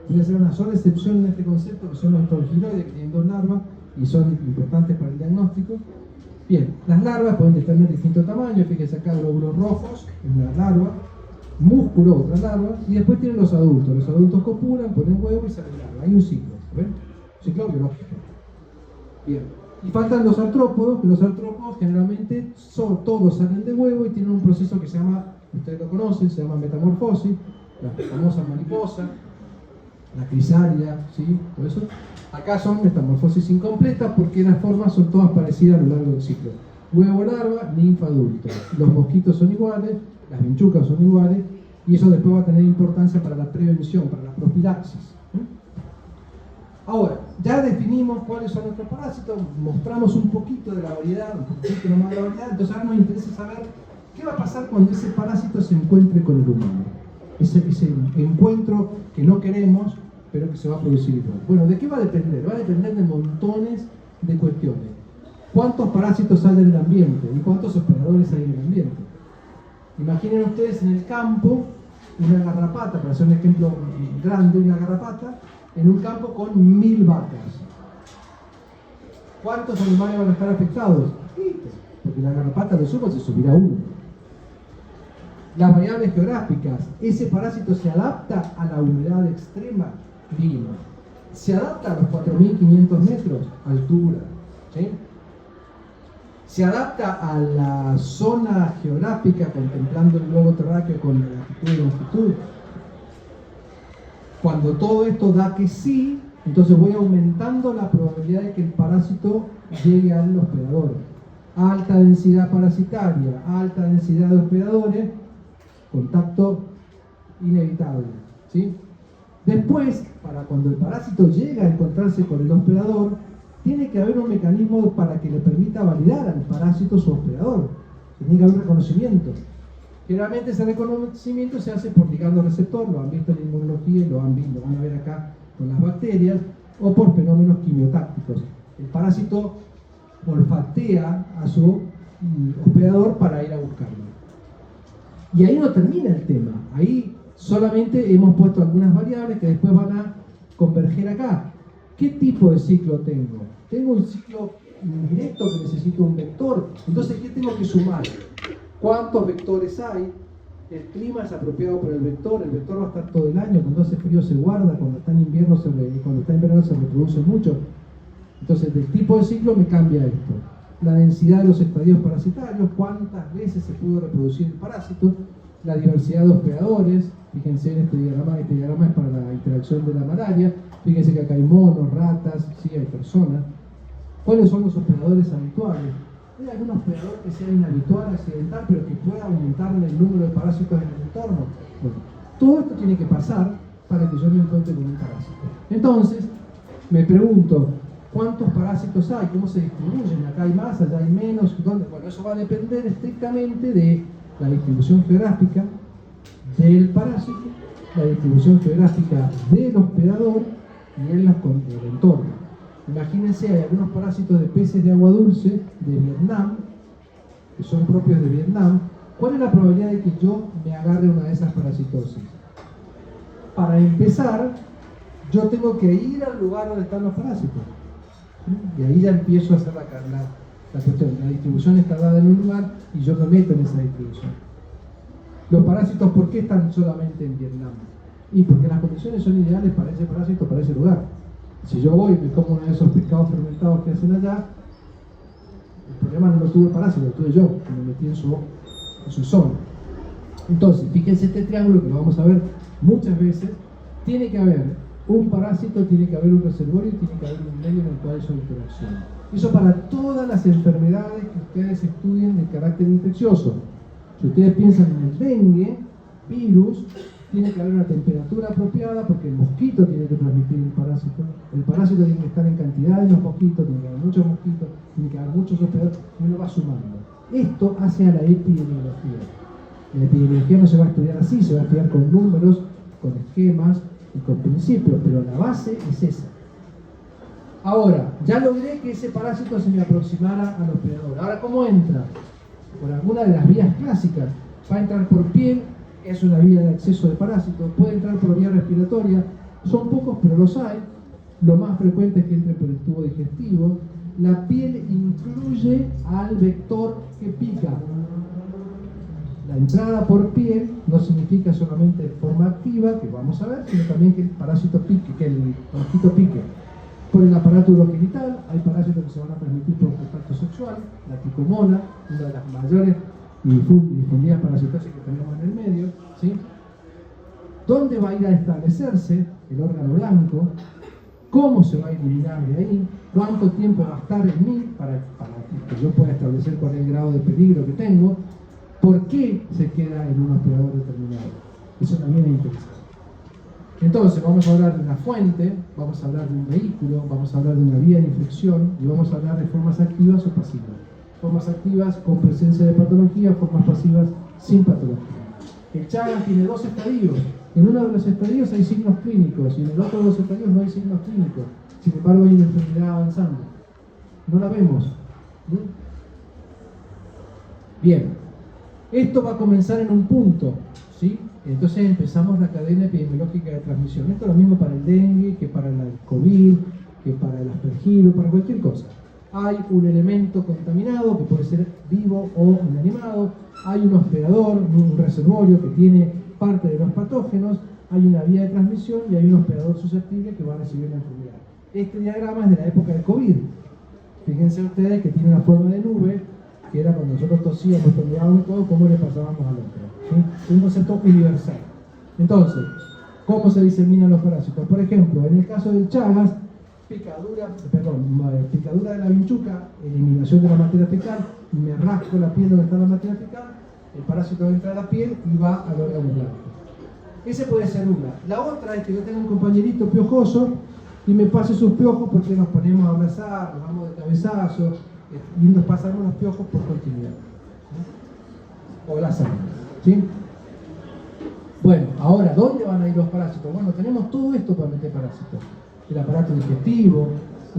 Voy a hacer una sola excepción en este concepto, que son los torgiloides, que tienen dos larvas y son importantes para el diagnóstico. Bien, las larvas pueden tener distintos tamaños. Fíjense acá, glóbulos rojos, es una larva. Músculo, otra larva. Y después tienen los adultos. Los adultos copulan, ponen huevo y salen larva. Hay un ciclo, ¿ven? Un ciclo biológico. Bien. Y faltan los artrópodos, que los artrópodos generalmente todos salen de huevo y tienen un proceso que se llama, ustedes lo conocen, se llama metamorfosis, la famosa mariposa, la crisálida, ¿sí? Por eso, acá son metamorfosis incompletas porque las formas son todas parecidas a lo largo del ciclo. Huevo, larva, ninfa, adulto. Los mosquitos son iguales, las vinchucas son iguales, y eso después va a tener importancia para la prevención, para la profilaxis. Ahora, ya definimos cuáles son nuestros parásitos, mostramos un poquito de la variedad, un poquito nomás de la variedad, entonces ahora nos interesa saber qué va a pasar cuando ese parásito se encuentre con el humano. Ese encuentro que no queremos, pero que se va a producir igual. Bueno, ¿de qué va a depender? Va a depender de montones de cuestiones. ¿Cuántos parásitos salen del ambiente? ¿Y cuántos hospedadores hay en el ambiente? Imaginen ustedes en el campo una garrapata, para hacer un ejemplo grande, una garrapata, en un campo con 1000 vacas. ¿Cuántos animales van a estar afectados? Porque la garrapata de sumo se subirá uno. Las variables geográficas, ese parásito se adapta a la humedad extrema, clima. Se adapta a los 4500 metros, altura. ¿Sí? Se adapta a la zona geográfica, contemplando el globo terráqueo con latitud y longitud. Cuando todo esto da que sí, entonces voy aumentando la probabilidad de que el parásito llegue al hospedador. Alta densidad parasitaria, alta densidad de hospedadores, contacto inevitable. ¿sí? Después, para cuando el parásito llega a encontrarse con el hospedador, tiene que haber un mecanismo para que le permita validar al parásito su hospedador. Tiene que haber un reconocimiento. Generalmente ese reconocimiento se hace por ligando receptor, lo han visto en inmunología y lo van a ver acá con las bacterias, o por fenómenos quimiotácticos. El parásito olfatea a su hospedador para ir a buscarlo. Y ahí no termina el tema. Ahí solamente hemos puesto algunas variables que después van a converger acá. ¿Qué tipo de ciclo tengo? Tengo un ciclo indirecto que necesito un vector. Entonces, ¿qué tengo que sumar? ¿Cuántos vectores hay? El clima es apropiado por el vector va a estar todo el año, cuando hace frío se guarda, cuando está en invierno cuando está en verano se reproduce mucho. Entonces, del tipo de ciclo me cambia esto. La densidad de los estadios parasitarios, cuántas veces se pudo reproducir el parásito, la diversidad de hospedadores, fíjense en este diagrama es para la interacción de la malaria, fíjense que acá hay monos, ratas, sí, hay personas. ¿Cuáles son los hospedadores habituales? ¿Hay algún hospedador que sea inhabitual, accidental, pero que pueda aumentar el número de parásitos en el entorno? Bueno, todo esto tiene que pasar para que yo me encuentre con un parásito. Entonces, me pregunto, ¿cuántos parásitos hay? ¿Cómo se distribuyen? Acá hay más, allá hay menos. ¿Dónde? Bueno, eso va a depender estrictamente de la distribución geográfica del parásito, la distribución geográfica del hospedador y el entorno. Imagínense, hay algunos parásitos de peces de agua dulce de Vietnam, que son propios de Vietnam. ¿Cuál es la probabilidad de que yo me agarre una de esas parasitosis? Para empezar, yo tengo que ir al lugar donde están los parásitos. ¿Sí? Y ahí ya empiezo a hacer la cuestión. La distribución está dada en un lugar y yo me meto en esa distribución. Los parásitos, ¿por qué están solamente en Vietnam? Y porque las condiciones son ideales para ese parásito, para ese lugar. Si yo voy y me como uno de esos pescados fermentados que hacen allá, el problema no lo tuvo el parásito, lo tuve yo, que me metí en su zona. Entonces, fíjense este triángulo que lo vamos a ver muchas veces. Tiene que haber un parásito, tiene que haber un reservorio y tiene que haber un medio en el cual haya interacción. Eso para todas las enfermedades que ustedes estudien de carácter infeccioso. Si ustedes piensan en el dengue, virus, tiene que haber una temperatura apropiada porque el mosquito tiene que transmitir el parásito tiene que estar en cantidad de los mosquitos, tiene que haber muchos mosquitos, tiene que haber muchos hospedadores, y uno va sumando. Esto hace a la epidemiología. La epidemiología no se va a estudiar así, se va a estudiar con números, con esquemas y con principios, pero la base es esa. Ahora, ya logré que ese parásito se me aproximara al hospedador. Ahora, ¿cómo entra? Por alguna de las vías clásicas. Va a entrar por piel, es una vía de acceso de parásitos, puede entrar por vía respiratoria, son pocos pero los hay. Lo más frecuente es que entre por el tubo digestivo. La piel incluye al vector que pica. La entrada por piel no significa solamente de forma activa, que vamos a ver, sino también que el parásito pique, que el mosquito pique. Por el aparato urogenital, hay parásitos que se van a transmitir por contacto sexual, la tricomonas, una de las mayores y difundidas parasitosis que tenemos en el medio, ¿sí? ¿Dónde va a ir a establecerse el órgano blanco? ¿Cómo se va a eliminar de ahí? ¿Cuánto tiempo va a estar en mí para que yo pueda establecer cuál es el grado de peligro que tengo? ¿Por qué se queda en un hospedador determinado? Eso también es interesante. Entonces vamos a hablar de una fuente, vamos a hablar de un vehículo, vamos a hablar de una vía de infección y vamos a hablar de formas activas o pasivas. Formas activas con presencia de patología, formas pasivas sin patología. El Chagas tiene dos estadios. En uno de los estadios hay signos clínicos y en el otro de los estadios no hay signos clínicos. Sin embargo hay una enfermedad avanzando. No la vemos. ¿Sí? Bien. Esto va a comenzar en un punto, ¿sí? Entonces empezamos la cadena epidemiológica de transmisión. Esto es lo mismo para el dengue, que para el COVID, que para el aspergilo, para cualquier cosa. Hay un elemento contaminado que puede ser vivo o inanimado, hay un hospedador, un reservorio que tiene parte de los patógenos, hay una vía de transmisión y hay un hospedador susceptible que va a recibir la enfermedad. Este diagrama es de la época del COVID. Fíjense ustedes que tiene una forma de nube, que era cuando nosotros tosíamos, estornudábamos y todo, cómo le pasábamos al otro. ¿Sí? Un concepto universal. Entonces, ¿cómo se diseminan los parásitos? Por ejemplo, en el caso del Chagas, picadura de la vinchuca, eliminación de la materia fecal, me rasco la piel donde está la materia fecal, el parásito entra a la piel y va al órgano blanco. Ese puede ser una. La otra es que yo tengo un compañerito piojoso y me pase sus piojos porque nos ponemos a abrazar, nos vamos de cabezazo y nos pasamos los piojos por continuidad. ¿Sí? O la sangre. ¿Sí? Bueno, ahora, ¿dónde van a ir los parásitos? Bueno, tenemos todo esto para meter parásitos. El aparato digestivo,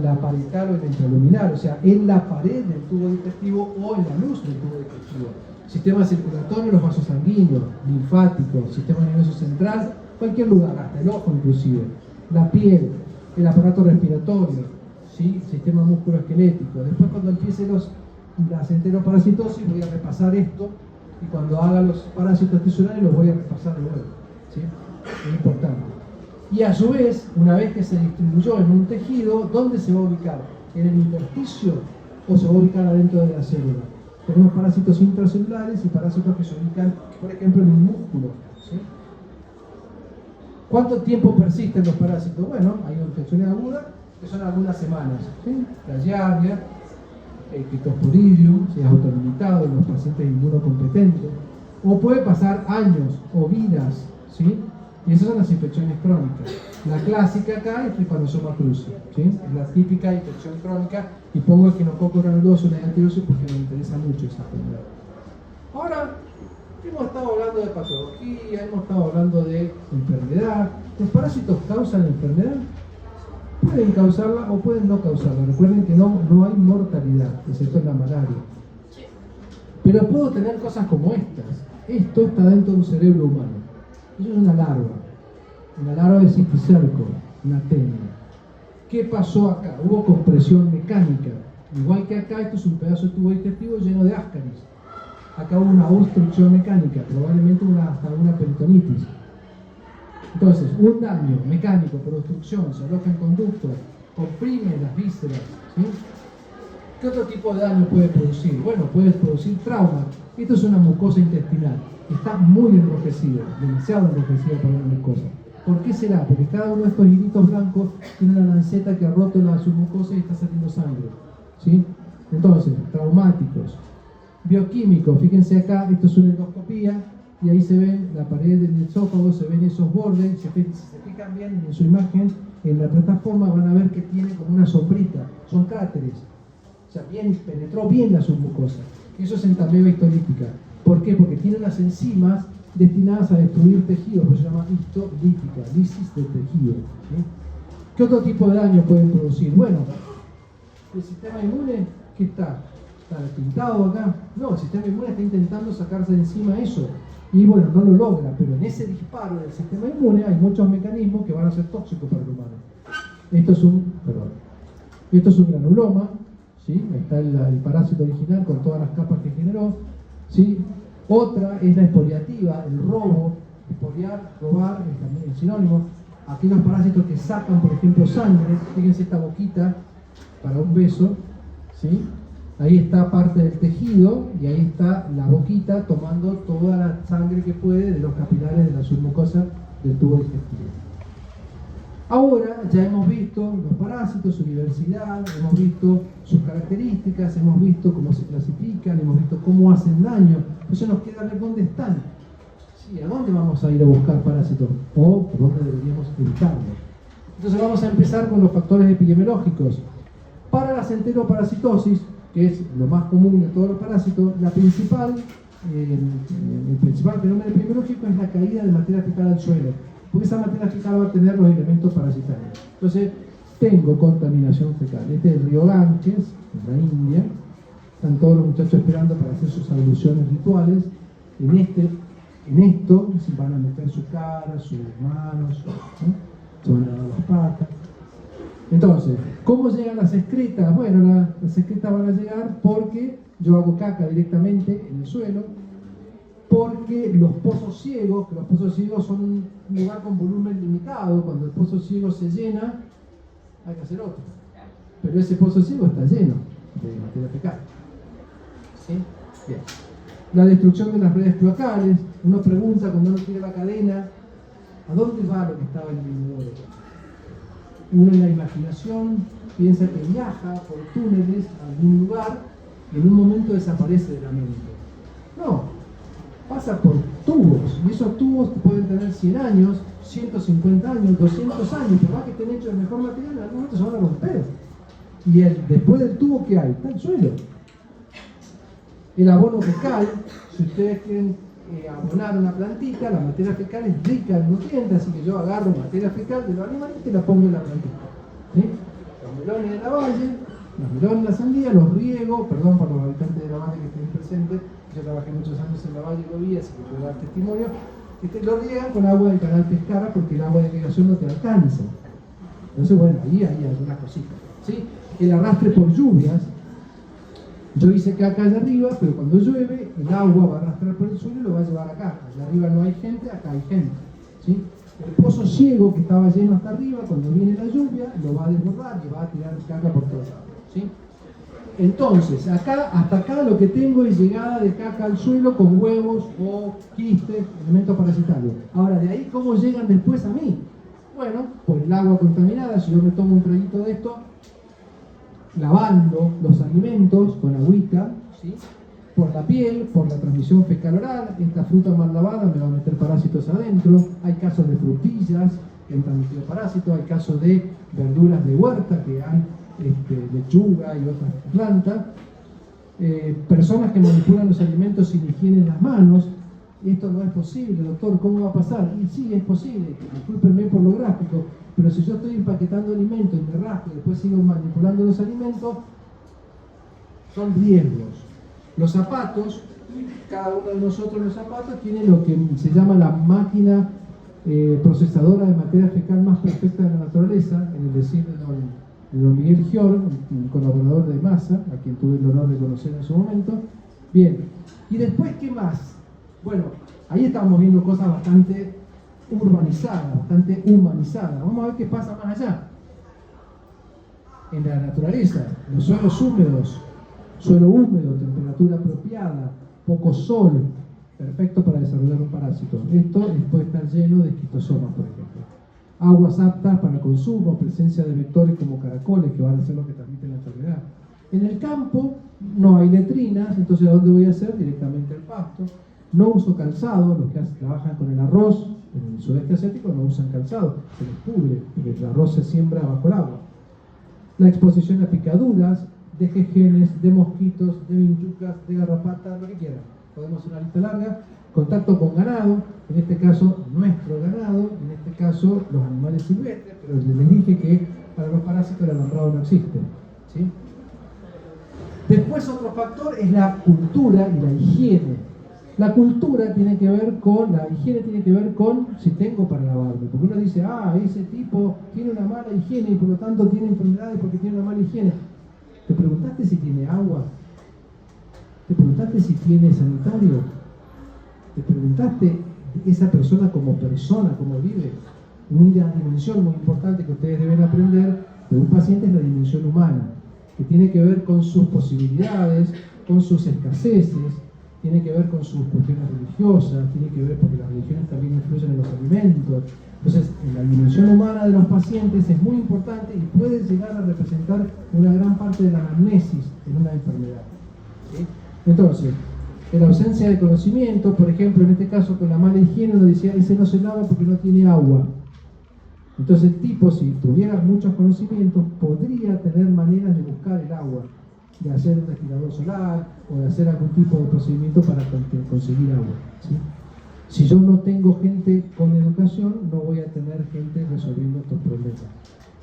la parietal o el intraluminal, o sea, en la pared del tubo digestivo o en la luz del tubo digestivo. Sistema circulatorio, los vasos sanguíneos, linfáticos, sistema nervioso central, cualquier lugar, hasta el ojo inclusive. La piel, el aparato respiratorio, ¿sí? Sistema musculoesquelético. Después cuando empiece las enteroparasitosis voy a repasar esto y cuando haga los parásitos tisulares los voy a repasar de nuevo. ¿Sí? Es importante. Y a su vez, una vez que se distribuyó en un tejido, ¿dónde se va a ubicar? ¿En el intersticio o se va a ubicar adentro de la célula? Tenemos parásitos intracelulares y parásitos que se ubican, por ejemplo, en un músculo. ¿Sí? ¿Cuánto tiempo persisten los parásitos? Bueno, hay infecciones agudas que son algunas semanas. ¿Sí? La giardia, el Cryptosporidium, si es autolimitado en los pacientes inmunocompetentes, o puede pasar años o vidas, ¿sí? Y esas son las infecciones crónicas. La clásica acá es Trypanosoma cruzi, ¿sí? Es la típica infección crónica, y pongo Echinococcus granuloso negativoso porque me interesa mucho esa enfermedad. Ahora, hemos estado hablando de patología, hemos estado hablando de enfermedad. ¿Los parásitos causan enfermedad? Pueden causarla o pueden no causarla. Recuerden que no hay mortalidad, excepto en la malaria. Pero puedo tener cosas como estas. Esto está dentro de un cerebro humano. Eso es una larva de cisticerco, una tenia. ¿Qué pasó acá? Hubo compresión mecánica. Igual que acá, esto es un pedazo de tubo digestivo lleno de ascaris. Acá hubo una obstrucción mecánica, probablemente hasta una peritonitis. Entonces, un daño mecánico por obstrucción, se aloja en conductos, comprime las vísceras. ¿Sí? ¿Qué otro tipo de daño puede producir? Bueno, puede producir trauma. Esto es una mucosa intestinal. Está muy enrojecida, demasiado enrojecida para una mucosa. ¿Por qué será? Porque cada uno de estos hilitos blancos tiene una lanceta que ha roto la submucosa y está saliendo sangre. ¿Sí? Entonces, traumáticos. Bioquímicos, fíjense acá, esto es una endoscopía y ahí se ven la pared del esófago, se ven esos bordes. Si se fijan bien en su imagen, en la plataforma van a ver que tiene como una sombrita, son cráteres. O sea, penetró bien la submucosa. Eso es entameba histolítica. ¿Por qué? Porque tiene unas enzimas destinadas a destruir tejidos, por eso se llama histolítica, lisis de tejido. ¿Sí? ¿Qué otro tipo de daño pueden producir? Bueno, el sistema inmune, ¿qué está? ¿Está pintado acá? No, el sistema inmune está intentando sacarse de encima eso. Y bueno, no lo logra, pero en ese disparo del sistema inmune hay muchos mecanismos que van a ser tóxicos para el humano. Esto es un granuloma, ¿sí? Está el parásito original con todas las capas que generó, ¿sí? Otra es la expoliativa, el robo, expoliar, robar, es también el sinónimo. Aquellos parásitos que sacan, por ejemplo, sangre, fíjense esta boquita para un beso, ¿sí? Ahí está parte del tejido y ahí está la boquita tomando toda la sangre que puede de los capilares de la submucosa del tubo digestivo. Ahora ya hemos visto los parásitos, su diversidad, hemos visto sus características, hemos visto cómo se clasifican, hemos visto cómo hacen daño. Entonces nos queda ver dónde están. Sí, ¿a dónde vamos a ir a buscar parásitos? O por dónde deberíamos evitarlos. Entonces vamos a empezar con los factores epidemiológicos. Para las enteroparasitosis, que es lo más común de todos los parásitos, el principal fenómeno epidemiológico es la caída de materia fecal al suelo, porque esa materia fecal va a tener los elementos parasitarios. Entonces, tengo contaminación fecal. Este es el río Ganges, en la India. Están todos los muchachos esperando para hacer sus abluciones rituales. En esto se van a meter su cara, sus manos, se van a dar las patas. Entonces, ¿cómo llegan las excretas? Bueno, las excretas van a llegar porque yo hago caca directamente en el suelo, porque los pozos ciegos, que los pozos ciegos son un lugar con volumen limitado, cuando el pozo ciego se llena, hay que hacer otro. Pero ese pozo ciego está lleno de materia fecal. ¿Sí? Bien. La destrucción de las redes cloacales. Uno pregunta cuando uno tira la cadena, ¿a dónde va lo que estaba en el inodoro? Uno en la imaginación piensa que viaja por túneles a algún lugar y en un momento desaparece de la mente. No, pasa por tubos, y esos tubos pueden tener 100 años, 150 años, 200 años, por más que estén hechos de mejor material, en algún momento se van a romper. Y después del tubo, ¿qué hay? Está el suelo. El abono fecal, si ustedes quieren abonar una plantita, la materia fecal es rica en nutrientes, así que yo agarro materia fecal de los animales y la pongo en la plantita. ¿Sí? Los melones de la valle, los melones de la sandía, los riego, perdón por los habitantes de la valle que estén presentes, yo trabajé muchos años en la valle y lo vi, así que puedo dar testimonio, lo riegan con agua del canal Pescara porque el agua de irrigación no te alcanza. Entonces, bueno, ahí hay algunas cositas. ¿Sí? El arrastre por lluvias. Yo hice caca allá arriba, pero cuando llueve, el agua va a arrastrar por el suelo y lo va a llevar acá. Allá arriba no hay gente, acá hay gente. ¿Sí? El pozo ciego que estaba lleno hasta arriba, cuando viene la lluvia, lo va a desbordar y va a tirar caca por todos lados. ¿Sí? Entonces, hasta acá lo que tengo es llegada de caca al suelo con huevos o quistes, elementos parasitarios. Ahora, de ahí, ¿cómo llegan después a mí? Bueno, por el agua contaminada, si yo me tomo un traguito de esto, lavando los alimentos con agüita, ¿sí? Por la piel, por la transmisión fecal oral, esta fruta mal lavada me va a meter parásitos adentro, hay casos de frutillas que han transmitido parásitos, hay casos de verduras de huerta que han lechuga y otras plantas, personas que manipulan los alimentos sin higiene en las manos. Esto no es posible, doctor, ¿cómo va a pasar? Y sí, es posible, discúlpenme por lo gráfico, pero si yo estoy empaquetando alimentos y me rasco y después sigo manipulando los alimentos, son riesgos. Los zapatos, cada uno de nosotros los zapatos tiene lo que se llama la máquina procesadora de materia fecal más perfecta de la naturaleza, en el decir de don Miguel Gior, un colaborador de Massa, a quien tuve el honor de conocer en su momento. Bien, y después, ¿qué más? Bueno, ahí estamos viendo cosas bastante urbanizadas, bastante humanizadas. Vamos a ver qué pasa más allá. En la naturaleza, los suelos húmedos, suelo húmedo, temperatura apropiada, poco sol, perfecto para desarrollar un parásito. Esto puede estar lleno de esquistosomas, por ejemplo. Aguas aptas para consumo, presencia de vectores como caracoles, que van a ser los que transmiten la enfermedad. En el campo no hay letrinas, entonces ¿a dónde voy a hacer? Directamente al pasto. No uso calzado, los que trabajan con el arroz en el sudeste asiático no usan calzado, se les cubre, porque el arroz se siembra bajo el agua. La exposición a picaduras, de jejenes, de mosquitos, de vinchucas, de garrapatas, lo que quieran. Podemos hacer una lista larga. Contacto con ganado, en este caso nuestro ganado, en este caso los animales silvestres, pero les dije que para los parásitos el alambrado no existe. ¿Sí? Después otro factor es la cultura y la higiene. La cultura tiene que ver con, la higiene tiene que ver con si tengo para lavarme. Porque uno dice, ese tipo tiene una mala higiene y por lo tanto tiene enfermedades porque tiene una mala higiene. ¿Te preguntaste si tiene agua? ¿Te preguntaste si tiene sanitario? ¿Te preguntaste esa persona, cómo vive? Una dimensión muy importante que ustedes deben aprender de un paciente es la dimensión humana, que tiene que ver con sus posibilidades, con sus escaseces, tiene que ver con sus cuestiones religiosas, tiene que ver porque las religiones también influyen en los alimentos. Entonces, en la dimensión humana de los pacientes es muy importante y puede llegar a representar una gran parte de la anamnesis en una enfermedad. ¿Sí? Entonces, en la ausencia de conocimiento, por ejemplo, en este caso con la mala higiene, uno decía, ese no se lava porque no tiene agua. Entonces el tipo, si tuviera muchos conocimientos, podría tener maneras de buscar el agua, de hacer un destilador solar o de hacer algún tipo de procedimiento para conseguir agua. ¿Sí? Si yo no tengo gente con educación, no voy a tener gente resolviendo estos problemas.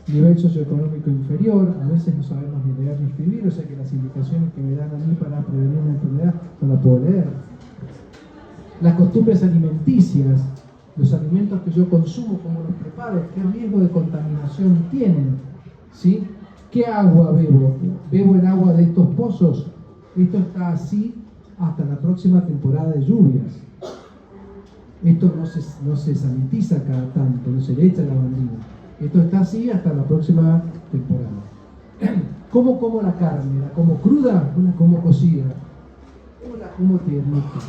Nivel socioeconómico inferior, a veces no sabemos ni leer ni escribir, o sea que las indicaciones que me dan a mí para prevenir una enfermedad no las puedo leer. Las costumbres alimenticias, los alimentos que yo consumo, cómo los preparo, qué riesgo de contaminación tienen, ¿sí? ¿Qué agua bebo? ¿Bebo el agua de estos pozos? Esto está así hasta la próxima temporada de lluvias. Esto no se sanitiza cada tanto, no se le echa lavandina. Esto está así hasta la próxima temporada. ¿Cómo como la carne? ¿La como cruda o la como cocida? ¿Cómo la como tiernita?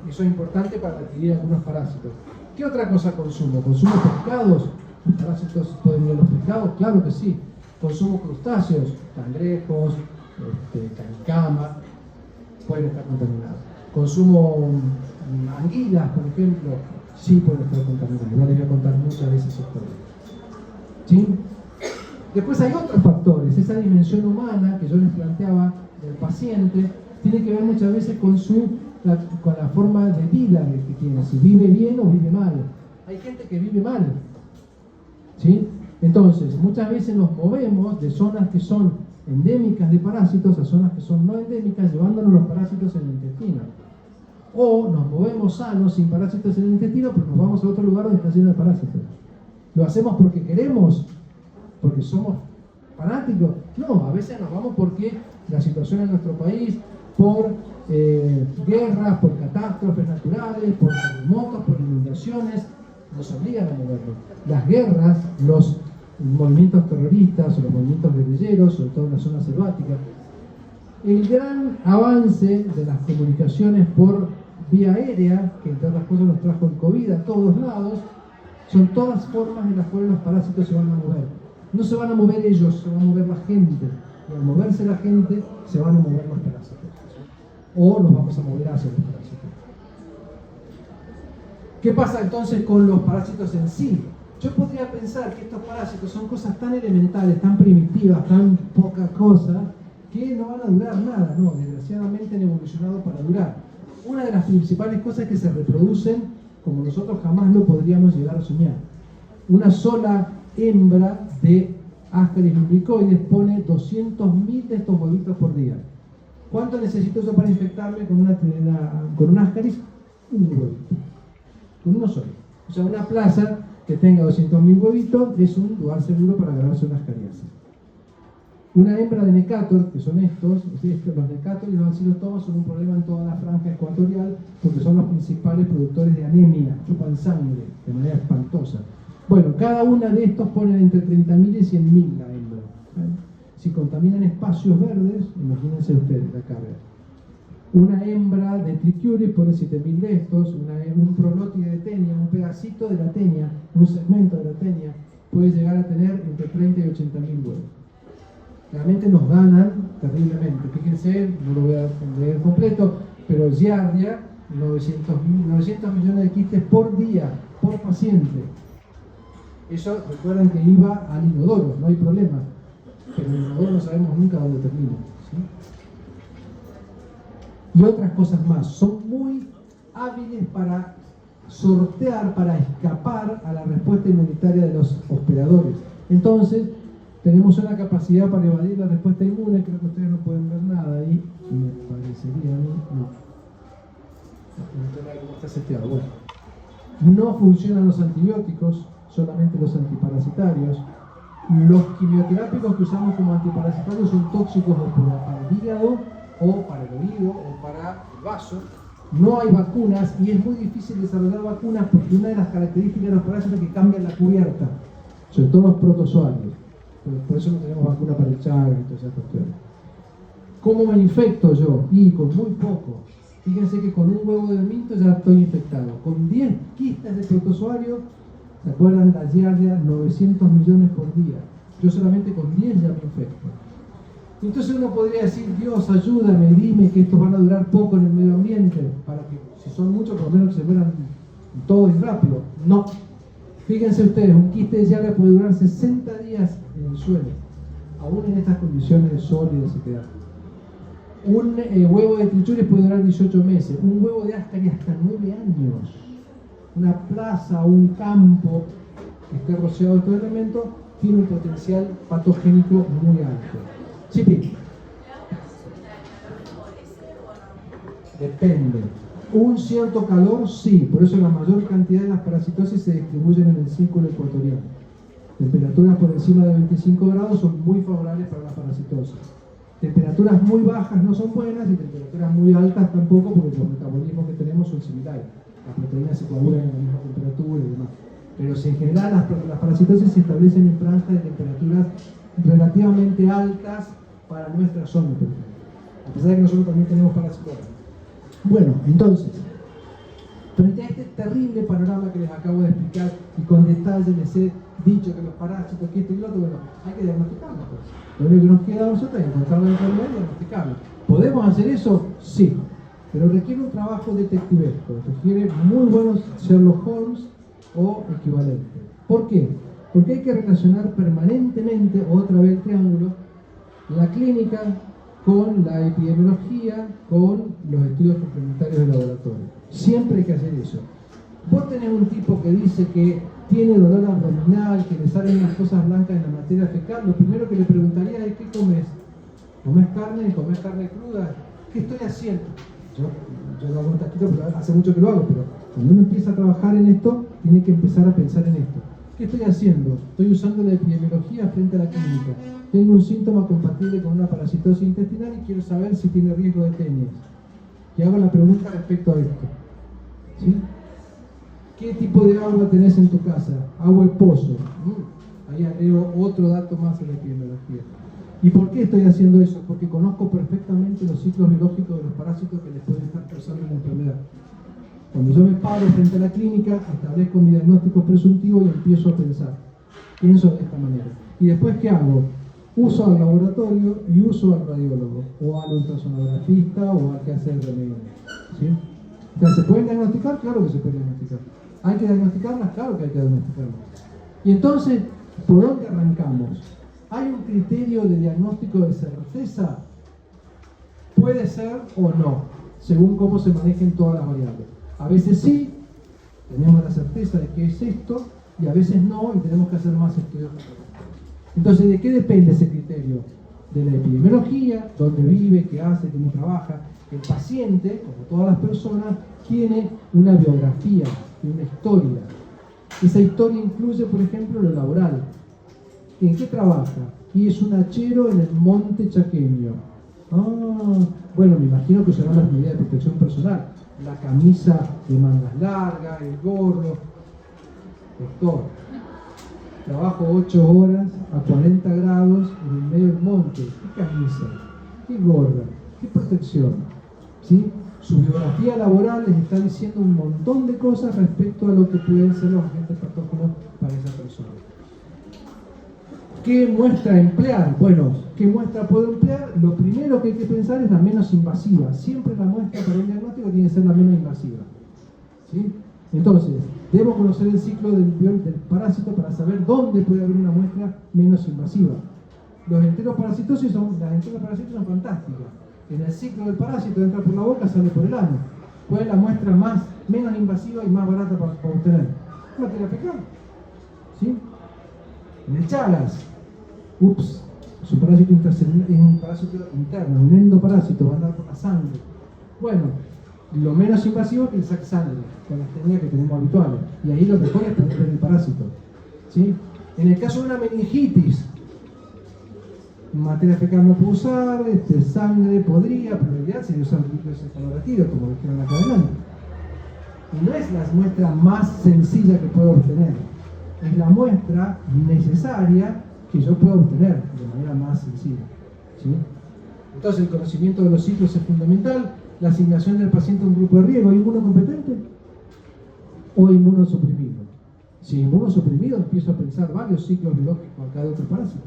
Eso es importante para adquirir algunos parásitos. ¿Qué otra cosa consumo? ¿Consumo pescados? ¿Los parásitos pueden ir a los pescados? Claro que sí. ¿Consumo crustáceos? Cangrejos, canicama, pueden estar contaminados. ¿Consumo anguilas, por ejemplo, sí pueden estar contaminadas. Ya les voy a contar muchas veces historias. ¿Sí? Después hay otros factores. Esa dimensión humana que yo les planteaba del paciente tiene que ver muchas veces con la forma de vida que tiene, si vive bien o vive mal. Hay gente que vive mal, ¿sí? Entonces, muchas veces nos movemos de zonas que son endémicas de parásitos a zonas que son no endémicas, llevándonos los parásitos en el intestino. O nos movemos sanos, sin parásitos en el intestino, pero nos vamos a otro lugar donde está lleno de parásitos. ¿Lo hacemos porque queremos? ¿Porque somos fanáticos? No, a veces nos vamos porque la situación en nuestro país, por guerras, por catástrofes naturales, por terremotos, por inundaciones, nos obligan a movernos. Las guerras, los movimientos terroristas o los movimientos guerrilleros, sobre todo en la zona selvática, el gran avance de las comunicaciones por vía aérea, que entre otras cosas nos trajo el COVID a todos lados, son todas formas en las cuales los parásitos se van a mover. No se van a mover ellos, se va a mover la gente. Y al moverse la gente, se van a mover los parásitos. O nos vamos a mover hacia los parásitos. ¿Qué pasa entonces con los parásitos en sí? Yo podría pensar que estos parásitos son cosas tan elementales, tan primitivas, tan poca cosa, que no van a durar nada. No, desgraciadamente han evolucionado para durar. Una de las principales cosas es que se reproducen como nosotros jamás lo podríamos llegar a soñar. Una sola hembra de Ascaris lumbricoides pone 200.000 de estos huevitos por día. ¿Cuánto necesito yo para infectarme con un Ascaris? Un huevito. Con uno solo. O sea, una plaza que tenga 200.000 huevitos es un lugar seguro para ganarse una ascariasis. Una hembra de Necator, que son estos, los Necator y los acilotomas son un problema en toda la franja ecuatorial porque son los principales productores de anemia, chupan sangre de manera espantosa. Bueno, cada una de estos ponen entre 30.000 y 100.000 la hembra. Si contaminan espacios verdes, imagínense ustedes la carga. Una hembra de Trichuris pone 7.000 de estos, un prolótide de tenia, un pedacito de la tenia, un segmento de la tenia, puede llegar a tener entre 30 y 80.000 huevos. Realmente nos ganan terriblemente. Fíjense, no lo voy a leer completo, pero Giardia, 900 millones de quistes por día, por paciente. Eso, recuerden que iba al inodoro, no hay problema, pero el inodoro no sabemos nunca dónde termina, ¿sí? Y otras cosas más, son muy hábiles para sortear, para escapar a la respuesta inmunitaria de los hospedadores. Entonces, tenemos una capacidad para evadir la respuesta inmune. Creo que ustedes no pueden ver nada ahí, me parecería a mí, no está seteado. Bueno, no funcionan los antibióticos, solamente los antiparasitarios. Los quimioterápicos que usamos como antiparasitarios son tóxicos para el hígado, o para el oído, o para el vaso. No hay vacunas y es muy difícil desarrollar vacunas porque una de las características de los parásitos es que cambian la cubierta, sobre todo los protozoarios. Por eso no tenemos vacuna para el Chagas y todas esas cuestiones. ¿Cómo me infecto yo? Y con muy poco. Fíjense que con un huevo de minto ya estoy infectado. Con 10 quistes de protozoario, ¿se acuerdan? La Giardia, 900 millones por día. Yo solamente con 10 ya me infecto. Entonces uno podría decir, Dios, ayúdame, dime que estos van a durar poco en el medio ambiente, para que si son muchos, por lo menos que se mueran todos y rápido. No. Fíjense ustedes, un quiste de Giardia puede durar 60 días en el suelo, aún en estas condiciones de sol y de sequedad. Un huevo de Trichuris puede durar 18 meses, un huevo de Ascaris hasta 9 años. Una plaza o un campo que esté rociado de todo elemento tiene un potencial patogénico muy alto. Chipi. Depende. Un cierto calor, sí, por eso la mayor cantidad de las parasitosis se distribuyen en el círculo ecuatorial. Temperaturas por encima de 25 grados son muy favorables para la parasitosis. Temperaturas muy bajas no son buenas y temperaturas muy altas tampoco, porque los metabolismos que tenemos son similares. Las proteínas se coagulan en la misma temperatura y demás. Pero si en general las parasitosis se establecen en franjas de temperaturas relativamente altas para nuestra zona, por ejemplo. A pesar de que nosotros también tenemos parasitosis. Bueno, entonces, frente a este terrible panorama que les acabo de explicar y con detalle les he dicho que los parásitos, que esto y lo otro, bueno, hay que diagnosticarlo. Pues. Lo único que nos queda a nosotros es encontrar la enfermedad y diagnosticarlo. ¿Podemos hacer eso? Sí. pero requiere un trabajo detectivesco, requiere muy buenos Sherlock Holmes o equivalente. ¿Por qué? Porque hay que relacionar permanentemente, otra vez el triángulo, la clínica con la epidemiología, con los estudios complementarios de laboratorio. Siempre hay que hacer eso. Vos tenés un tipo que dice que tiene dolor abdominal, que le salen unas cosas blancas en la materia fecal, lo primero que le preguntaría es: ¿qué comes? ¿Comes carne? ¿Comes carne cruda? ¿Qué estoy haciendo? Yo lo hago un taquito, pero hace mucho que lo hago, pero cuando uno empieza a trabajar en esto, tiene que empezar a pensar en esto. ¿Qué estoy haciendo? Estoy usando la epidemiología frente a la clínica. Tengo un síntoma compatible con una parasitosis intestinal y quiero saber si tiene riesgo de tenias. Y hago la pregunta respecto a esto. ¿Sí? ¿Qué tipo de agua tenés en tu casa? Agua de pozo. Ahí agrego otro dato más en la epidemiología. ¿Y por qué estoy haciendo eso? Porque conozco perfectamente los ciclos biológicos de los parásitos que les pueden estar causando la enfermedad. Cuando yo me paro frente a la clínica, establezco mi diagnóstico presuntivo y empiezo a pensar. Pienso de esta manera. ¿Y después qué hago? Uso al laboratorio y uso al radiólogo, o al ultrasonografista, o al que hace el remedio. ¿Sí? Entonces, ¿se pueden diagnosticar? Claro que se pueden diagnosticar. ¿Hay que diagnosticarlas? Claro que hay que diagnosticarlas. Y entonces, ¿por dónde arrancamos? ¿Hay un criterio de diagnóstico de certeza? Puede ser o no, según cómo se manejen todas las variables. A veces sí, tenemos la certeza de que es esto, y a veces no, y tenemos que hacer más estudios. Entonces, ¿de qué depende ese criterio? De la epidemiología, dónde vive, qué hace, cómo trabaja. El paciente, como todas las personas, tiene una biografía, una historia. Esa historia incluye, por ejemplo, lo laboral. ¿En qué trabaja? Y es un hachero en el monte chaqueño. Bueno, me imagino que serán las medidas de protección personal. La camisa de mangas largas, el gorro. Doctor, trabajo 8 horas a 40 grados en el medio del monte. ¿Qué camisa? ¿Qué gorra? ¿Qué protección? ¿Sí? Su biografía laboral les está diciendo un montón de cosas respecto a lo que pueden ser los agentes patógenos para esa persona. ¿Qué muestra emplear? Bueno, ¿qué muestra puedo emplear? Lo primero que hay que pensar es la menos invasiva. Siempre la muestra para un diagnóstico tiene que ser la menos invasiva. ¿Sí? Entonces, debo conocer el ciclo del parásito para saber dónde puede haber una muestra menos invasiva. Las enteroparasitosis son fantásticas. En el ciclo del parásito entra por la boca, sale por el ano. ¿Cuál es la muestra menos invasiva y más barata para obtener? Materia fecal. ¿Sí? En el Chagas, es un parásito interno, un endoparásito, va a andar por la sangre. Bueno, lo menos invasivo es que le saque sangre, con las técnicas que tenemos habituales. Y ahí lo mejor es poner el parásito. ¿Sí? En el caso de una meningitis, materia fecal no puedo usar, sangre podría, pero en realidad se usan líquidos encefalorraquídeos, como dijeron acá adelante. Y no es la muestra más sencilla que puedo obtener, es la muestra necesaria que yo puedo obtener de manera más sencilla. ¿Sí? Entonces el conocimiento de los ciclos es fundamental. La asignación del paciente a un grupo de riesgo, ¿inmunocompetente o inmunosuprimido? Si inmunosuprimido, empiezo a pensar varios ciclos biológicos acá de otro parásito.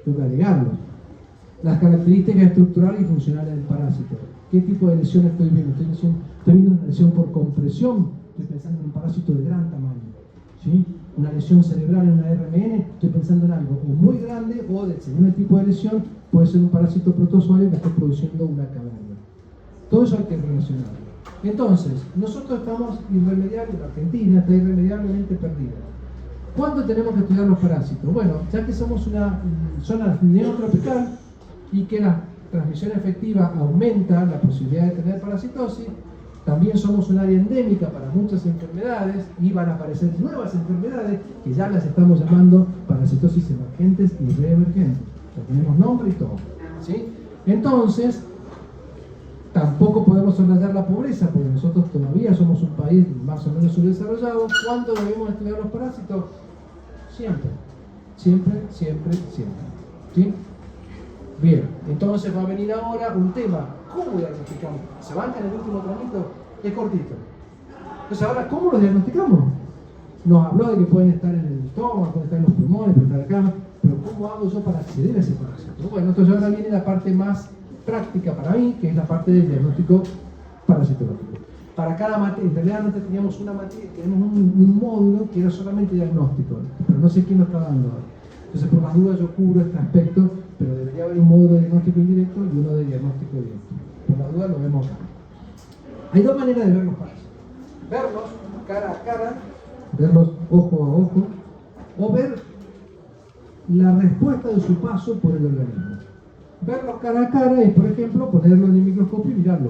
Tengo que agregarlos. Las características estructurales y funcionales del parásito. ¿Qué tipo de lesión estoy viendo? Estoy viendo una lesión por compresión. Estoy pensando en un parásito de gran tamaño. ¿Sí? Una lesión cerebral en una RMN, estoy pensando en algo o muy grande o, según el tipo de lesión, puede ser un parásito protozoario que esté produciendo una caverna. Todo eso hay que relacionarlo. Entonces, nosotros estamos irremediablemente, la Argentina está irremediablemente perdida. ¿Cuándo tenemos que estudiar los parásitos? Bueno, ya que somos una zona neotropical y que la transmisión efectiva aumenta la posibilidad de tener parasitosis, también somos un área endémica para muchas enfermedades y van a aparecer nuevas enfermedades que ya las estamos llamando parasitosis emergentes y reemergentes. Ya tenemos nombre y todo. ¿Sí? Entonces, tampoco podemos soslayar la pobreza, porque nosotros todavía somos un país más o menos subdesarrollado. ¿Cuándo debemos estudiar los parásitos? Siempre. Siempre, siempre, siempre. ¿Sí? Bien, entonces va a venir ahora un tema. ¿Cómo diagnosticamos? ¿Se banca en el último tramito? Es cortito. Entonces ahora, ¿cómo lo diagnosticamos? Nos habló de que pueden estar en el estómago, pueden estar en los pulmones, pueden estar acá, pero ¿cómo hago yo para acceder a ese parásito? Bueno, entonces ahora viene la parte más práctica para mí, que es la parte del diagnóstico parasitológico. Para cada materia, en realidad no teníamos una materia, tenemos un módulo que era solamente diagnóstico, pero no sé quién lo está dando ahora. Entonces, por las dudas, yo cubro este aspecto, pero debería haber un módulo de diagnóstico indirecto y uno de diagnóstico directo. Por las dudas, lo vemos acá. Hay dos maneras de ver los parásitos: verlos cara a cara, verlos ojo a ojo, o ver la respuesta de su paso por el organismo. Verlos cara a cara es, por ejemplo, ponerlo en el microscopio y mirarlo.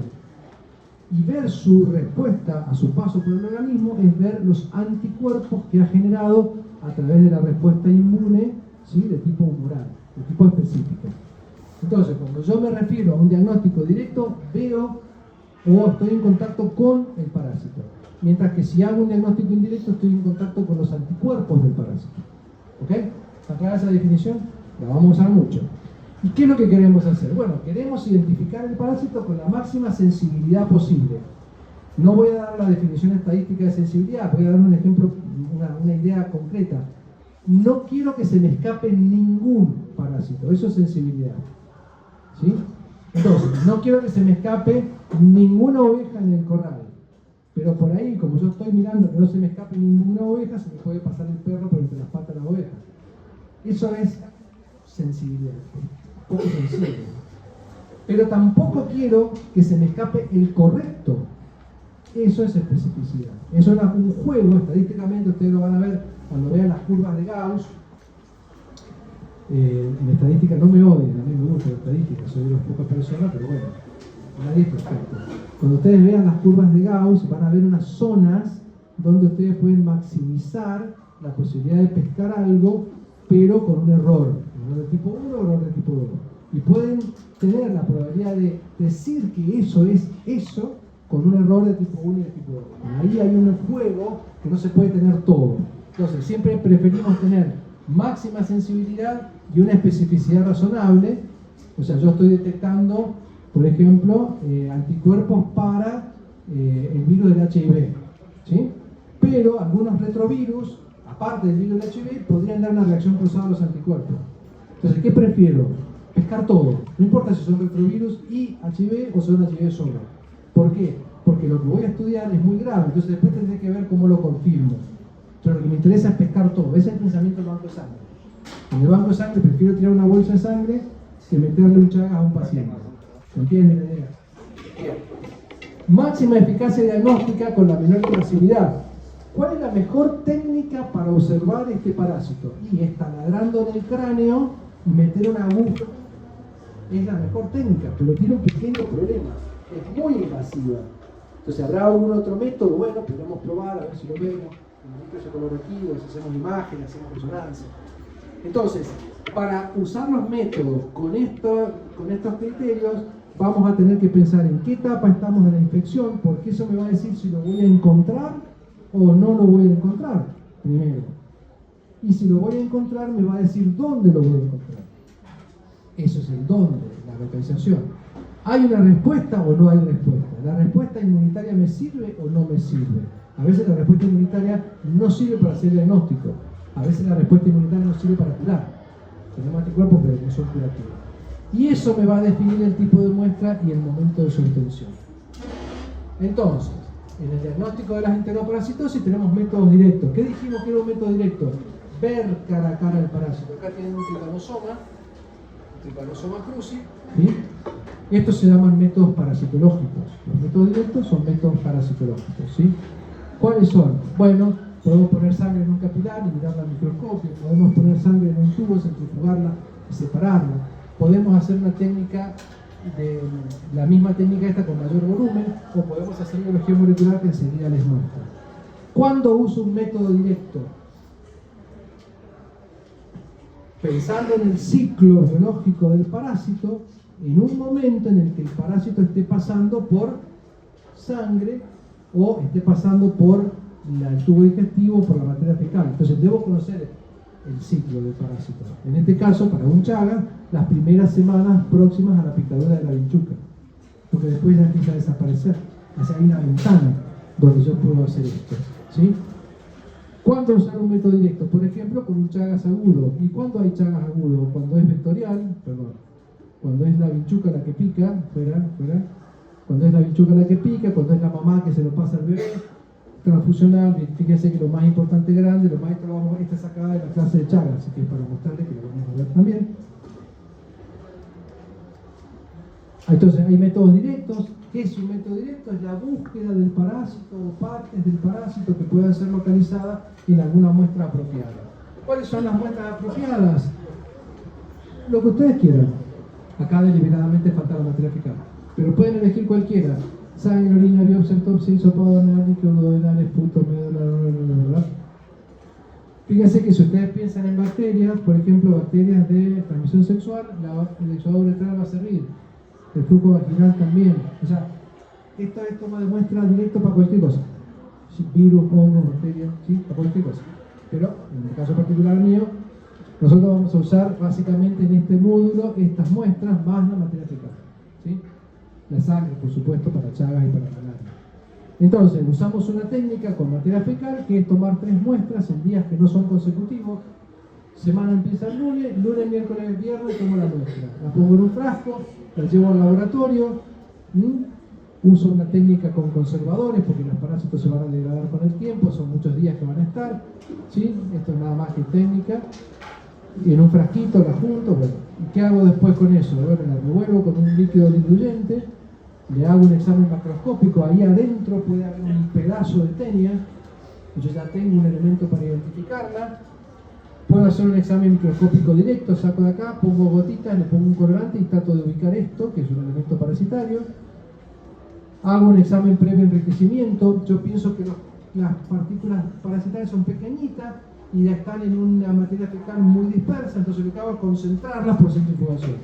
Y ver su respuesta a su paso por el organismo es ver los anticuerpos que ha generado a través de la respuesta inmune, ¿sí?, de tipo humoral, de tipo específico. Entonces, cuando yo me refiero a un diagnóstico directo, veo o estoy en contacto con el parásito. Mientras que si hago un diagnóstico indirecto, estoy en contacto con los anticuerpos del parásito. ¿Ok? ¿Está clara esa definición? La vamos a usar mucho. ¿Y qué es lo que queremos hacer? Bueno, queremos identificar el parásito con la máxima sensibilidad posible. No voy a dar la definición estadística de sensibilidad, voy a dar un ejemplo, una idea concreta. No quiero que se me escape ningún parásito, eso es sensibilidad. ¿Sí? Entonces, no quiero que se me escape ninguna oveja en el corral. Pero por ahí, como yo estoy mirando que no se me escape ninguna oveja, se me puede pasar el perro por entre las patas de la oveja. Eso es sensibilidad. Poco sensible. Pero tampoco quiero que se me escape el correcto. Eso es especificidad. Eso es un juego, estadísticamente ustedes lo van a ver cuando vean las curvas de Gauss. En estadística no me odien, a mí me gusta la estadística, soy de las pocas personas, pero bueno, nadie es perfecto. Cuando ustedes vean las curvas de Gauss, van a ver unas zonas donde ustedes pueden maximizar la posibilidad de pescar algo, pero con un error de tipo 1 o error de tipo 2. Y pueden tener la probabilidad de decir que eso es eso con un error de tipo 1 y de tipo 2. Ahí hay un juego que no se puede tener todo. Entonces, siempre preferimos tener máxima sensibilidad y una especificidad razonable. O sea, yo estoy detectando, por ejemplo, anticuerpos para el virus del HIV, ¿sí? Pero algunos retrovirus, aparte del virus del HIV, podrían dar una reacción cruzada a los anticuerpos. Entonces, ¿qué prefiero? Pescar todo. No importa si son retrovirus y HIV o son HIV solo. ¿Por qué? Porque lo que voy a estudiar es muy grave, entonces después tendré que ver cómo lo confirmo. Pero lo que me interesa es pescar todo. Ese es el pensamiento del banco de sangre. En el banco de sangre prefiero tirar una bolsa de sangre que meterle un chagas a un paciente. ¿Se entiende la idea? Máxima eficacia diagnóstica con la menor invasividad. ¿Cuál es la mejor técnica para observar este parásito? Y es taladrando en el cráneo y meter una aguja. Es la mejor técnica, pero tiene un pequeño problema. Es muy invasiva. Entonces, ¿habrá algún otro método? Bueno, podemos probar, a ver si lo vemos. Ese color aquí, hacemos imágenes, hacemos resonancia. Entonces, para usar los métodos con estos criterios, vamos a tener que pensar en qué etapa estamos de la infección, porque eso me va a decir si lo voy a encontrar o no lo voy a encontrar primero. Y si lo voy a encontrar, me va a decir dónde lo voy a encontrar. Eso es el dónde, la localización. ¿Hay una respuesta o no hay respuesta? ¿La respuesta inmunitaria me sirve o no me sirve? A veces la respuesta inmunitaria no sirve para hacer diagnóstico. A veces la respuesta inmunitaria no sirve para curar. Tenemos anticuerpos pero no son curativos. Y eso me va a definir el tipo de muestra y el momento de su obtención. Entonces, en el diagnóstico de las enteroparasitosis tenemos métodos directos. ¿Qué dijimos que era un método directo? Ver cara a cara el parásito. Acá tienen un Trypanosoma cruzi, ¿sí? Estos se llaman métodos parasitológicos. Los métodos directos son métodos parasitológicos, ¿sí? ¿Cuáles son? Bueno, podemos poner sangre en un capilar y mirarla al microscopio. Podemos poner sangre en un tubo, centrifugarla y separarla. Podemos hacer una técnica la misma técnica esta con mayor volumen, o podemos hacer biología molecular que enseguida les muestra. ¿Cuándo uso un método directo? Pensando en el ciclo biológico del parásito, en un momento en el que el parásito esté pasando por sangre o esté pasando por el tubo digestivo, por la materia fecal. Entonces debo conocer el ciclo del parásito. En este caso, para un Chagas, las primeras semanas próximas a la picadura de la vinchuca, porque después ya empieza a desaparecer. O sea, hay una ventana donde yo puedo hacer esto, ¿sí? ¿Cuándo usar un método directo? Por ejemplo, con un Chagas agudo. ¿Y cuándo hay Chagas agudo? Cuando es vectorial, cuando es la vinchuca la que pica, fuera, cuando es la bichuca la que pica, cuando es la mamá que se lo pasa al bebé. Transfusional, fíjense que lo más importante grande, lo más esta es sacada de la clase de Chagas, así que para mostrarles que lo vamos a ver también. Entonces hay métodos directos. ¿Qué es un método directo? Es la búsqueda del parásito o partes del parásito que puedan ser localizadas en alguna muestra apropiada. ¿Cuáles son las muestras apropiadas? Lo que ustedes quieran. Acá deliberadamente falta la materia fecal, pero pueden elegir cualquiera. Sangre, orina, biopsia, autopsia, hisopado anal, líquido duodenal, esputo, médula, Fíjense que si ustedes piensan en bacterias, por ejemplo, bacterias de transmisión sexual, el exudado uretral va a servir. El flujo vaginal también. O sea, esto es toma de muestra directo para cualquier cosa. Virus, hongos, bacterias, ¿sí? Para cualquier cosa. Pero, en el caso particular mío, nosotros vamos a usar básicamente en este módulo estas muestras más la materia fecal, ¿sí? La sangre, por supuesto, para Chagas y para malaria. Entonces, usamos una técnica con materia fecal que es tomar 3 muestras en días que no son consecutivos. Semana empieza el lunes, miércoles, viernes, tomo la muestra. La pongo en un frasco, la llevo al laboratorio, uso una técnica con conservadores porque los parásitos se van a degradar con el tiempo, son muchos días que van a estar, ¿sí? Esto es nada más que técnica. Y en un frasquito la junto, bueno. ¿Y qué hago después con eso? Bueno, la revuelvo con un líquido diluyente, le hago un examen macroscópico, ahí adentro puede haber un pedazo de tenia, yo ya tengo un elemento para identificarla. Puedo hacer un examen microscópico directo, saco de acá, pongo gotitas, le pongo un colorante y trato de ubicar esto, que es un elemento parasitario. Hago un examen previo enriquecimiento. Yo pienso que las partículas parasitarias son pequeñitas y ya están en una materia fecal muy dispersa, entonces lo que hago es concentrarlas por centrifugación.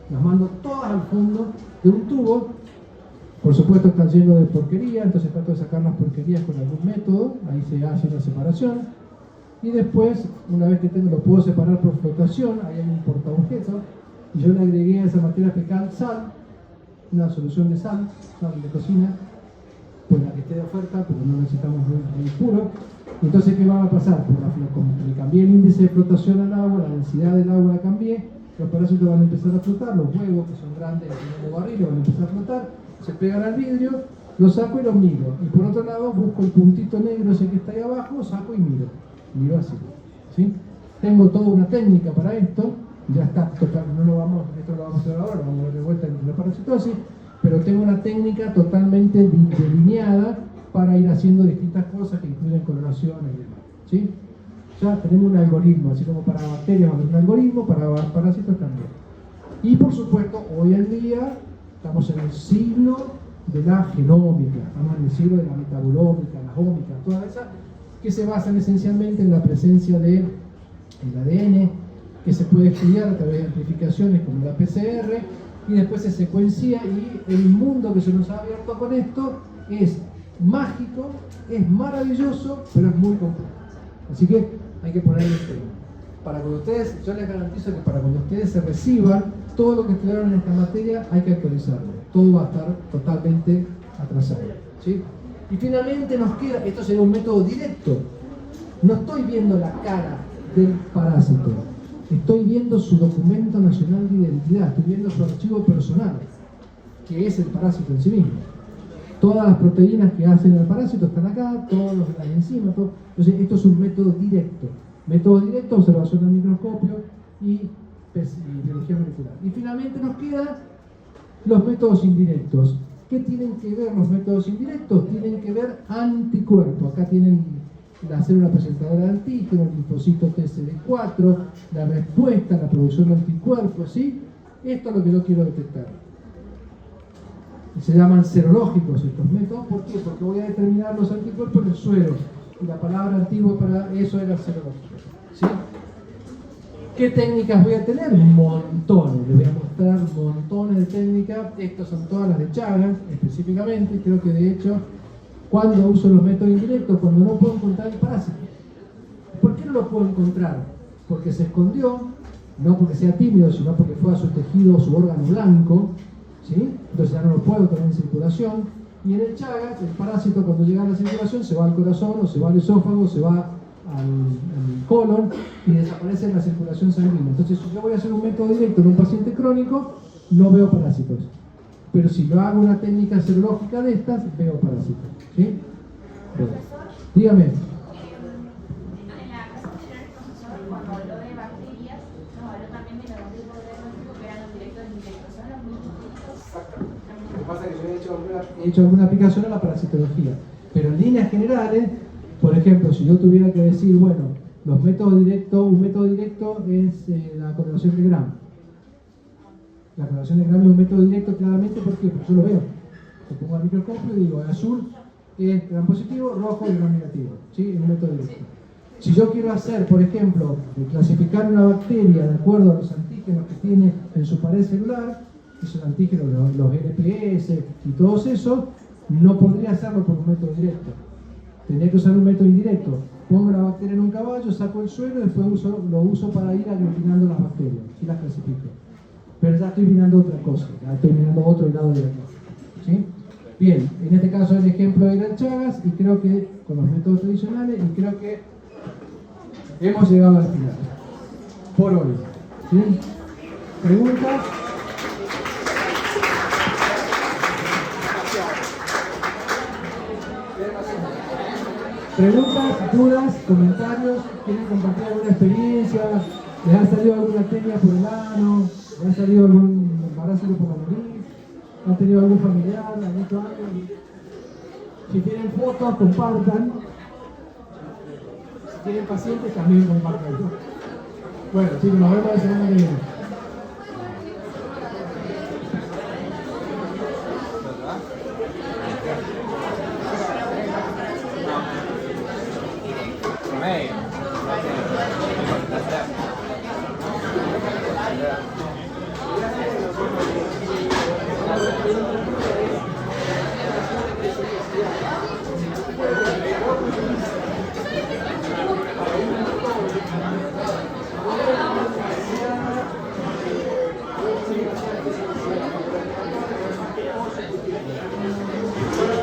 Las mando todas al fondo de un tubo. Por supuesto están llenos de porquería, entonces trato de sacar las porquerías con algún método, ahí se hace una separación. Y después, una vez que lo puedo separar por flotación, ahí hay un portaobjeto, y yo le agregué a esa materia fecal sal, una solución de sal de cocina, pues la que esté de oferta, pero no necesitamos muy puro. Entonces, ¿qué va a pasar? Pues como le cambié el índice de flotación al agua, la densidad del agua la cambié, los parásitos van a empezar a flotar, los huevos, que son grandes, como barriles, van a empezar a flotar, se pegan al vidrio, los saco y los miro. Y por otro lado, busco el puntito negro ese que está ahí abajo, saco y miro así, ¿sí? Tengo toda una técnica para esto, ya está total, esto lo vamos a hacer ahora, lo vamos a ver de vuelta en la parasitosis, pero tengo una técnica totalmente delineada para ir haciendo distintas cosas que incluyen coloraciones y demás, ¿sí? Ya tenemos un algoritmo, así como para bacterias vamos a tener un algoritmo, para parásitos también. Y por supuesto, hoy en día estamos en el siglo de la genómica, estamos en el siglo de la metabolómica, la ómica, todas esas que se basan esencialmente en la presencia del ADN, que se puede estudiar a través de amplificaciones como la PCR, y después se secuencia, y el mundo que se nos ha abierto con esto es mágico, es maravilloso, pero es muy complejo. Así que hay que ponerle empeño. Para cuando ustedes, yo les garantizo que para cuando ustedes se reciban, todo lo que estudiaron en esta materia hay que actualizarlo. Todo va a estar totalmente atrasado, ¿sí? Y finalmente nos queda, esto sería un método directo. No estoy viendo la cara del parásito, estoy viendo su documento nacional de identidad, estoy viendo su archivo personal, que es el parásito en sí mismo. Todas las proteínas que hacen el parásito están acá, todas las enzimas, todo. Entonces esto es un método directo. Método directo, observación del microscopio y biología molecular. Y finalmente nos quedan los métodos indirectos. ¿Qué tienen que ver los métodos indirectos? Tienen que ver anticuerpos. Acá tienen la célula presentadora de antígeno, el linfocito TCD4, la respuesta, la producción de anticuerpos, ¿sí? Esto es lo que yo quiero detectar. Se llaman serológicos estos métodos. ¿Por qué? Porque voy a determinar los anticuerpos en el suero. Y la palabra antigua para eso era serológico, ¿sí? ¿Qué técnicas voy a tener? Montones. Les voy a mostrar montones de técnicas. Estas son todas las de Chagas, específicamente. Creo que de hecho, cuando uso los métodos indirectos, cuando no puedo encontrar el parásito. ¿Por qué no lo puedo encontrar? Porque se escondió, no porque sea tímido, sino porque fue a su tejido, su órgano blanco, ¿sí? Entonces ya no lo puedo tener en circulación. Y en el Chagas, el parásito cuando llega a la circulación se va al corazón, o se va al esófago, se va al colon y desaparece en la circulación sanguínea. Entonces, si yo voy a hacer un método directo en un paciente crónico, no veo parásitos. pero si yo hago una técnica serológica de estas, veo parásitos. ¿Sí? Bueno, dígame. En la clase anterior, el profesor, cuando habló de bacterias, nos habló también de los tipos de diagnósticos que eran los directos e indirectos. ¿Son los mismos tipos? Lo que pasa es que yo he hecho alguna aplicación a la parasitología, pero en líneas generales, por ejemplo, si yo tuviera que decir, bueno, los métodos directos, un método directo es la correlación de Gram. La correlación de Gram es un método directo claramente porque yo lo veo. Lo pongo al microscopio y digo, azul es Gram positivo, rojo es Gram negativo. ¿Sí? Es un método directo. Si yo quiero hacer, por ejemplo, clasificar una bacteria de acuerdo a los antígenos que tiene en su pared celular, esos antígenos, los LPS y todos esos, no podría hacerlo por un método directo. Tendría que usar un método indirecto. Pongo la bacteria en un caballo, saco el suelo y después lo uso para ir aglutinando las bacterias y las clasifico. Pero ya estoy mirando otra cosa, ya estoy mirando otro lado de la cosa. ¿Sí? Bien, en este caso el ejemplo era Chagas y creo que con los métodos tradicionales y creo que hemos llegado al final. Por hoy. ¿Sí? ¿Preguntas? ¿Preguntas, dudas, comentarios? ¿Quieren compartir alguna experiencia? ¿Les ha salido alguna tenia por el ano? ¿Les ha salido algún embarazo por la nariz? ¿Han tenido algún familiar? ¿Han hecho algo? Si tienen fotos, compartan. Si tienen pacientes, también compartan. Bueno, chicos, nos vemos la semana que viene. Hey.